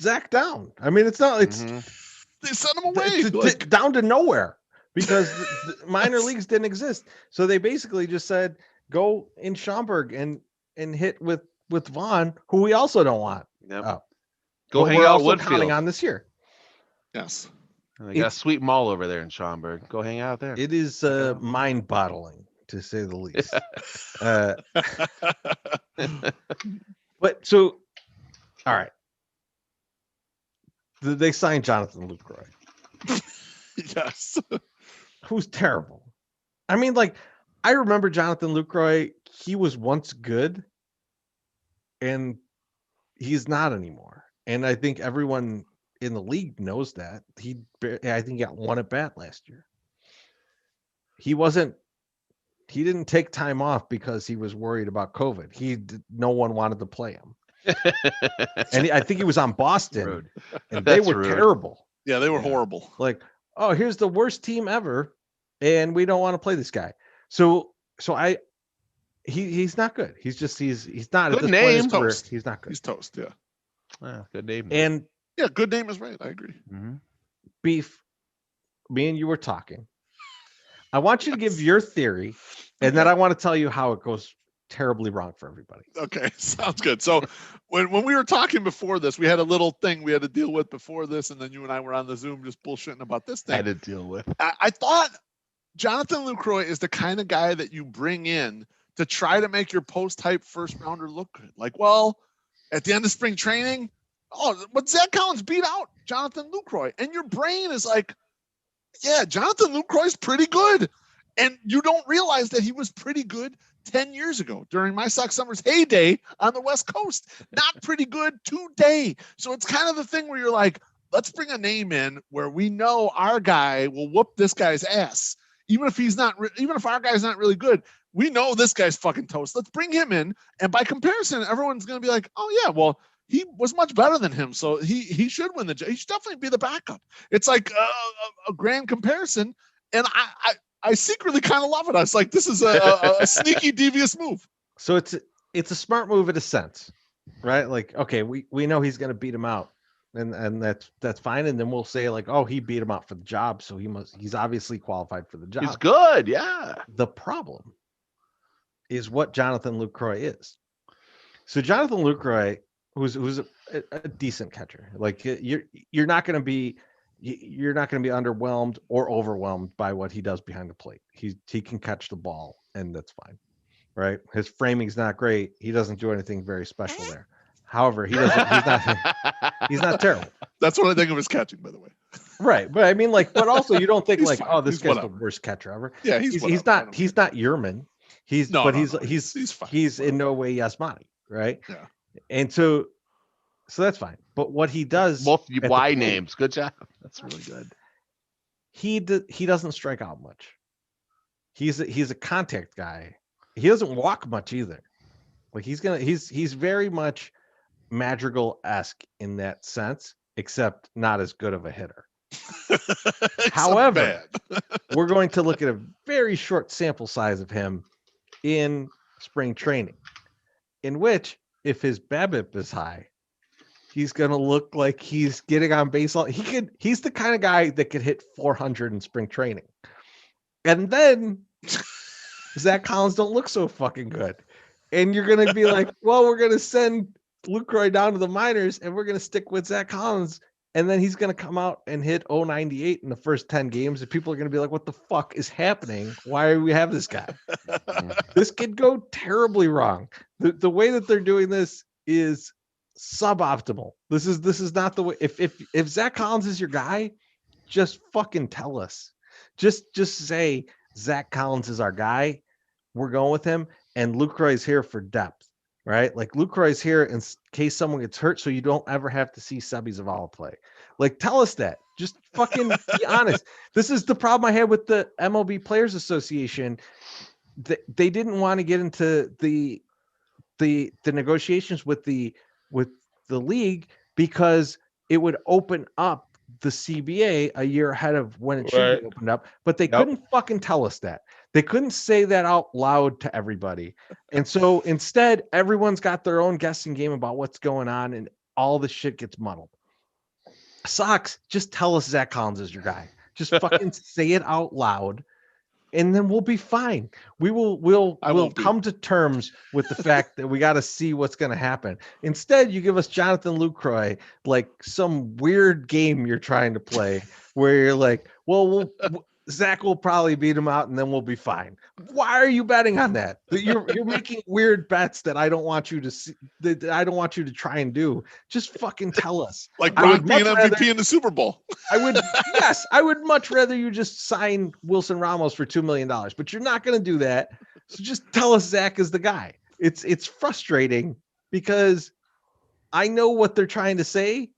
Zach down. I mean, it's not. It's they sent him away down to nowhere because the minor leagues didn't exist. So they basically just said, "Go in Schaumburg and hit with Vaughn, who we also don't want." Yep. Go hang out Woodfield. Counting on this year. Yes. And they got a sweet mall over there in Schaumburg. Go hang out there. It is mind-boggling, to say the least. But so, all right. They signed Jonathan Lucroy. Yes. Who's terrible. I mean, like, I remember Jonathan Lucroy. He was once good, and he's not anymore. And I think everyone in the league knows that. I think he got one at bat last year. He didn't take time off because he was worried about COVID. No one wanted to play him. And I think he was on Boston, and they were terrible. Yeah, they were horrible. Like, oh, here's the worst team ever, and we don't want to play this guy. So he's not good. He's not good name. He's not good. He's toast. Yeah, good name. And yeah, good name is right. I agree. Beef, me and you were talking. I want you to give your theory, and then I want to tell you how it goes terribly wrong for everybody. Okay, sounds good. So when we were talking before this, we had a little thing we had to deal with before this, and then you and I were on the Zoom just bullshitting about this thing. I had to deal with. I thought Jonathan Lucroy is the kind of guy that you bring in to try to make your post-hype first rounder look good. Like, well, at the end of spring training, but Zach Collins beat out Jonathan Lucroy, and your brain is like, yeah, Jonathan Lucroy's pretty good. And you don't realize that he was pretty good 10 years ago during my Sox Summer's heyday on the West Coast. Not pretty good today. So it's kind of the thing where you're like, let's bring a name in where we know our guy will whoop this guy's ass. Even if our guy's not really good, we know this guy's fucking toast. Let's bring him in. And by comparison, everyone's going to be like, oh yeah, well, he was much better than him, so he should win the job. He should definitely be the backup. It's like a grand comparison, and I secretly kind of love it. I was like, this is a sneaky, devious move. So it's a smart move in a sense, right? Like, okay, we know he's going to beat him out, and that's fine. And then we'll say like, oh, he beat him out for the job, so he's obviously qualified for the job. He's good, yeah. The problem is what Jonathan Lucroy is. So Jonathan Lucroy, who's a decent catcher, like you're not going to be underwhelmed or overwhelmed by what he does behind the plate. He can catch the ball, and that's fine, right? His framing's not great. He doesn't do anything very special there. However, he's not terrible. That's what I think of his catching, by the way. Right, but I mean, like, but also you don't think like, fine. Oh, this guy's the worst catcher ever. Yeah, he's not Yerman. He's in no way Yasmani, right? Yeah. And so that's fine. But what he does, both Y names, good job. That's really good. He doesn't strike out much. He's a contact guy. He doesn't walk much either. Like he's very much Madrigal-esque in that sense, except not as good of a hitter. However, we're going to look at a very short sample size of him in spring training, in which if his BABIP is high, he's going to look like he's getting on base. He's the kind of guy that could hit 400 in spring training. And then Zach Collins don't look so fucking good. And you're going to be like, well, we're going to send Lucroy down to the minors, and we're going to stick with Zach Collins. And then he's going to come out and hit 098 in the first 10 games. And people are going to be like, what the fuck is happening? Why do we have this guy? This could go terribly wrong. The way that they're doing this is suboptimal. This is not the way. If Zach Collins is your guy, just fucking tell us. Just say Zach Collins is our guy. We're going with him. And Lucroy's here for depth. Right? Like Lucroy's here in case someone gets hurt, so you don't ever have to see Sebi Zavala play. Like, tell us that. Just fucking be honest. This is the problem I had with the MLB Players Association. They didn't want to get into the negotiations with the league because it would open up the CBA a year ahead of when it should be opened up, but they couldn't fucking tell us that. They couldn't say that out loud to everybody. And so instead, everyone's got their own guessing game about what's going on, and all the shit gets muddled. Sox, just tell us Zach Collins is your guy. Just fucking say it out loud, and then we'll be fine. We'll come to terms with the fact that we got to see what's going to happen. Instead, you give us Jonathan Lucroy, like some weird game you're trying to play where you're like, well, Zach will probably beat him out and then we'll be fine. Why are you betting on that? You're making weird bets that I don't want you to see, that I don't want you to try and do. Just fucking tell us. Like Brock being MVP in the Super Bowl. I would much rather you just sign Wilson Ramos for $2 million, but you're not going to do that. So just tell us Zach is the guy. It's frustrating because I know what they're trying to say.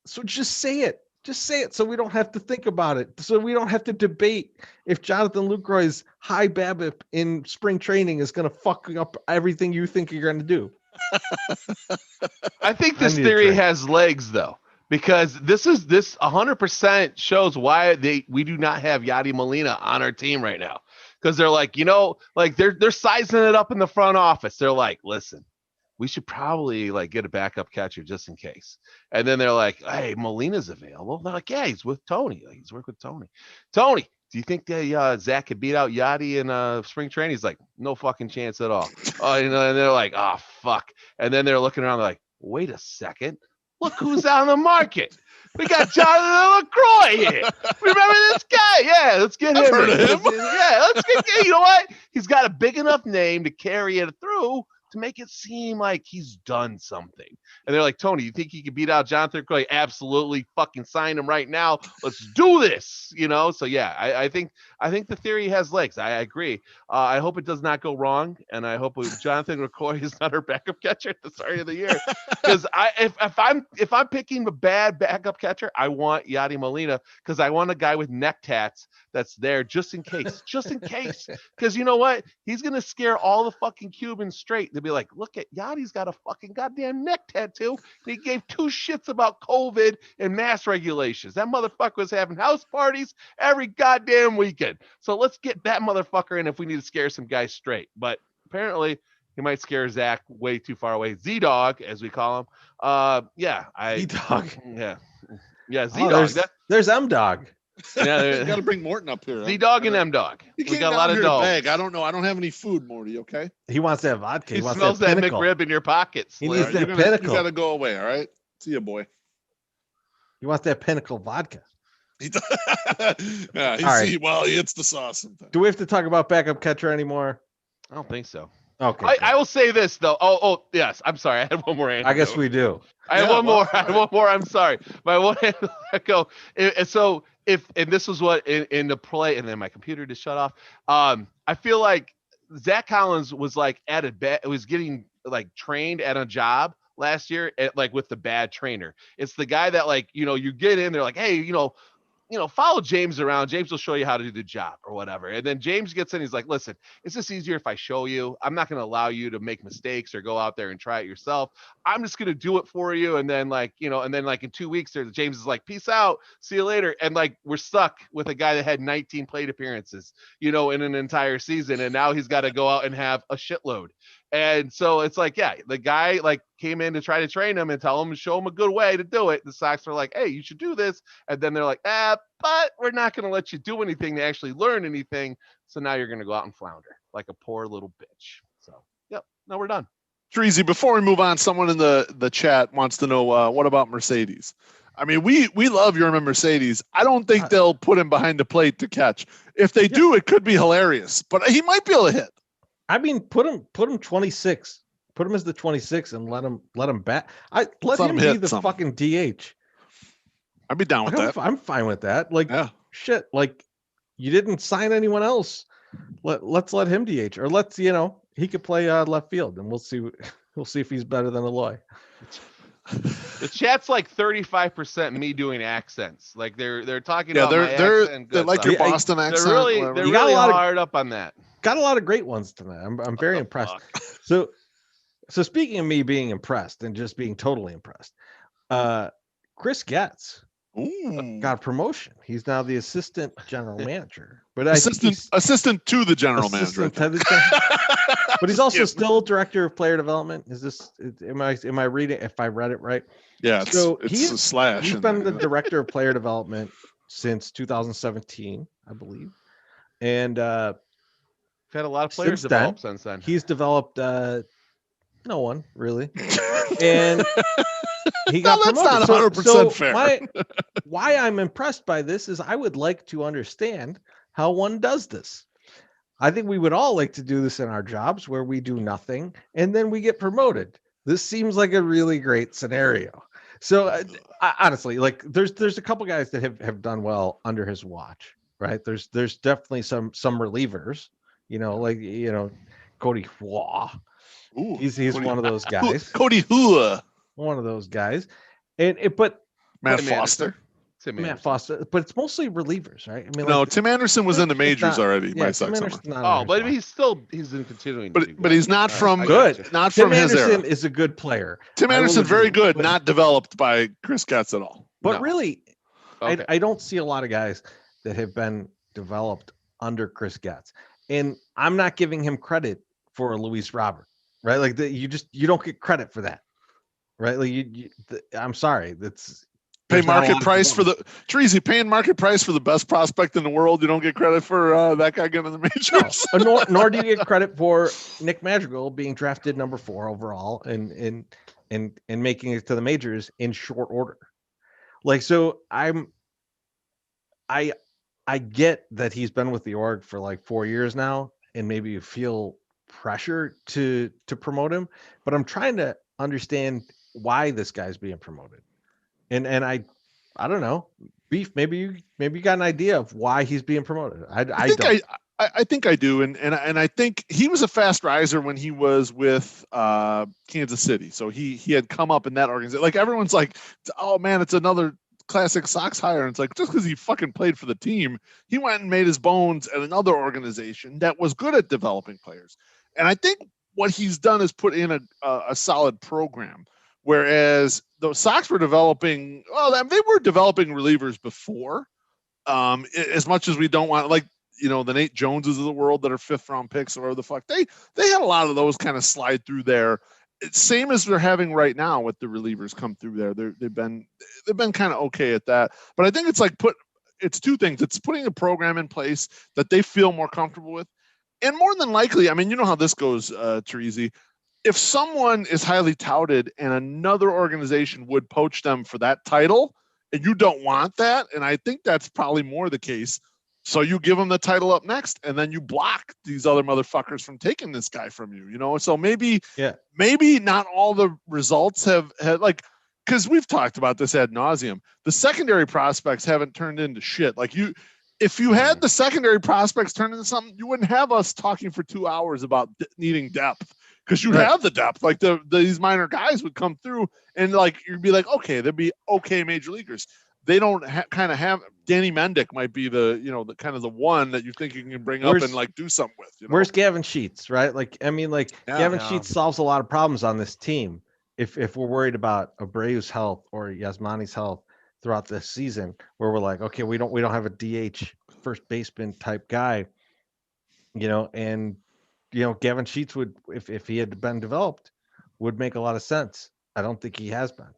So just say it. Just say it so we don't have to think about it. So we don't have to debate if Jonathan Lucroy's high BABIP in spring training is going to fuck up everything you think you're going to do. I think this theory has legs, though, because this 100% shows why we do not have Yadi Molina on our team right now. Because they're like, like they're sizing it up in the front office. They're like, listen, we should probably like get a backup catcher just in case. And then they're like, hey, Molina's available. They're like, yeah, he's with Tony. Like, he's working with Tony. Tony, do you think that Zach could beat out Yadi in spring training? He's like, no fucking chance at all. And they're like, oh, fuck. And then they're looking around, they're like, wait a second. Look who's on the market. We got Jonathan LaCroix here. Remember this guy? Yeah, let's get him. Heard of him. Yeah, let's get. You know what? He's got a big enough name to carry it through, to make it seem like he's done something. And they're like, Tony, you think he could beat out Jonathan LaCroix? Absolutely, fucking sign him right now. Let's do this. So yeah, I think the theory has legs. I agree. I hope it does not go wrong, and I hope Jonathan LaCroix is not our backup catcher at the start of the year. Because if I'm picking a bad backup catcher, I want Yadi Molina, because I want a guy with neck tats that's there just in case. Because you know what? He's gonna scare all the fucking Cubans straight. They'll be like, look at Yadi's got a fucking goddamn neck tattoo. And he gave two shits about COVID and mask regulations. That motherfucker was having house parties every goddamn weekend. So let's get that motherfucker in if we need to scare some guys straight. But apparently he might scare Zach way too far away. Z-Dog, as we call him. Z-Dog. Yeah, Z-Dog. There's M-Dog. Yeah, you got to bring Morton up here. Z-Dog and M-Dog. We got a lot of dogs. I don't know. I don't have any food, Morty, okay? He wants that vodka. He wants smells that Pinnacle. McRib in your pockets. He needs that Pinnacle. You got to go away, all right? See ya, boy. He wants that Pinnacle vodka. Yeah, he hits the sauce sometimes. Do we have to talk about backup catcher anymore? I don't think so. Okay. I will say this, though. Oh, yes. I'm sorry. I had one more anecdote. I guess we do. I have one more. I'm sorry. But I want to go. So and this was what in the play, and then my computer just shut off. I feel like Zach Collins was like was getting like trained at a job last year with the bad trainer. It's the guy that you get in, they're like, hey, follow James around. James will show you how to do the job or whatever. And then James gets in. He's like, listen, it's just easier if I show you. I'm not going to allow you to make mistakes or go out there and try it yourself. I'm just going to do it for you. And then in 2 weeks there, James is like, peace out. See you later. And we're stuck with a guy that had 19 plate appearances, in an entire season. And now he's got to go out and have a shitload. And so it's like, yeah, the guy came in to try to train him and show him a good way to do it. The Sox are like, hey, you should do this. And then they're like, but we're not going to let you do anything to actually learn anything. So now you're going to go out and flounder like a poor little bitch. So, yep, now we're done. Treasy, before we move on, someone in the chat wants to know what about Mercedes? I mean, we love Yerman Mercedes. I don't think they'll put him behind the plate to catch. If they do, it could be hilarious, but he might be able to hit. I mean, put him 26. Put him as the 26 and let him bat. Let him be the fucking DH. I'd be down with that. I'm fine with that. Like, yeah. Shit, like you didn't sign anyone else. Let's let him DH, or let's, he could play left field, and we'll see if he's better than Eloy. The chat's like 35% me doing accents. Like they're talking about my accent. They like your Boston accent. They're really hard up on that. Got a lot of great ones tonight. I'm very impressed. So speaking of me being impressed and just being totally impressed, Chris Getz got a promotion. He's now the assistant general manager, but assistant to the general manager. But he's also still director of player development. Is this? Am I reading? If I read it right? Yeah. It's a slash. He's been the director of player development since 2017, I believe, and we've had a lot of players develop since then. He's developed no one really, and he got promoted. That's not 100% fair. Why I'm impressed by this is I would like to understand how one does this. I think we would all like to do this in our jobs where we do nothing and then we get promoted. This seems like a really great scenario. So I, honestly, like there's a couple guys that have done well under his watch, right? There's definitely some relievers, Cody Hua. He's one of those guys. Cody Hua. One of those guys. But Matt Foster. Matt Foster, but it's mostly relievers, right? I mean, no, Tim Anderson was in the majors already. Yeah, Tim but he's in continuing. But he's not from good. Not Tim from his Anderson era. is a good player. Tim Anderson, very good, not developed by Chris Getz at all. But really, I don't see a lot of guys that have been developed under Chris Getz, and I'm not giving him credit for Luis Robert, right? Like you don't get credit for that, right? Like I'm sorry, that's. Pay market price for the Treasy, paying market price for the best prospect in the world. You don't get credit for that guy getting in the majors. No, nor do you get credit for Nick Madrigal being drafted number 4 overall and making it to the majors in short order. Like, so I get that he's been with the org for like 4 years now, and maybe you feel pressure to promote him, but I'm trying to understand why this guy's being promoted. And I don't know, Beef. Maybe you got an idea of why he's being promoted. I think I do, and I think he was a fast riser when he was with Kansas City. So he had come up in that organization. Like everyone's like, oh man, it's another classic Sox hire. And it's like, just because he fucking played for the team, he went and made his bones at another organization that was good at developing players. And I think what he's done is put in a solid program. Whereas the Sox were developing, they were developing relievers before, as much as we don't want, like, the Nate Joneses of the world that are 5th round picks or whatever the fuck. They had a lot of those kind of slide through there. It's same as they're having right now with the relievers come through there. They've been kind of okay at that. But I think it's like it's two things. It's putting a program in place that they feel more comfortable with. And more than likely, I mean, you know how this goes, Treasy. If someone is highly touted and another organization would poach them for that title, and you don't want that, and I think that's probably more the case, so you give them the title up next, and then you block these other motherfuckers from taking this guy from you, So maybe not all the results have like, because we've talked about this ad nauseum. The secondary prospects haven't turned into shit. Like if you had the secondary prospects turn into something, you wouldn't have us talking for 2 hours about needing depth. Because you have the depth, like these minor guys would come through, and like you'd be like, okay, there'd be okay major leaguers. They don't kind of have. Danny Mendick might be the kind of the one that you think you can bring up and like do something with. Where's Gavin Sheets, right? Like, I mean, Gavin Sheets solves a lot of problems on this team. If we're worried about Abreu's health or Yasmani's health throughout this season, where we're like, okay, we don't have a DH first baseman type guy, and. Gavin Sheets would, if he had been developed, would make a lot of sense. I don't think he has been.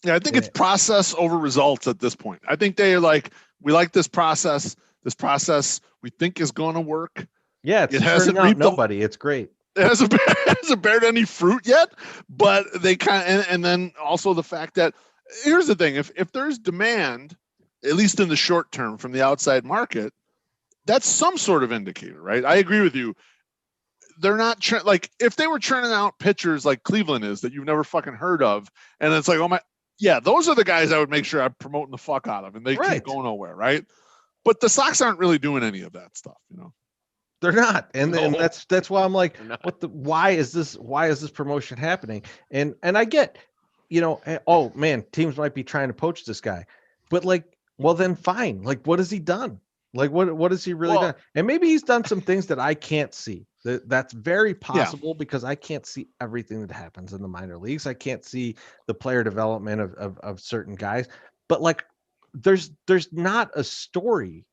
Yeah, I think it's process over results at this point. I think they are like, we like this process. This process we think is going to work. Yeah, it hasn't reaped nobody. It's great. hasn't bared any fruit yet, but they and then also the fact that here's the thing: if there's demand, at least in the short term from the outside market, that's some sort of indicator, right? I agree with you. They're not like if they were churning out pitchers like Cleveland is that you've never fucking heard of, and it's like, oh my, yeah, those are the guys I would make sure I'm promoting the fuck out of, and they keep going nowhere, right? But the Sox aren't really doing any of that stuff, you know. They're not, and that's why I'm like, why is this promotion happening? And I get, you know, oh man, teams might be trying to poach this guy, but like, well then fine, like what has he done? Like what has he really done? And maybe he's done some things that I can't see. That's very possible because I can't see everything that happens in the minor leagues. I can't see the player development of certain guys, but like there's not a story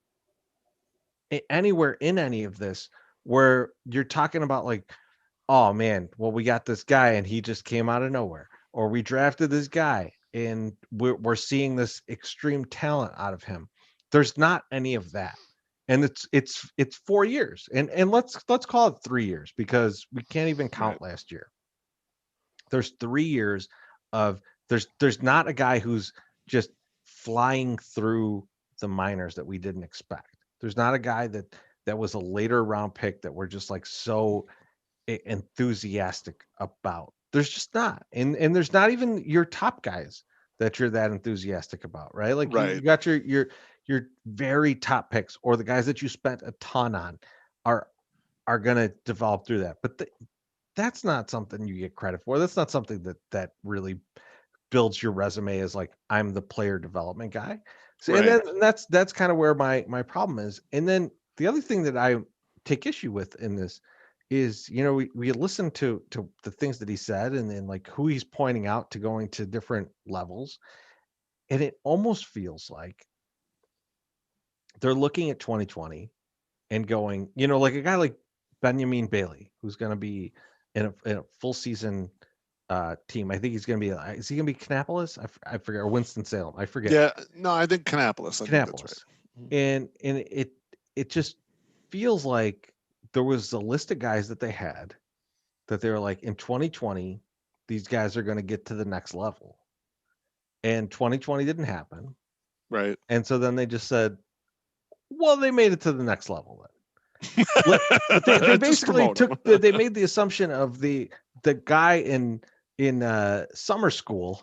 anywhere in any of this where you're talking about like, oh man, well, we got this guy and he just came out of nowhere, or we drafted this guy and we're seeing this extreme talent out of him. There's not any of that. And it's 4 years, and let's call it 3 years because we can't even count last year. There's 3 years of there's not a guy who's just flying through the minors that we didn't expect. There's not a guy that was a later round pick that we're just like so enthusiastic about. There's just not, and there's not even your top guys that you're that enthusiastic about, right? Like you got your very top picks or the guys that you spent a ton on are going to develop through that. But that's not something you get credit for. That's not something that really builds your resume as like, I'm the player development guy. So, and then that's kind of where my problem is. And then the other thing that I take issue with in this is, you know, we listen to the things that he said and then like who he's pointing out to going to different levels. And it almost feels like they're looking at 2020 and going, you know, like a guy like Benjamin Bailey, who's going to be in a full season team. I think he's going to be, is he going to be Kannapolis? I forget, or Winston-Salem. I forget. Yeah, no, I think Kannapolis. Right. And it just feels like there was a list of guys that they had that they were like, in 2020, these guys are going to get to the next level. And 2020 didn't happen. Right. And so then they just said, well, they made it to the next level then. they basically they made the assumption of the guy in Summer School,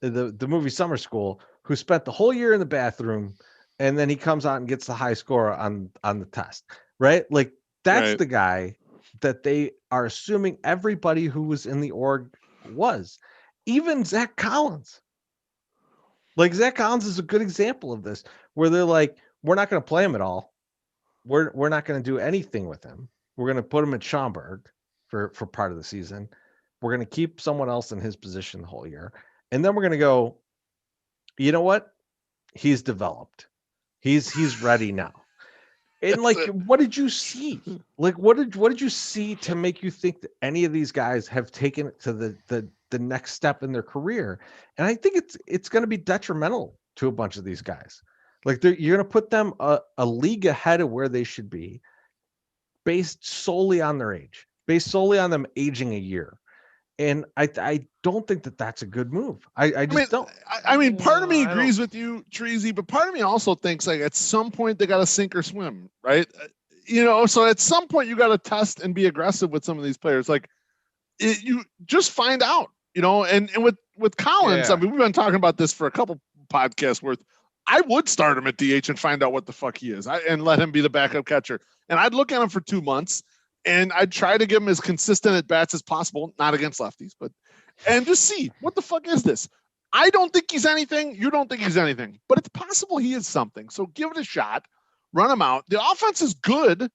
the movie Summer School, who spent the whole year in the bathroom and then he comes out and gets the high score on the test, right? Like that's the guy that they are assuming everybody who was in the org was, even Zach Collins. Like Zach Collins is a good example of this, where they're like, we're not going to play him at all. We're not going to do anything with him. We're going to put him at Schaumburg for part of the season. We're going to keep someone else in his position the whole year. And then we're going to go, you know what? He's developed. He's ready now. And like, what did you see? Like, what did you see to make you think that any of these guys have taken it to the next step in their career? And I think it's going to be detrimental to a bunch of these guys. Like you're going to put them a league ahead of where they should be based solely on their age, based solely on them aging a year. And I don't think that that's a good move. I don't. I mean, part of me agrees with you, Treasy, but part of me also thinks like at some point they got to sink or swim, right? You know, so at some point you got to test and be aggressive with some of these players. Like you just find out, you know, and with Collins, I mean, we've been talking about this for a couple podcasts worth. I would start him at DH and find out what the fuck he is and let him be the backup catcher. And I'd look at him for 2 months and I'd try to give him as consistent at bats as possible, not against lefties, and just see what the fuck is this? I don't think he's anything. You don't think he's anything, but it's possible he is something. So give it a shot, run him out. The offense is good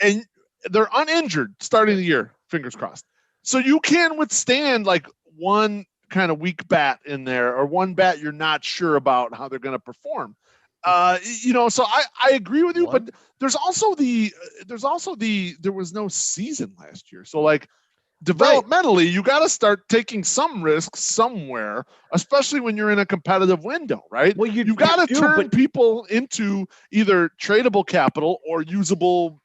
and they're uninjured starting the year. Fingers crossed. So you can withstand like one kind of weak bat in there or one bat you're not sure about how they're going to perform. You know, so I agree with you, but there was no season last year. So like developmentally, you got to start taking some risks somewhere, especially when you're in a competitive window, right? Well, you've got to turn people into either tradable capital or usable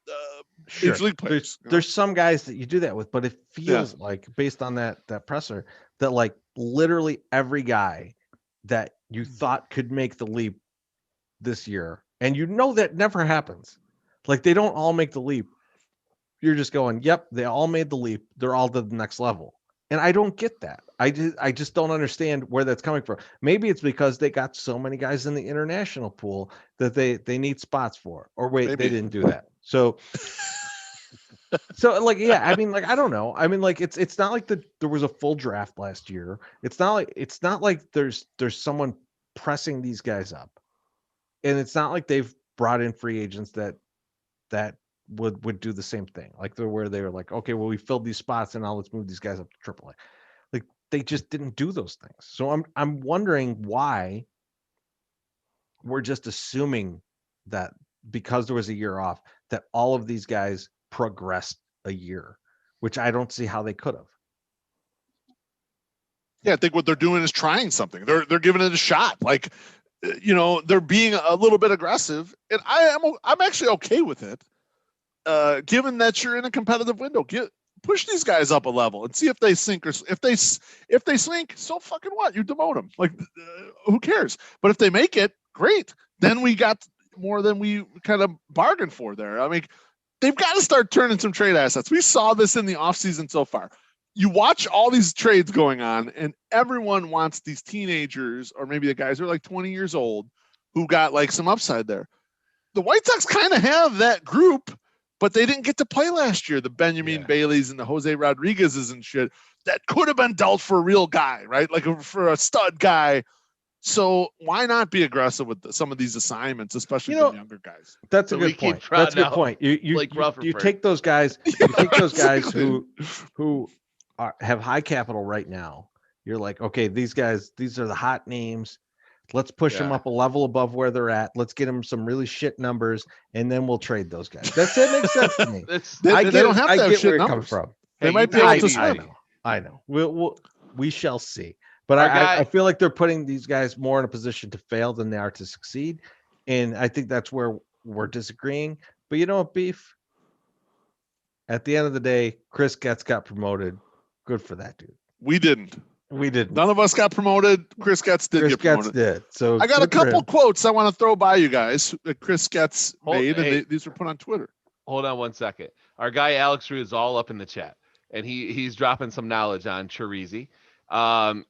Sure. Major league players. There's some guys that you do that with, but it feels like, based on that presser, that like literally every guy that you thought could make the leap this year, and that never happens. Like, they don't all make the leap. You're just going, yep, they all made the leap. They're all to the next level. And I don't get that. I just don't understand where that's coming from. Maybe it's because they got so many guys in the international pool that they need spots for. Or wait, Maybe. they didn't do that. So like, yeah, I mean, like, I don't know. I mean, like, it's not like there was a full draft last year. It's not like there's someone pressing these guys up. And it's not like they've brought in free agents that would do the same thing. Like, where they were like, okay, well, we filled these spots and now let's move these guys up to AAA. Like, they just didn't do those things. So I'm wondering why we're just assuming that because there was a year off, that all of these guys progressed a year, which I don't see how they could have. Yeah, I think what they're doing is trying something. They're giving it a shot. Like, they're being a little bit aggressive, and I'm actually okay with it. Given that you're in a competitive window, push these guys up a level and see if they sink, or if they sink, so fucking what? You demote them. Like, who cares? But if they make it, great. Then we got more than we kind of bargained for there. I mean, they've got to start turning some trade assets. We saw this in the offseason so far. You watch all these trades going on, and everyone wants these teenagers, or maybe the guys who are like 20 years old, who got like some upside there. The White Sox kind of have that group, but they didn't get to play last year. The Benjamin Baileys and the Jose Rodriguez's and shit that could have been dealt for a real guy, right? Like for a stud guy. So why not be aggressive with some of these assignments, especially the younger guys? That's a good point. That's a good point. You take those guys. You take those guys who have high capital right now. You're like, okay, these guys, these are the hot names. Let's push them up a level above where they're at. Let's get them some really shit numbers, and then we'll trade those guys. That makes sense to me. They don't have to have shit numbers. From. They might be able to. I know. We shall see. But I feel like they're putting these guys more in a position to fail than they are to succeed, and I think that's where we're disagreeing. But you know what, Beef? At the end of the day, Chris Getz got promoted. Good for that dude. We didn't. None of us got promoted. Chris Getz did get promoted. Did. So I got a couple quotes I want to throw by you guys that Chris Getz made, and these were put on Twitter. Hold on one second. Our guy Alex Rue is all up in the chat, and he's dropping some knowledge on Chirizi.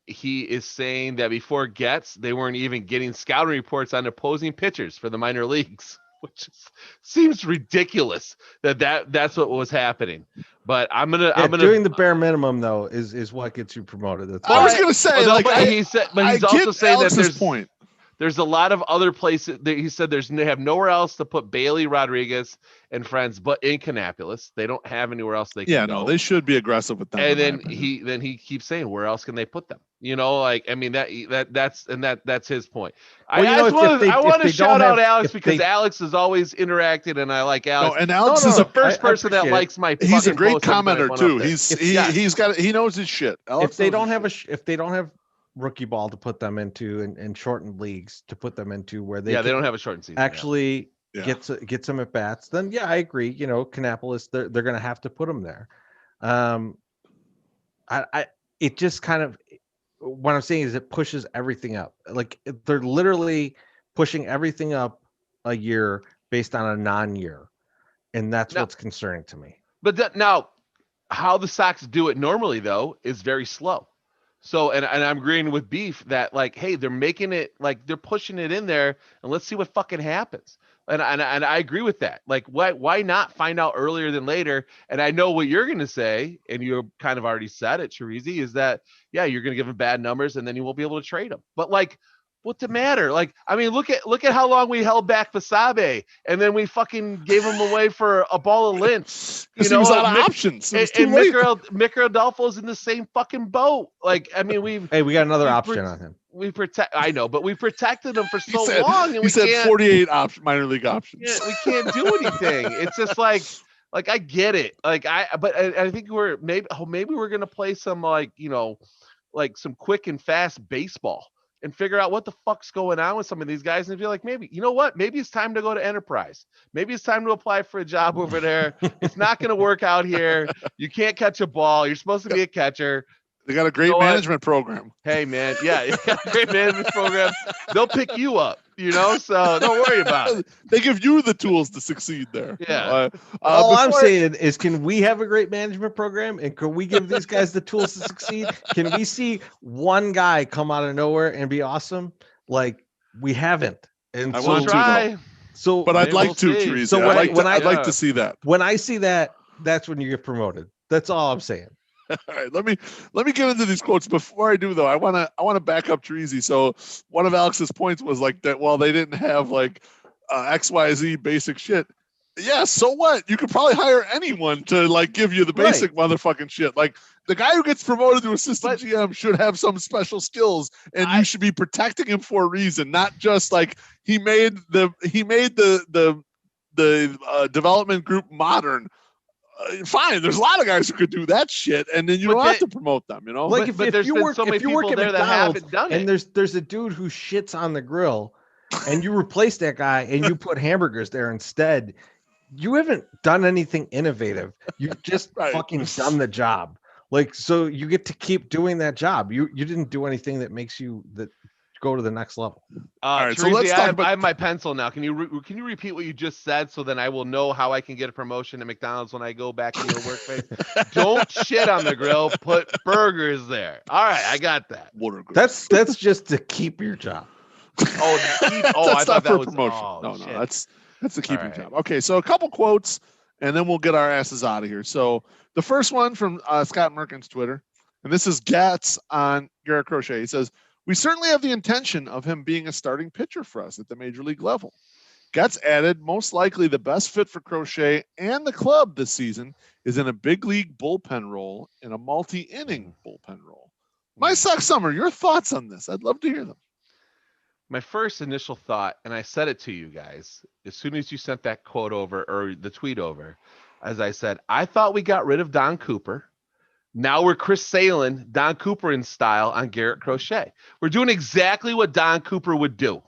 He is saying that before Getz, they weren't even getting scouting reports on opposing pitchers for the minor leagues, which seems ridiculous that's what was happening. But I'm gonna doing the bare minimum though is what gets you promoted. That's I was gonna say, he's also saying that there's a lot of other places. He said they have nowhere else to put Bailey, Rodriguez, and friends, but in Kannapolis, they don't have anywhere else they can go. No, they should be aggressive with them. And then he keeps saying, where else can they put them? Like, I mean, that's his point. Well, I want to shout out Alex because Alex is always interacting, and I like Alex. And Alex is the first person that likes my. He's a great commenter too. He knows his shit. If they don't have rookie ball to put them into and shortened leagues to put them into where they don't have a shortened season actually get some at bats, then I agree. Kannapolis, they're going to have to put them there. It just kind of, what I'm saying is it pushes everything up. Like, they're literally pushing everything up a year based on a non-year, and that's what's concerning to me. But now, how the Sox do it normally though is very slow. So, and I'm agreeing with Beef that, like, hey, they're making it, like, they're pushing it in there, and let's see what fucking happens. And I agree with that. Like, why not find out earlier than later? And I know what you're going to say, and you kind of already said it, Chirizi, is that, you're going to give them bad numbers, and then you won't be able to trade them. But, like, what's the matter? Like, I mean, look at how long we held back Fasabe, and then we fucking gave him away for a ball of lint. He was out of options. And Mick Rodolfo's in the same fucking boat. Like, I mean, we got another option on him. I know, but we protected him for so long. And he said 48 minor league options. Yeah, we can't do anything. It's just like I get it. Like, but I think maybe we're gonna play some like some quick and fast baseball. and figure out what the fuck's going on with some of these guys and be like, maybe, you know what? Maybe it's time to go to Enterprise. Maybe it's time to apply for a job over there. It's not going to work out here. You can't catch a ball. You're supposed to be a catcher. They got a great management program. Hey, man. Yeah, you got a great management program. They'll pick you up, so don't worry about it. They give you the tools to succeed there. Yeah. All I'm saying is, can we have a great management program, and can we give these guys the tools to succeed? Can we see one guy come out of nowhere and be awesome? Like, we haven't. And I We'll want to, try. So, but I'd Maybe like to, see. Teresa. So I'd like to see that. when I see that, that's when you get promoted. That's all I'm saying. All right, let me get into these quotes. Before I do, though, I wanna back up Teresi. So one of Alex's points was like that. Well, they didn't have like XYZ basic shit. Yeah, so what? You could probably hire anyone to like give you the basic motherfucking shit. Like the guy who gets promoted to assistant GM should have some special skills, and you should be protecting him for a reason, not just like he made the development group modern. Fine, there's a lot of guys who could do that shit, and then you don't have to promote them. Like but if there's you been work so many if you work people at there that McDonald's haven't done it. and there's a dude who shits on the grill, and you replace that guy and you put hamburgers there instead, you haven't done anything innovative. You've just fucking done the job. Like, so you get to keep doing that job. You didn't do anything that makes you go to the next level. All right, Teresi, so let's talk about. I have my pencil now. Can you repeat what you just said so then I will know how I can get a promotion at McDonald's when I go back into the workplace? Don't shit on the grill. Put burgers there. All right, I got that. That's just to keep your job. I thought that was promotion. No, shit. that's to keep your job. Okay, so a couple quotes, and then we'll get our asses out of here. So the first one from Scott Merkin's Twitter, and this is Getz on Garrett Crochet. He says, "We certainly have the intention of him being a starting pitcher for us at the major league level." Getz added, "Most likely the best fit for Crochet and the club this season is in a big league bullpen role, in a multi-inning bullpen role." My Sock Summer, your thoughts on this? I'd love to hear them. My first initial thought, and I said it to you guys as soon as you sent that quote over or the tweet over, as I said, I thought we got rid of Don Cooper. Now we're Chris Salen, Don Cooper in style on Garrett Crochet. We're doing exactly what Don Cooper would do.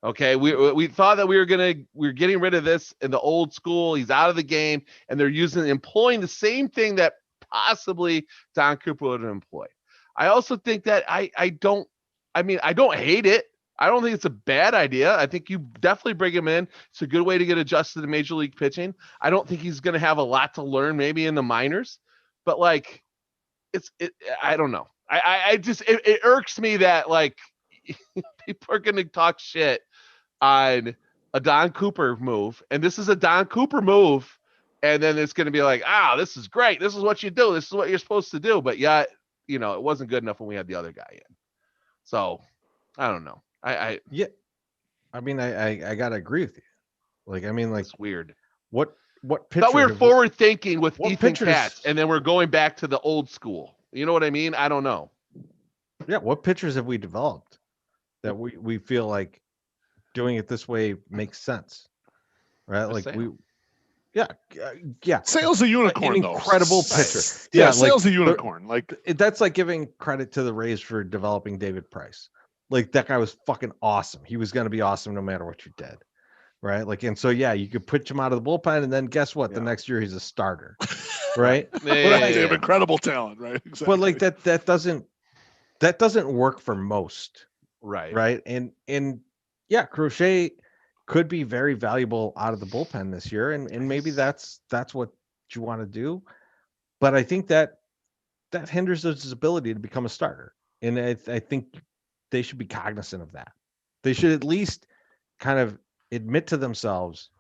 Okay, we thought that we were getting rid of this in the old school. He's out of the game, and they're employing the same thing that possibly Don Cooper would have employed. I also think that I don't hate it. I don't think it's a bad idea. I think you definitely bring him in. It's a good way to get adjusted to major league pitching. I don't think he's going to have a lot to learn maybe in the minors, but like I don't know. It irks me that like people are going to talk shit on a Don Cooper move, and this is a Don Cooper move, and then it's going to be like, this is great. This is what you do. This is what you're supposed to do. But yeah, it wasn't good enough when we had the other guy in. So I don't know. I gotta agree with you. Like, it's weird. What pitcher? Thought we were forward thinking with Ethan pitchers- Katz, and then we're going back to the old school. You know what I mean? I don't know. Yeah, what pitchers have we developed that we feel like doing it this way makes sense, right? Just Like saying. yeah. Sale's a unicorn, An though. incredible pitcher. Yeah, Sale's a unicorn. Like That's like giving credit to the Rays for developing David Price. Like, that guy was fucking awesome. He was going to be awesome no matter what you did, right? Like, and so yeah, you could pitch him out of the bullpen, and then guess what? The next year he's a starter, right? They have incredible talent, right? Exactly. But like that doesn't work for most, right? And yeah, Crochet could be very valuable out of the bullpen this year, and maybe that's what you want to do. But I think that hinders his ability to become a starter, and I think they should be cognizant of that. They should at least kind of admit to themselves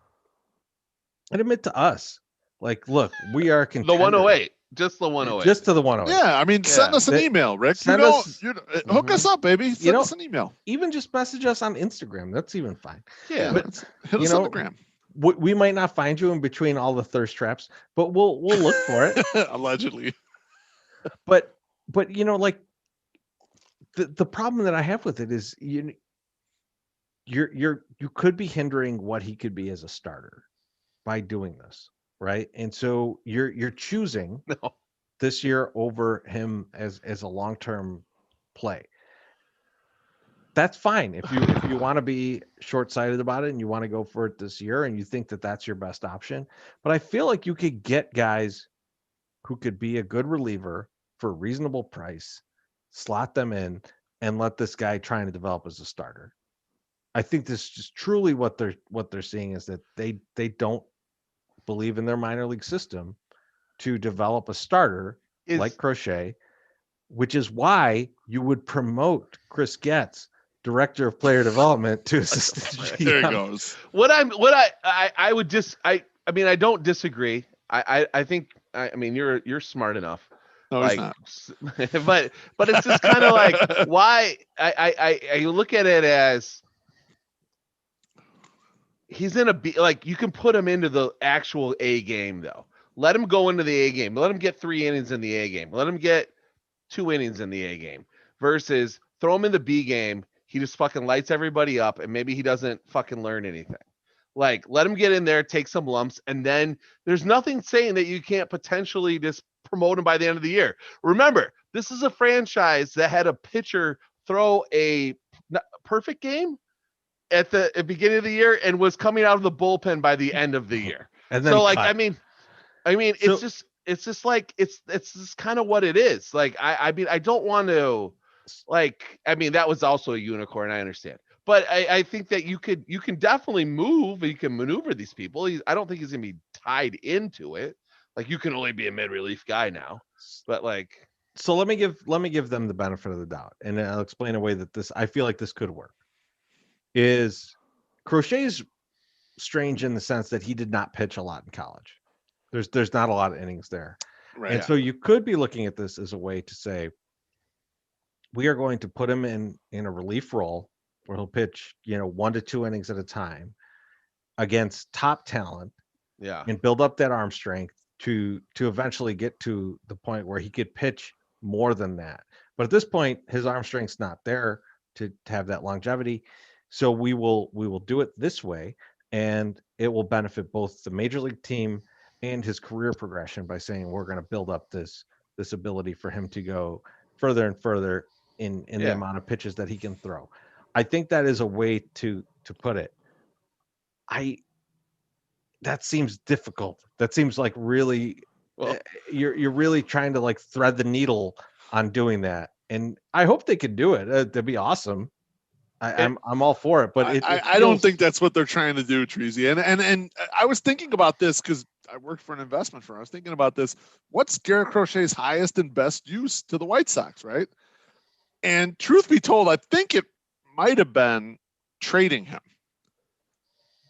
and admit to us, like, look, we are The 108, just the 108, just to the 108. Yeah, I mean, send us an email, Rick. Hook us up, baby. Send us an email. Even just message us on Instagram. That's even fine. Yeah, but hit us on the gram. We might not find you in between all the thirst traps, but we'll look for it. Allegedly. But like, the problem that I have with it is you could be hindering what he could be as a starter by doing this, right? And so you're choosing this year over him as a long-term play. that's fine. If you want to be short-sighted about it and you want to go for it this year and you think that that's your best option, but I feel like you could get guys who could be a good reliever for a reasonable price, slot them in, and let this guy try and develop as a starter. I think this is truly what they're seeing is that they don't believe in their minor league system to develop a starter like Crochet, which is why you would promote Chris Getz, director of player development, to assistant There he GM. goes. I would just I mean I don't disagree. I think I mean you're smart enough. No, Like, he's but it's just kind of like why I look at it as he's in a B, like you can put him into the actual A game though. Let him go into the A game. Let him get 3 innings in the A game. Let him get 2 innings in the A game versus throw him in the B game. He just fucking lights everybody up and maybe he doesn't fucking learn anything. Like let him get in there, take some lumps, and then there's nothing saying that you can't potentially just promote him by the end of the year. Remember, this is a franchise that had a pitcher throw a perfect game at the beginning of the year and was coming out of the bullpen by the end of the year. And then so like cut. I mean it's just like it's just kind of what it is. Like I mean I don't want to like I mean that was also a unicorn, I understand. But I think that you can definitely move, you can maneuver these people. I don't think he's gonna be tied into it. Like you can only be a mid relief guy now. But like So let me give them the benefit of the doubt, and I'll explain a way that I feel like this could work. Is Crochet's strange in the sense that he did not pitch a lot in college. There's not a lot of innings there. right. And so you could be looking at this as a way to say, we are going to put him in a relief role where he'll pitch, 1 to 2 innings at a time against top talent yeah. and build up that arm strength to eventually get to the point where he could pitch more than that. But at this point, his arm strength's not there to have that longevity. So we will do it this way, and it will benefit both the major league team and his career progression by saying we're going to build up this ability for him to go further and further in the amount of pitches that he can throw. I think that is a way to put it. That seems difficult. That seems like really you're really trying to like thread the needle on doing that. And I hope they could do it. That'd be awesome. I'm all for it, but I don't think that's what they're trying to do, Treasy. And I was thinking about this because I worked for an investment firm. I was thinking about this. What's Garrett Crochet's highest and best use to the White Sox, right? And truth be told, I think it might have been trading him.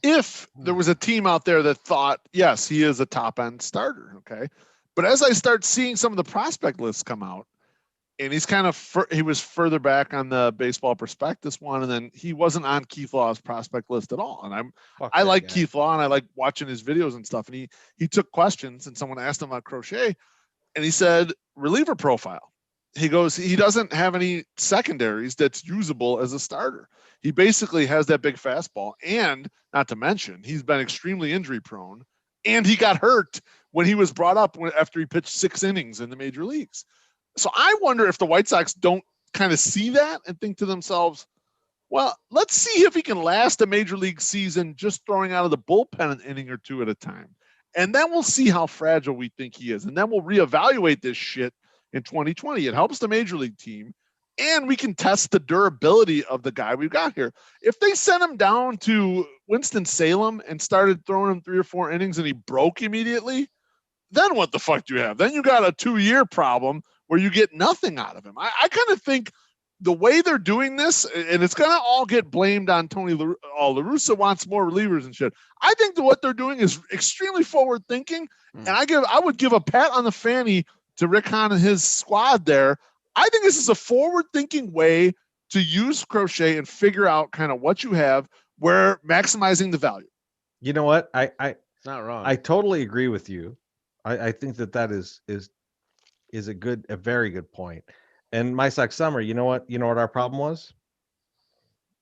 If there was a team out there that thought, yes, he is a top end starter, okay. But as I start seeing some of the prospect lists come out, and he's kind of he was further back on the Baseball Prospectus one, and then he wasn't on Keith Law's prospect list at all. And I like guy. Keith Law, and I like watching his videos and stuff. And he took questions, and someone asked him about Crochet, and he said reliever profile. He goes, he doesn't have any secondaries that's usable as a starter. He basically has that big fastball, and not to mention he's been extremely injury prone, and he got hurt when he was brought up after he pitched 6 innings in the major leagues. So I wonder if the White Sox don't kind of see that and think to themselves, well, let's see if he can last a major league season just throwing out of the bullpen an inning or 2 at a time. And then we'll see how fragile we think he is. And then we'll reevaluate this shit in 2020. It helps the major league team, and we can test the durability of the guy we've got here. If they sent him down to Winston-Salem and started throwing him 3 or 4 innings and he broke immediately, then what the fuck do you have? Then you got a 2-year problem where you get nothing out of him. I kind of think the way they're doing this, and it's going to all get blamed on Tony La Russa wants more relievers and shit. I think that what they're doing is extremely forward thinking. And I would give a pat on the fanny to Rick Hahn and his squad there. I think this is a forward thinking way to use Crochet and figure out kind of what you have where maximizing the value. You know what? It's not wrong. I totally agree with you. I think that is a very good point. And My Sox Summer, you know what our problem was?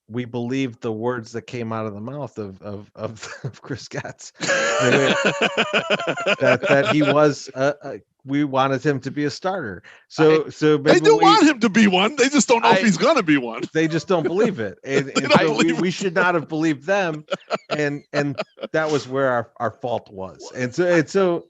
we believed the words that came out of the mouth of Chris Getz. that he was we wanted him to be a starter. So they do want him to be one. They just don't know if he's gonna be one. They just don't believe it. And so we should not have believed them. And that was where our fault was. And so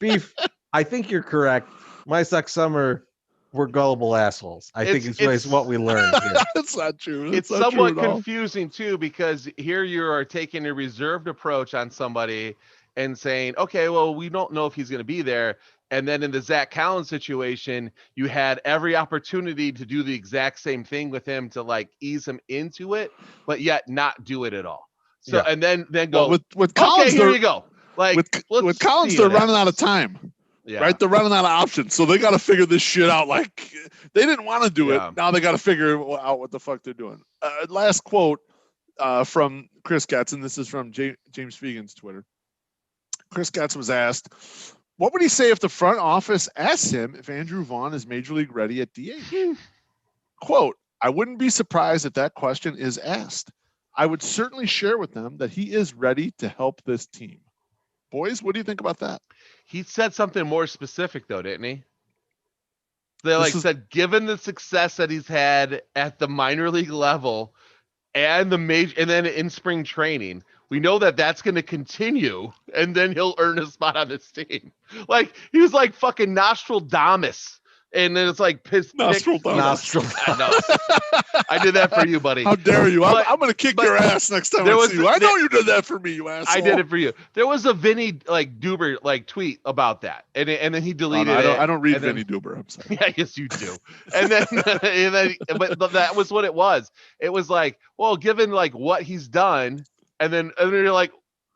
Beef, I think you're correct. My Suck Summer, we're gullible assholes. I think it's what we learned here. That's not true. It's somewhat confusing too, because here you are taking a reserved approach on somebody and saying, okay, well, we don't know if he's going to be there. And then in the Zach Collins situation, you had every opportunity to do the exact same thing with him to like ease him into it, but yet not do it at all. So, yeah. And then go with Collins, okay, here you go. Like with Collins, they're running out of time. Yeah. Right? They're running out of options. So they got to figure this shit out. Like they didn't want to do it. Now they got to figure out what the fuck they're doing. Last quote from Chris Getz, and this is from James Fegan's Twitter. Chris Getz was asked, what would he say if the front office asked him if Andrew Vaughn is major league ready at DH? Quote, I wouldn't be surprised if that question is asked. I would certainly share with them that he is ready to help this team. Boys, what do you think about that? He said something more specific though, didn't he? They said, given the success that he's had at the minor league level and and then in spring training, we know that that's going to continue, and then he'll earn a spot on this team. Like he was like fucking Nostradamus, and then it's like Nostradamus. I did that for you, buddy. How dare you? I'm going to kick your ass next time I see you. I know you did that for me, you asshole. I did it for you. There was a Vinny Duber tweet about that, and then he deleted it. I don't read Vinny Duber. I'm sorry. Yeah, yes, you do. And then, but that was what it was. It was like, well, given like what he's done, and then you're like,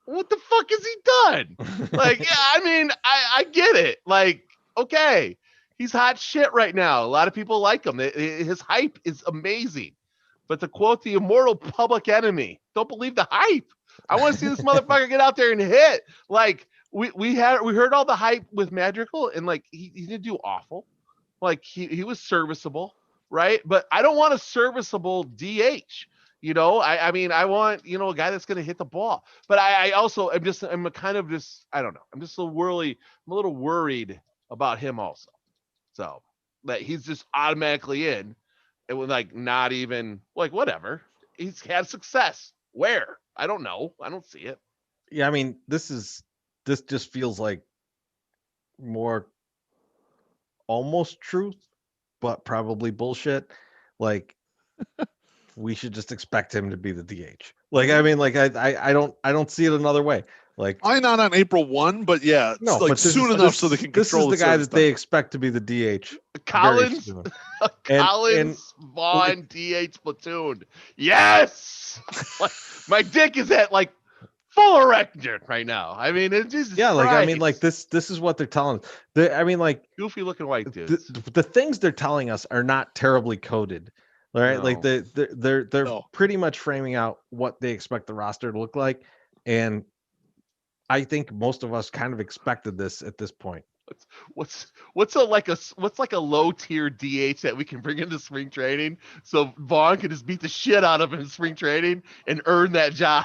what the fuck has he done? Like, yeah, I mean, I get it. Like, okay. He's hot shit right now. A lot of people like him. His hype is amazing. But to quote the immortal Public Enemy, don't believe the hype. I want to see this motherfucker get out there and hit. Like we heard all the hype with Madrigal, and like he didn't do awful. Like he was serviceable, right? But I don't want a serviceable DH. You know, I mean, I want, a guy that's going to hit the ball. But I also I'm I don't know. I'm just a little worried about him also. So that he's just automatically in. It was like not even like whatever. He's had success. Where? I don't know. I don't see it. Yeah, I mean, this just feels like more almost truth, but probably bullshit. Like we should just expect him to be the DH. Like, I mean, like I don't see it another way. Like, I'm not on April 1, but yeah, no, like soon enough so they can control. This is the guy that they expect to be the DH. Collins, Vaughn, DH platoon. Yes, like, my dick is at like full erection right now. I mean, it's just like I mean, like this is what they're telling us. I mean, like goofy looking white dudes. The things they're telling us are not terribly coded. All right, no. Like they're pretty much framing out what they expect the roster to look like, and I think most of us kind of expected this at this point. What's a low tier DH that we can bring into spring training so Vaughn can just beat the shit out of him in spring training and earn that job?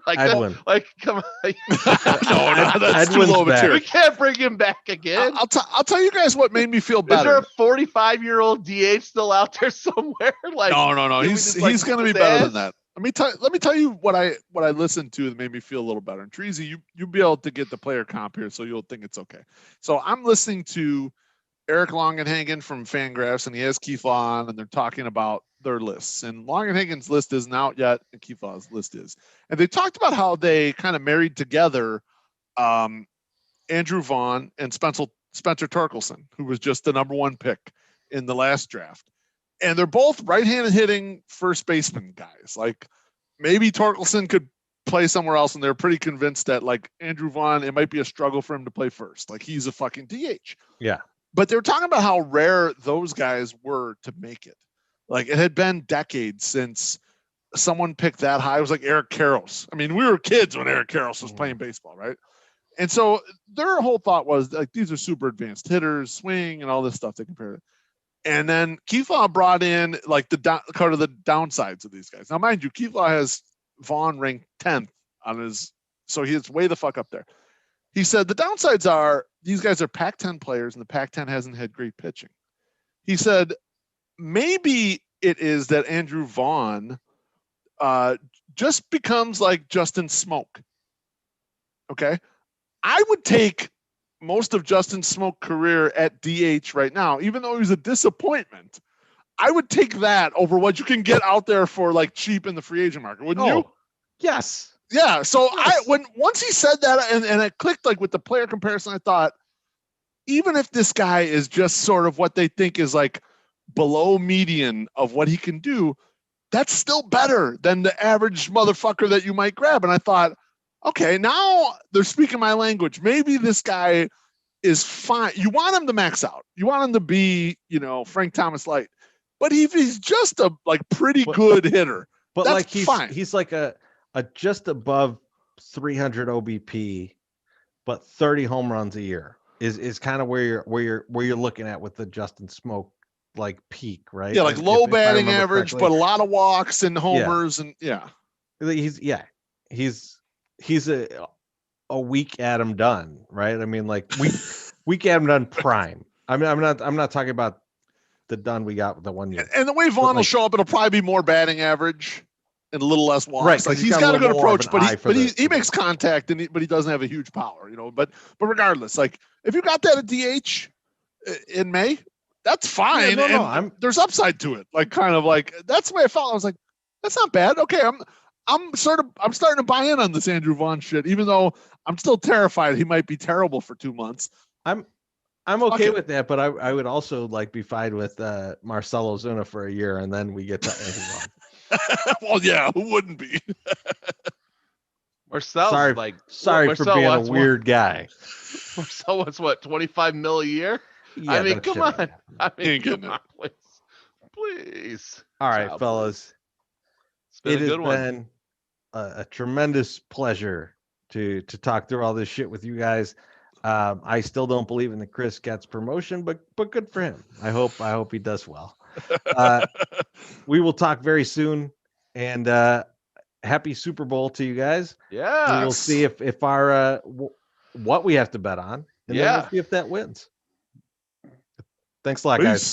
Edwin. Like come on. No, that's too low material. We can't bring him back again. I'll tell you guys what made me feel better. Is there a 45-year-old DH still out there somewhere? Like no. He's going to be better than that. Let me tell you what I listened to that made me feel a little better. And Treasy, you'll be able to get the player comp here, so you'll think it's okay. So I'm listening to Eric Longenhagen from Fangraphs, and he has Keith Law on, and they're talking about their lists. And Longenhagen's list isn't out yet, and Keith Law's list is. And they talked about how they kind of married together Andrew Vaughn and Spencer Torkelson, who was just the number 1 pick in the last draft. And they're both right-handed hitting first baseman guys. Like maybe Torkelson could play somewhere else, and they're pretty convinced that like Andrew Vaughn, it might be a struggle for him to play first. Like he's a fucking DH. Yeah. But they were talking about how rare those guys were to make it. Like it had been decades since someone picked that high. It was like Eric Karros. I mean, we were kids when Eric Karros was playing baseball, right? And so their whole thought was like these are super advanced hitters, swing, and all this stuff they compared it. And then Keith Law brought in like the downsides of these guys. Now, mind you, Keith Law has Vaughn ranked 10th on his, so he's way the fuck up there. He said the downsides are these guys are Pac-10 players and the Pac-10 hasn't had great pitching. He said maybe it is that Andrew Vaughn just becomes like Justin Smoke. Okay. I would take most of Justin Smoke's career at DH right now, even though he was a disappointment. I would take that over what you can get out there for like cheap in the free agent market, wouldn't you? Yes. Yeah. So Yes. once he said that and it clicked like with the player comparison, I thought, even if this guy is just sort of what they think is like below median of what he can do, that's still better than the average motherfucker that you might grab. And I thought, okay, now they're speaking my language. Maybe this guy is fine. You want him to max out. You want him to be, Frank Thomas Light. But if he's just a like pretty good hitter, but that's like fine. He's like a just above 300 OBP, but 30 home runs a year is kind of where you're looking at with the Justin Smoke like peak, right? Yeah, like low batting average, correctly. but a lot of walks and homers and He's a weak Adam Dunn, right? I mean, like weak Adam Dunn prime. I mean, I'm not talking about the Dunn we got the 1 year. And the way Vaughn will show up, it'll probably be more batting average and a little less walks. Right, like he's got a good approach, but he makes contact but he doesn't have a huge power, But regardless, like if you got that at DH in May, that's fine. Yeah, there's upside to it. Like kind of like that's the way I felt. I was like, that's not bad. Okay, I'm starting to buy in on this Andrew Vaughn shit, even though I'm still terrified he might be terrible for 2 months. I'm okay with that, but I would also like be fine with Marcell Ozuna for a year, and then we get to Andrew Vaughn. Well, yeah, who wouldn't be? Marcell's sorry for being a weird guy. Marcell wants what, 25 mil a year? Yeah, I mean, come on. Come on, please. All right, fellas. It has been a tremendous pleasure to talk through all this shit with you guys. I still don't believe in the Chris Getz promotion, but good for him. I hope he does well. We will talk very soon, and happy Super Bowl to you guys. Yeah, we'll see if our what we have to bet on, and then we'll see if that wins. Thanks a lot, guys.